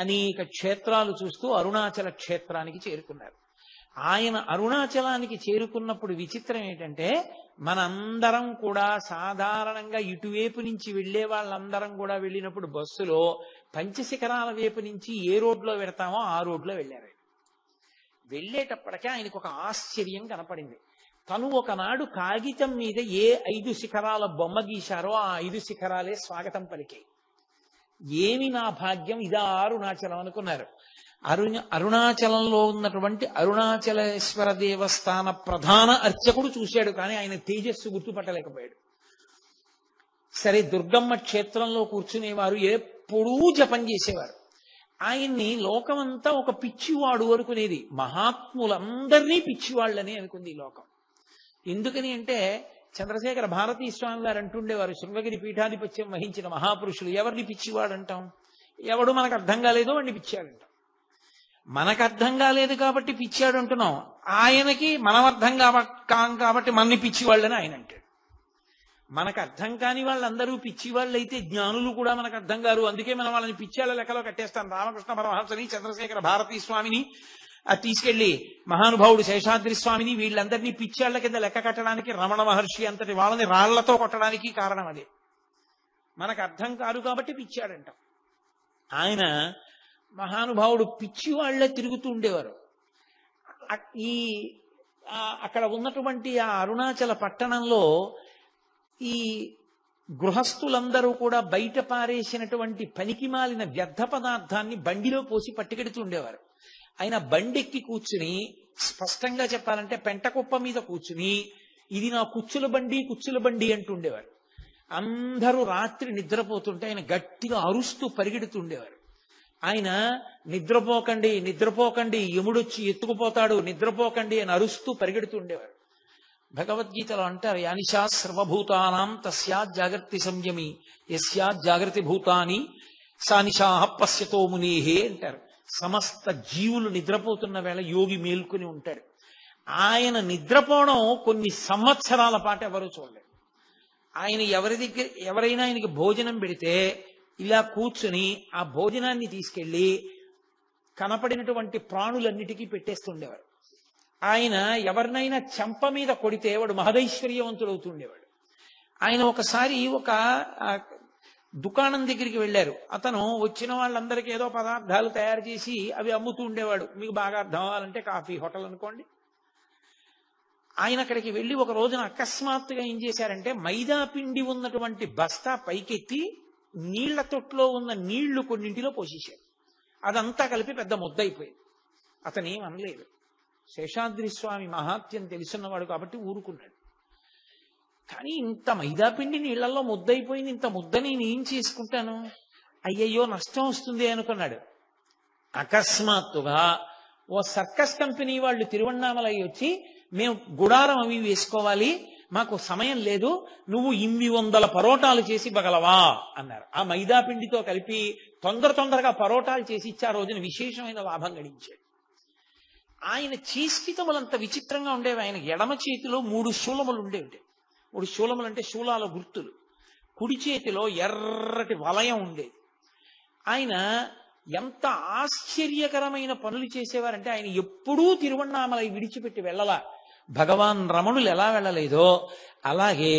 అనేక క్షేత్రాలు చూస్తూ అరుణాచల క్షేత్రానికి చేరుకున్నారు. ఆయన అరుణాచలానికి చేరుకున్నప్పుడు విచిత్రం ఏంటంటే, మనందరం కూడా సాధారణంగా ఇటువైపు నుంచి వెళ్లే వాళ్ళందరం కూడా వెళ్ళినప్పుడు బస్సులో పంచశిఖరాల వైపు నుంచి ఏ రోడ్లో వెడతామో ఆ రోడ్లో వెళ్ళారు. వెళ్ళేటప్పటికే ఆయనకు ఒక ఆశ్చర్యం కనపడింది. తను ఒకనాడు కాగితం మీద ఏ 5 శిఖరాల బొమ్మ గీశారో ఆ 5 శిఖరాలే స్వాగతం పలికాయి. ఏమి నా భాగ్యం, ఇదా అరుణాచలం అనుకున్నారు. అరుణాచలంలో ఉన్నటువంటి అరుణాచలేశ్వర దేవస్థాన ప్రధాన అర్చకుడు చూశాడు, కానీ ఆయన తేజస్సు గుర్తుపట్టలేకపోయాడు. సరే, దుర్గమ్మ క్షేత్రంలో కూర్చునేవారు, ఎప్పుడూ జపం చేసేవారు. ఆయన్ని లోకమంతా ఒక పిచ్చివాడు అనుకునేది. మహాత్ములందరినీ పిచ్చివాళ్ళని అనుకుంది ఈ లోకం. ఎందుకని అంటే చంద్రశేఖర భారతీ స్వామి గారు అంటుండేవారు, శృంగగిరి పీఠాధిపత్యం వహించిన మహాపురుషులు ఎవరిని పిచ్చివాడు అంటాం? ఎవడు మనకు అర్థం కాలేదో వాడిని పిచ్చాడంటాం. మనకు అర్థం కాలేదు కాబట్టి పిచ్చాడు అంటున్నాం, ఆయనకి మనం అర్థం కాం కాబట్టి మనని పిచ్చివాళ్ళని ఆయన అంటాడు. మనకు అర్థం కాని వాళ్ళందరూ పిచ్చివాళ్ళు అయితే జ్ఞానులు కూడా మనకు అర్థం కారు, అందుకే మనం వాళ్ళని పిచ్చాళ్ళ లెక్కలో కట్టేస్తాం. రామకృష్ణ పరమహంసని, చంద్రశేఖర భారతీ స్వామిని తీసుకెళ్లి మహానుభావుడు శేషాద్రి స్వామిని వీళ్ళందరినీ పిచ్చాళ్ల కింద లెక్క కట్టడానికి రమణ మహర్షి అంతటి వాళ్ళని రాళ్లతో కొట్టడానికి కారణం అదే. మనకు అర్థం కాదు కాబట్టి పిచ్చాడంటాం. ఆయన మహానుభావుడు పిచ్చివాళ్లే తిరుగుతూ ఉండేవారు. ఈ అక్కడ ఉన్నటువంటి ఆ అరుణాచల పట్టణంలో ఈ గృహస్థులందరూ కూడా బయట పారేసినటువంటి పనికిమాలిన వ్యర్థ పదార్థాన్ని బండిలో పోసి పట్టుకెడుతూ ఉండేవారు. ఆయన బండెక్కి కూర్చుని, స్పష్టంగా చెప్పాలంటే పెంటకుప్ప మీద కూర్చుని, ఇది నా కుచ్చుల బండి అంటుండేవారు. అందరూ రాత్రి నిద్రపోతుంటే ఆయన గట్టిగా అరుస్తూ పరిగెడుతుండేవారు. ఆయన నిద్రపోకండి యముడొచ్చి ఎత్తుకుపోతాడు, నిద్రపోకండి అని అరుస్తూ పరిగెడుతుండేవారు. భగవద్గీతలో అంటారు, యానిషా సర్వభూతానాం తస్యాత్ జాగర్తి సంయమి యస్యాత్ జాగృతి భూతాని సానిషాహ పశ్యతో మునేహే అంటారు. సమస్త జీవులు నిద్రపోతున్న వేళ యోగి మేల్కొని ఉంటాడు. ఆయన నిద్రపోవడం కొన్ని సంవత్సరాల పాటు ఎవరూ చూడలేదు. ఆయన ఎవరైనా ఆయనకి భోజనం పెడితే ఇలా కూర్చుని ఆ భోజనాన్ని తీసుకెళ్లి కనపడినటువంటి ప్రాణులన్నిటికీ పెట్టేస్తుండేవారు. ఆయన ఎవరినైనా చెంప మీద కొడితే వాడు మహదైశ్వర్యవంతుడు అవుతుండేవాడు. ఆయన ఒకసారి ఒక దుకాణం దగ్గరికి వెళ్ళారు. అతను వచ్చిన వాళ్ళందరికీ ఏదో పదార్థాలు తయారు చేసి అవి అమ్ముతూ ఉండేవాడు. మీకు బాగా అర్థం అవ్వాలంటే కాఫీ హోటల్ అనుకోండి. ఆయన అక్కడికి వెళ్ళి ఒక రోజున అకస్మాత్తుగా ఏం చేశారంటే మైదా పిండి ఉన్నటువంటి బస్తా పైకెత్తి నీళ్ల తొట్లో ఉన్న నీళ్లు కొన్నింటిలో పోసేశారు. అదంతా కలిపి పెద్ద ముద్దయిపోయింది. అతను ఏం అనలేదు. శేషాద్రి స్వామి మహాత్యం తెలుసున్నవాడు కాబట్టి ఊరుకున్నాడు. కానీ ఇంత మైదాపిండి నీళ్లలో ముద్దయిపోయింది, ఇంత ముద్ద నేను ఏం చేసుకుంటాను, అయ్యయ్యో నష్టం వస్తుంది అనుకున్నాడు. అకస్మాత్తుగా ఓ సర్కస్ కంపెనీ వాళ్ళు తిరువణ్ణామలై వచ్చి, మేము గుడారం అవి వేసుకోవాలి, మాకు సమయం లేదు, నువ్వు 800 పరోటాలు చేసి ఇవ్వగలవా అన్నారు. ఆ మైదాపిండితో కలిపి తొందరగా పరోటాలు చేసి ఇచ్చి ఆ రోజున విశేషమైన లాభం గడించాడు. ఆయన చేష్టితములంత విచిత్రంగా ఉండేవి. ఆయన ఎడమ చేతిలో 3 శూలములు ఉండేవి. 3 శూలములు అంటే శూలాల గుర్తులు. కుడి చేతిలో ఎర్రటి వలయం ఉండేది. ఆయన ఎంత ఆశ్చర్యకరమైన పనులు చేసేవారంటే ఆయన ఎప్పుడూ తిరువణ్ణామలై విడిచిపెట్టి వెళ్ళలా. భగవాన్ రమణులు ఎలా వెళ్ళలేదో అలాగే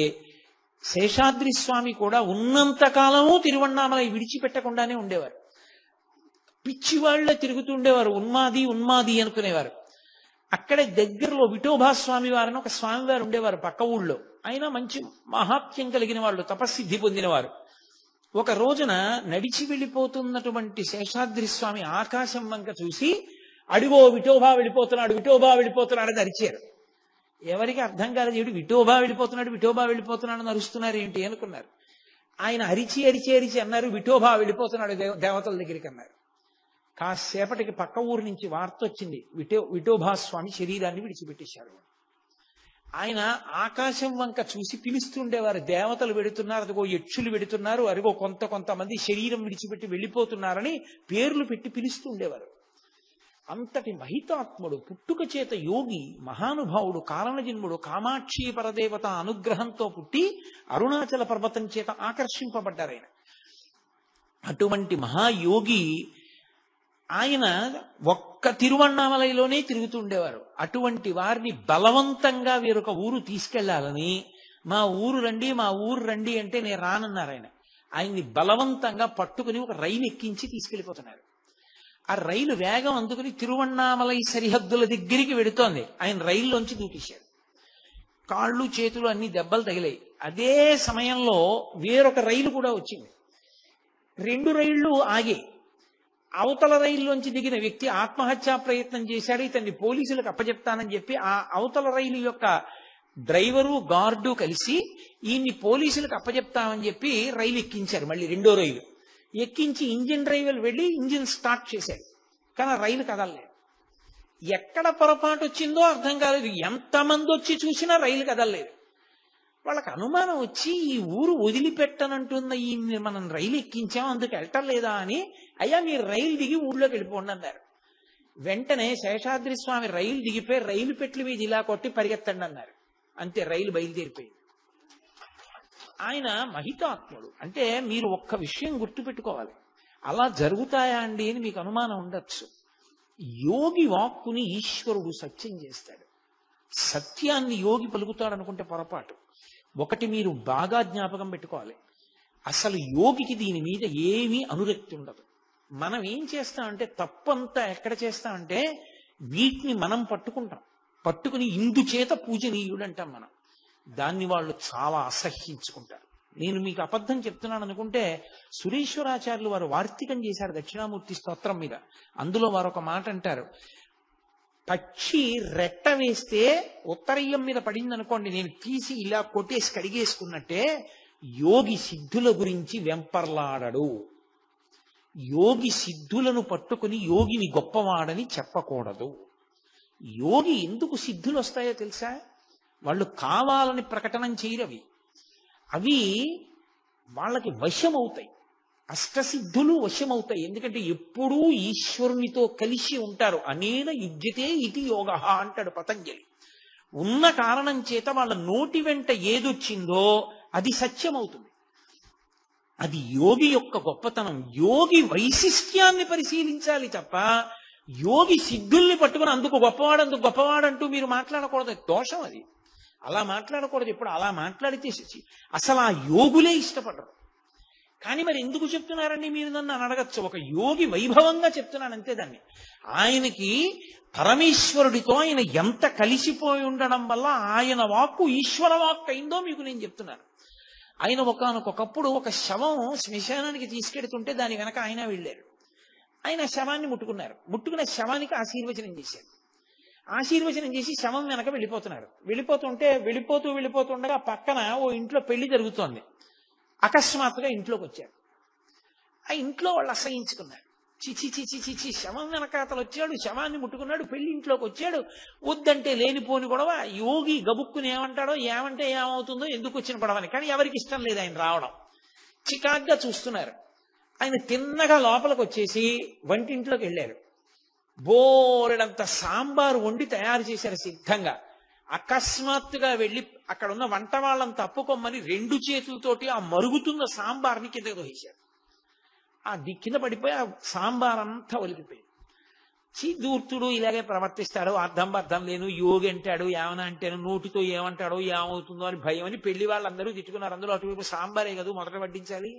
శేషాద్రి స్వామి కూడా ఉన్నంతకాలము తిరువణ్ణామలై విడిచిపెట్టకుండానే ఉండేవారు. పిచ్చివాళ్లే తిరుగుతుండేవారు, ఉన్మాది అనుకునేవారు. అక్కడే దగ్గరలో విఠోబా స్వామి వారిని ఒక స్వామివారు ఉండేవారు పక్క ఊళ్ళో. ఆయన మంచి మహాత్యం కలిగిన వాళ్ళు, తపస్సిద్ధి పొందినవారు. ఒక రోజున నడిచి వెళ్ళిపోతున్నటువంటి శేషాద్రి స్వామి ఆకాశం వంక చూసి, అడిగో విఠోబా వెళ్ళిపోతున్నాడు అని అరిచారు. ఎవరికి అర్థం కాలేదు, ఏమిటి విఠోబా వెళ్ళిపోతున్నాడు అని అరుస్తున్నారు ఏంటి అనుకున్నారు. ఆయన అరిచి అన్నారు, విఠోబా వెళ్ళిపోతున్నాడు దేవతల దగ్గరికి అన్నారు. కాసేపటికి పక్క ఊరు నుంచి వార్త వచ్చింది, విఠోబా స్వామి శరీరాన్ని విడిచిపెట్టేశారు. ఆయన ఆకాశం వంక చూసి పిలుస్తుండేవారు, దేవతలు వెడుతున్నారు, అదిగో యక్షులు వెడుతున్నారు, అదిగో కొంతమంది శరీరం విడిచిపెట్టి వెళ్ళిపోతున్నారని పేర్లు పెట్టి పిలుస్తుండేవారు. అంతటి మహితాత్ముడు, పుట్టుక చేత యోగి, మహానుభావుడు, కారణజన్ముడు, కామాక్షి పరదేవత అనుగ్రహంతో పుట్టి అరుణాచల పర్వతం చేత ఆకర్షింపబడ్డారు ఆయన. అటువంటి మహాయోగి ఆయన ఒక్క తిరువణ్ణామలైలోనే తిరుగుతుండేవారు. అటువంటి వారిని బలవంతంగా వేరొక ఊరు తీసుకెళ్లాలని, మా ఊరు రండి అంటే నేను రానన్నారు. ఆయన్ని బలవంతంగా పట్టుకుని ఒక రైలు ఎక్కించి తీసుకెళ్లిపోతున్నారు. ఆ రైలు వేగం అందుకుని తిరువణ్ణామలై సరిహద్దుల దగ్గరికి వెడుతోంది. ఆయన రైల్లోంచి దూకేశాడు. కాళ్ళు చేతులు అన్ని దెబ్బలు తగిలాయి. అదే సమయంలో వేరొక రైలు కూడా వచ్చింది. 2 రైళ్లు ఆగాయి. అవతల రైల్లోంచి దిగిన వ్యక్తి ఆత్మహత్యా ప్రయత్నం చేశాడు, ఇతన్ని పోలీసులకు అప్పచెప్తానని చెప్పి ఆ అవతల రైలు యొక్క డ్రైవరు గార్డు కలిసి ఈయన్ని పోలీసులకు అప్పచెప్తామని చెప్పి రైలు ఎక్కించారు. మళ్ళీ 2వ రైలు ఎక్కించి ఇంజిన్ డ్రైవర్ వెళ్ళి ఇంజిన్ స్టార్ట్ చేశాడు, కానీ రైలు కదలలేదు. ఎక్కడ పొరపాటు వచ్చిందో అర్థం కాలేదు. ఎంతమంది వచ్చి చూసినా రైలు కదలలేదు. వాళ్ళకి అనుమానం వచ్చి ఈ ఊరు వదిలిపెట్టనంటున్న ఈ మనం రైలు ఎక్కించాం, అందుకు వెళ్ళటం లేదా అని, అయ్యా మీరు రైలు దిగి ఊళ్ళోకి వెళ్ళిపోండి అన్నారు. వెంటనే శేషాద్రి స్వామి రైలు దిగిపోయి రైలు పెట్ల మీద ఇలా కొట్టి పరిగెత్తండి అన్నారు. అంతే, రైలు బయలుదేరిపోయింది. ఆయన మహితాత్ముడు. అంటే మీరు ఒక్క విషయం గుర్తుపెట్టుకోవాలి, అలా జరుగుతాయా అండి అని మీకు అనుమానం ఉండొచ్చు. యోగి వాక్కుని ఈశ్వరుడు సత్యం చేస్తాడు. సత్యాన్ని యోగి పలుకుతాడు అనుకుంటే పొరపాటు. ఒకటి మీరు బాగా జ్ఞాపకం పెట్టుకోవాలి, అసలు యోగికి దీని మీద ఏమీ అనురక్తి ఉండదు. మనం ఏం చేస్తామంటే తప్పంతా ఎక్కడ చేస్తామంటే వీటిని మనం పట్టుకుని ఇందుచేత పూజనీయుడు అంటాం మనం. దాన్ని వాళ్ళు చాలా అసహ్యించుకుంటారు. నేను మీకు అబద్ధం చెప్తున్నాను అనుకుంటే, సురేశ్వరాచార్యులు వారు వార్తికం చేశారు దక్షిణామూర్తి స్తోత్రం మీద. అందులో వారు ఒక మాట అంటారు, పక్షి రెట్ట వేస్తే ఉత్తరయ్యం మీద పడింది అనుకోండి, నేను తీసి ఇలా కొట్టేసి కడిగేసుకున్నట్టే యోగి సిద్ధుల గురించి వెంపర్లాడడు. యోగి సిద్ధులను పట్టుకుని యోగిని గొప్పవాడని చెప్పకూడదు. యోగి ఎందుకు సిద్ధులు వస్తాయో తెలుసా? వాళ్ళు కావాలని ప్రకటనం చేయరవి, అవి వాళ్ళకి వశమవుతాయి. అష్టసిద్ధులు వశమవుతాయి. ఎందుకంటే ఎప్పుడూ ఈశ్వరునితో కలిసి ఉంటారు. అనేన యుజ్యతే ఇది యోగ అంటాడు పతంజలి. ఉన్న కారణం చేత వాళ్ళ నోటి వెంట ఏదొచ్చిందో అది సత్యమవుతుంది. అది యోగి యొక్క గొప్పతనం. యోగి వైశిష్ట్యాన్ని పరిశీలించాలి తప్ప యోగి సిద్ధుల్ని పట్టుకుని అందుకు గొప్పవాడంటూ మీరు మాట్లాడకూడదు. దోషం అది. అలా మాట్లాడకూడదు. ఇప్పుడు అలా మాట్లాడితే అసలు ఆ యోగులే ఇష్టపడరు. కానీ మరి ఎందుకు చెప్తున్నారండి మీరు నన్ను అని అడగచ్చు. ఒక యోగి వైభవంగా చెప్తున్నాను అంతే. దాన్ని ఆయనకి పరమేశ్వరుడితో ఆయన ఎంత కలిసిపోయి ఉండడం వల్ల ఆయన వాక్కు ఈశ్వర వాక్కు అయిందో మీకు నేను చెప్తున్నాను. ఆయన ఒకనకొకప్పుడు ఒక శవం శ్మశానానికి తీసుకెడుతుంటే దాని వెనక ఆయన వెళ్ళారు. ఆయన శవాన్ని ముట్టుకున్న శవానికి ఆశీర్వచనం చేశారు. ఆశీర్వచనం చేసి శవం వెనక వెళ్ళిపోతున్నారు. వెళ్ళిపోతుండగా పక్కన ఓ ఇంట్లో పెళ్లి జరుగుతోంది. అకస్మాత్తుగా ఇంట్లోకి వచ్చారు. ఆ ఇంట్లో వాళ్ళు అసహించుకున్నారు. చిచి శవం వెనక అతను వచ్చాడు, శవాన్ని ముట్టుకున్నాడు, పెళ్లి ఇంట్లోకి వచ్చాడు, వద్దంటే లేనిపోని గొడవ. యోగి గబుక్కుని ఏమంటాడో, ఏమంటే ఏమవుతుందో, ఎందుకు వచ్చిన గొడవని. కానీ ఎవరికి ఇష్టం లేదు ఆయన రావడం. చికాగ్గా చూస్తున్నారు. ఆయన తిన్నగా లోపలికి వచ్చేసి వంటింట్లోకి వెళ్ళారు. బోరెడంత సాంబారు వండి తయారు చేశారు సిద్ధంగా. అకస్మాత్తుగా వెళ్ళి అక్కడ ఉన్న వంట వాళ్ళని తప్పుకోమని 2 చేతులతోటి ఆ మరుగుతున్న సాంబార్ని కిందకి తోసేశారు. ఆ కింద పడిపోయి ఆ సాంబార్ అంతా ఒలికిపోయింది. దూర్తుడు ఇలాగే ప్రవర్తిస్తాడు, అర్థం లేను, యోగి అంటాడు, ఏమన్నా అంటాను, నోటితో ఏమంటాడో ఏమవుతుందో అని భయం అని పెళ్లి వాళ్ళందరూ తిట్టుకున్నారు. అందులో అటువైపు సాంబారే కదా మొదట వడ్డించాలి,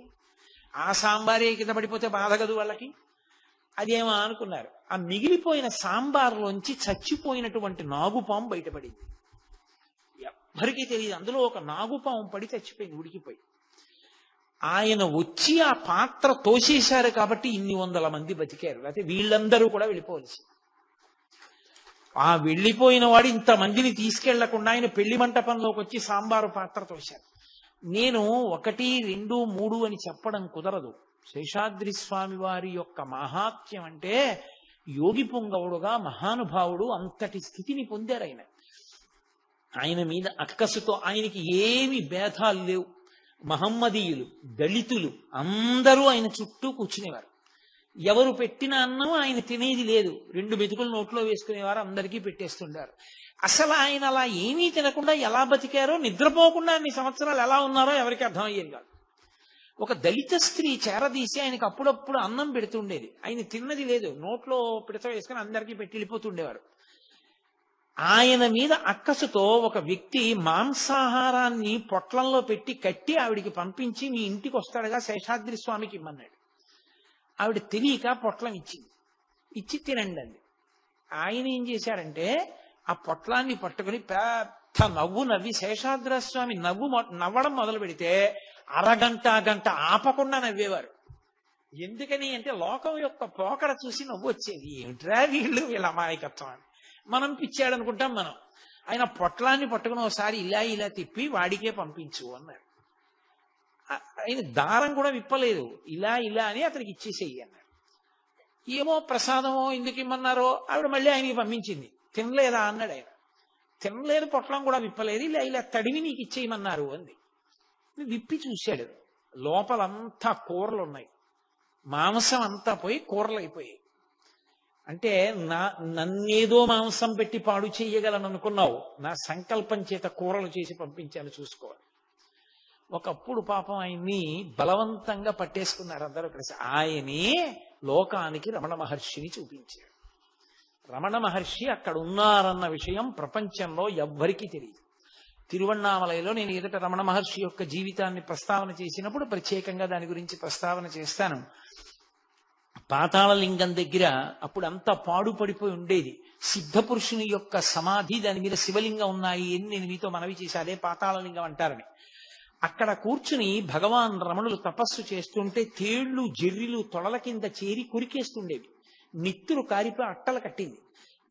ఆ సాంబారే కింద పడిపోతే బాధ కదూ వాళ్ళకి. అదేమో అనుకున్నారు. ఆ మిగిలిపోయిన సాంబార్లోంచి చచ్చిపోయినటువంటి నాగుపాము బయటపడింది. ఎవ్వరికీ తెలియదు. అందులో ఒక నాగుపాము పడి చచ్చిపోయింది, ఉడికిపోయి. ఆయన వచ్చి ఆ పాత్ర తోసేశారు కాబట్టి ఇన్ని 100 మంది బతికారు. లేకపోతే వీళ్ళందరూ కూడా వెళ్ళిపోవలసి. ఆ వెళ్ళిపోయిన వాడు ఇంతమందిని తీసుకెళ్లకుండా ఆయన పెళ్లి మంటపంలోకి వచ్చి సాంబారు పాత్ర తోశారు. నేను 1, 2, 3 అని చెప్పడం కుదరదు. శేషాద్రి స్వామి వారి యొక్క మహాత్మ్యం అంటే యోగి పుంగవుడుగా మహానుభావుడు అంతటి స్థితిని పొందారు. ఆయన మీద అక్కసుతో ఆయనకి ఏమి భేదాలు లేవు. మహమ్మదీయులు, దళితులు అందరూ ఆయన చుట్టూ కూర్చునేవారు. ఎవరు పెట్టిన అన్నం ఆయన తినేది లేదు. 2 మెతుకులు నోట్లో వేసుకునేవారు, అందరికీ పెట్టేస్తుండారు. అసలు ఆయన అలా ఏమీ తినకుండా ఎలా బతికారో, నిద్రపోకుండా అన్ని సంవత్సరాలు ఎలా ఉన్నారో ఎవరికి అర్థమయ్యేది కాదు. ఒక దళిత స్త్రీ చేరదీసి ఆయనకు అప్పుడప్పుడు అన్నం పెడుతుండేది. ఆయన తిన్నది లేదు, నోట్లో పిడత వేసుకుని అందరికీ పెట్టి వెళ్ళిపోతుండేవారు. ఆయన మీద అక్కసుతో ఒక వ్యక్తి మాంసాహారాన్ని పొట్లంలో పెట్టి కట్టి ఆవిడికి పంపించి, మీ ఇంటికి వస్తాడుగా శేషాద్రి స్వామికి ఇమ్మన్నాడు. ఆవిడ తెలియక పొట్లం ఇచ్చి తినండి అంది. ఆయన ఏం చేశారంటే ఆ పొట్లాన్ని పట్టుకుని పెద్ద నవ్వి శేషాద్రి స్వామి నవ్వడం మొదలు పెడితే గంట ఆపకుండా నవ్వేవారు. ఎందుకని అంటే లోకం యొక్క పోకడ చూసి నవ్వు వచ్చేది. ఏమిట్రా వీళ్ళ అమాయకత్వం అని. మనం పిచ్చాడు అనుకుంటాం మనం. ఆయన పొట్లాన్ని పట్టుకుని ఒకసారి ఇలా తిప్పి వాడికే పంపించు అన్నాడు. ఆయన దారం కూడా విప్పలేదు. ఇలా ఇలా అని అతనికి ఇచ్చేసేయి అన్నాడు. ఏమో ప్రసాదమో ఎందుకు ఇమ్మన్నారో ఆవిడ మళ్ళీ ఆయనకి పంపించింది. తినలేదా అన్నాడు ఆయన. తినలేదు, పొట్లం కూడా విప్పలేదు, ఇలా ఇలా తడివి నీకు ఇచ్చేయమన్నారు అంది. విప్పి చూశాడు, లోపలంతా కూరలు ఉన్నాయి, మాంసం అంతా పోయి కూరలు అయిపోయాయి. అంటే నన్నేదో మాంసం పెట్టి పాడు చెయ్యగలను అనుకున్నావు, నా సంకల్పం చేత కూరలు చేసి పంపించాను చూసుకోవాలి. ఒకప్పుడు పాపం ఆయన్ని బలవంతంగా పట్టేసుకున్నారు అందరూ కలిసి. ఆయనే లోకానికి రమణ మహర్షిని చూపించాడు. రమణ మహర్షి అక్కడ ఉన్నారన్న విషయం ప్రపంచంలో ఎవ్వరికీ తెలియదు. తిరువణ్ణామలైలో నేను ఎదుట రమణ మహర్షి యొక్క జీవితాన్ని ప్రస్తావన చేసినప్పుడు ప్రత్యేకంగా దాని గురించి ప్రస్తావన చేస్తాను. పాతాళలింగం దగ్గర అప్పుడు అంతా పాడుపడిపోయి ఉండేది. సిద్ధపురుషుని యొక్క సమాధి, దాని మీద శివలింగం ఉన్నాయి అని నేను మీతో మనవి చేసి, అదే పాతాళలింగం అంటారని. అక్కడ కూర్చుని భగవాన్ రమణులు తపస్సు చేస్తుంటే తేళ్లు జెర్రిలు తొడల కింద చేరి కురికేస్తుండేవి. నిత్తురు కారిపోయి అట్టలు కట్టింది.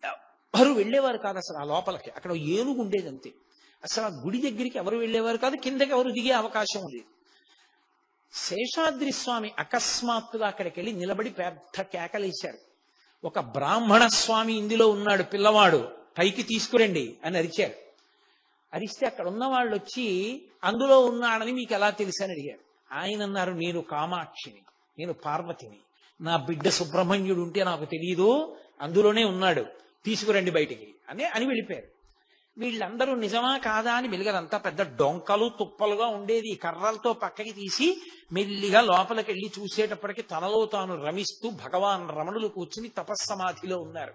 ఎవరు వెళ్ళేవారు కాదు అసలు ఆ లోపలికి. అక్కడ ఏనుగు ఉండేది అంతే. అసలు ఆ గుడి దగ్గరికి ఎవరు వెళ్ళేవారు కాదు, కిందకి ఎవరు దిగే అవకాశం ఉండేది. శేషాద్రి స్వామి అకస్మాత్తుగా అక్కడికి వెళ్ళి నిలబడి పెద్ద కేకలేశారు. ఒక బ్రాహ్మణ స్వామి ఇందులో ఉన్నాడు, పిల్లవాడు పైకి తీసుకురండి అని అరిచారు. అరిస్తే అక్కడ ఉన్న వాళ్ళు వచ్చి అందులో ఉన్నాడని మీకు ఎలా తెలుసు అని అడిగారు. ఆయన అన్నారు, నేను కామాక్షిని, నేను పార్వతిని, నా బిడ్డ సుబ్రహ్మణ్యుడు ఉంటే నాకు తెలియదు, అందులోనే ఉన్నాడు, తీసుకురండి బయటికి అని వెళ్ళిపోయారు. వీళ్ళందరూ నిజమా కాదా అని మెలిగారంతా. పెద్ద డొంకలు తుప్పలుగా ఉండేది, కర్రలతో పక్కకి తీసి మెల్లిగా లోపలికి వెళ్ళి చూసేటప్పటికి తనలో తాను రమిస్తూ భగవాన్ రమణులు కూర్చుని తపస్సమాధిలో ఉన్నారు.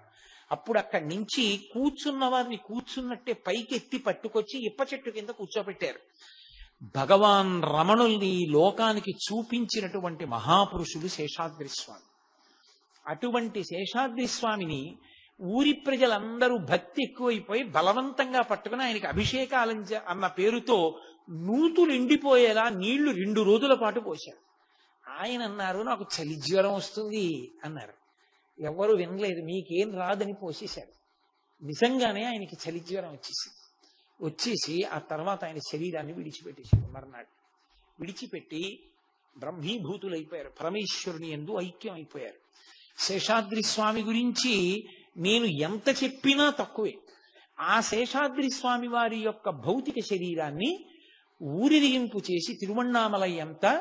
అప్పుడు అక్కడి నుంచి కూర్చున్న వారిని కూర్చున్నట్టే పైకెత్తి పట్టుకొచ్చి ఇప్ప చెట్టు కింద కూర్చోబెట్టారు. భగవాన్ రమణుల్ని లోకానికి చూపించినటువంటి మహాపురుషుడు శేషాద్రి స్వామి. అటువంటి శేషాద్రి స్వామిని ఊరి ప్రజలందరూ భక్తి ఎక్కువైపోయి బలవంతంగా పట్టుకుని ఆయనకి అభిషేకాలు అన్న పేరుతో నూతులు ఎండిపోయేలా నీళ్లు 2 రోజుల పాటు పోశారు. ఆయన అన్నారు, నాకు చలి జ్వరం వస్తుంది అన్నారు. ఎవరు వినలేదు, మీకేం రాదని పోసేశారు. నిజంగానే ఆయనకి చలి జ్వరం వచ్చేసి ఆ తర్వాత ఆయన శరీరాన్ని విడిచిపెట్టేశారు. మర్నాడు విడిచిపెట్టి బ్రహ్మీభూతులైపోయారు, పరమేశ్వరుని యందు ఐక్యం అయిపోయారు. శేషాద్రి స్వామి గురించి నేను ఎంత చెప్పినా తక్కువే. ఆ శేషాద్రి స్వామి వారి యొక్క భౌతిక శరీరాన్ని ఊరిరింపు చేసి తిరువణ్ణామలై అంతా,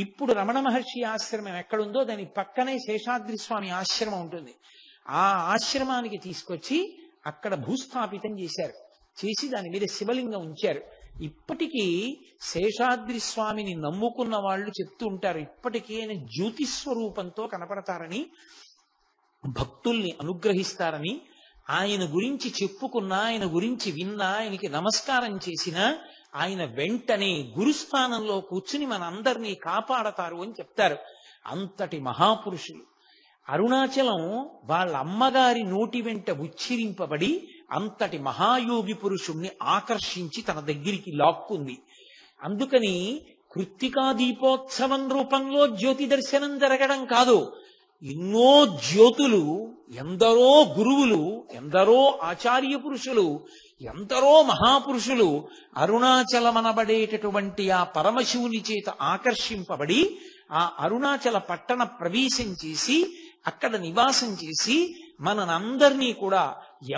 ఇప్పుడు రమణ మహర్షి ఆశ్రమం ఎక్కడుందో దాని పక్కనే శేషాద్రి స్వామి ఆశ్రమం ఉంటుంది. ఆ ఆశ్రమానికి తీసుకొచ్చి అక్కడ భూస్థాపితం చేశారు. చేసి దాని మీద శివలింగం ఉంచారు. ఇప్పటికీ శేషాద్రి స్వామిని నమ్ముకున్న వాళ్ళు చెప్తూ ఉంటారు, ఇప్పటికీ ఆయన జ్యోతిస్వరూపంతో కనపడతారని, భక్తుల్ని అనుగ్రహిస్తారని. ఆయన గురించి చెప్పుకున్నా, ఆయన గురించి విన్నా, ఆయనకి నమస్కారం చేసినా ఆయన వెంటనే గురుస్థానంలో కూర్చుని మనందరినీ కాపాడతారు అని చెప్తారు. అంతటి మహాపురుషులు. అరుణాచలం వాళ్ళ అమ్మగారి నోటి వెంట ఉచ్చరింపబడి అంతటి మహాయోగి పురుషుణ్ణి ఆకర్షించి తన దగ్గరికి లాక్కుంది. అందుకని కృత్తికా దీపోత్సవం రూపంలో జ్యోతి దర్శనం జరగడం కాదు, ఎన్నో జ్యోతులు, ఎందరో గురువులు, ఎందరో ఆచార్య పురుషులు, ఎందరో మహాపురుషులు అరుణాచలమనబడేటటువంటి ఆ పరమశివుని చేత ఆకర్షింపబడి ఆ అరుణాచల పట్టణ ప్రవేశం చేసి అక్కడ నివాసం చేసి మనందరినీ కూడా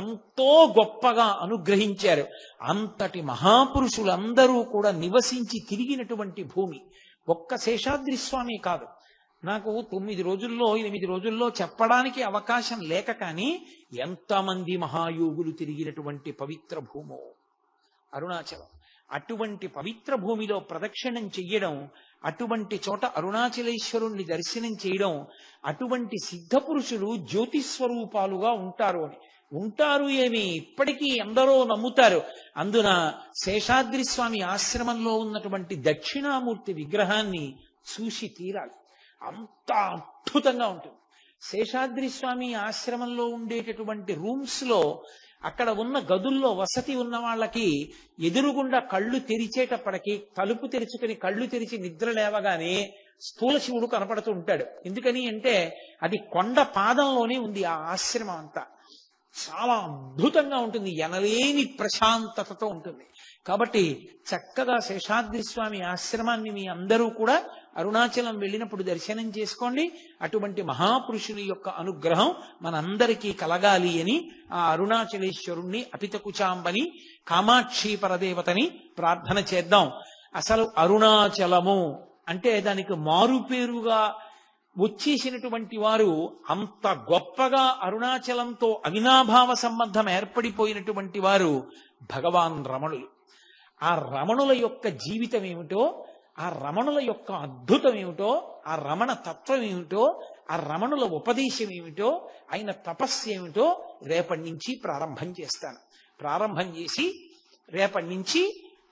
ఎంతో గొప్పగా అనుగ్రహించారు. అంతటి మహాపురుషులందరూ కూడా నివసించి తిరిగినటువంటి భూమి ఒక్క శేషాద్రి స్వామి కాదు. నాకు 9 రోజుల్లో 8 రోజుల్లో చెప్పడానికి అవకాశం లేక కానీ ఎంతమంది మహాయోగులు తిరిగినటువంటి పవిత్ర భూమో అరుణాచలం. అటువంటి పవిత్ర భూమిలో ప్రదక్షిణం చెయ్యడం, అటువంటి చోట అరుణాచలేశ్వరుణ్ణి దర్శనం చేయడం, అటువంటి సిద్ధపురుషులు జ్యోతిస్వరూపాలుగా ఉంటారు అని. ఉంటారు ఏమి, ఇప్పటికీ ఎందరో నమ్ముతారు. అందున శేషాద్రి స్వామి ఆశ్రమంలో ఉన్నటువంటి దక్షిణామూర్తి విగ్రహాన్ని చూసి తీరాలి, అంత అద్భుతంగా ఉంటుంది. శేషాద్రి స్వామి ఆశ్రమంలో ఉండేటటువంటి రూమ్స్ లో, అక్కడ ఉన్న గదుల్లో వసతి ఉన్న వాళ్ళకి ఎదురుగుండా కళ్ళు తెరిచేటప్పటికి తలుపు తెరుచుకుని కళ్ళు తెరిచి నిద్ర లేవగానే స్థూల శివుడు కనపడుతూ ఉంటాడు. ఎందుకని అంటే అది కొండ పాదంలోనే ఉంది ఆ ఆశ్రమం అంతా. చాలా అద్భుతంగా ఉంటుంది, ఎనలేని ప్రశాంతతతో ఉంటుంది. కాబట్టి చక్కగా శేషాద్రి స్వామి ఆశ్రమాన్ని మీ అందరూ కూడా అరుణాచలం వెళ్ళినప్పుడు దర్శనం చేసుకోండి. అటువంటి మహాపురుషుని యొక్క అనుగ్రహం మనందరికీ కలగాలి అని ఆ అరుణాచలేశ్వరుణ్ణి, అపితకుచాంబని, కామాక్షి పరదేవతని ప్రార్థన చేద్దాం. అసలు అరుణాచలము అంటే దానికి మారుపేరుగా వచ్చేసినటువంటి వారు, అంత గొప్పగా అరుణాచలంతో అవినాభావ సంబంధం ఏర్పడిపోయినటువంటి వారు భగవాన్ రమణులు. ఆ రమణుల యొక్క జీవితం ఏమిటో, ఆ రమణుల యొక్క అద్భుతం ఏమిటో, ఆ రమణ తత్వం ఏమిటో, ఆ రమణుల ఉపదేశం ఏమిటో, ఆయన తపస్సు ఏమిటో రేపటి నుంచి ప్రారంభం చేస్తాను. ప్రారంభం చేసి రేపటి నుంచి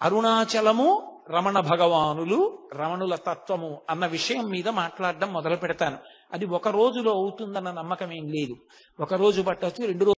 అరుణాచలము, రమణ భగవానులు, రమణుల తత్వము అన్న విషయం మీద మాట్లాడడం మొదలు పెడతాను. అది ఒక రోజులో అవుతుందన్న నమ్మకం ఏం లేదు. ఒక రోజు పట్టొచ్చు, 2 రోజులు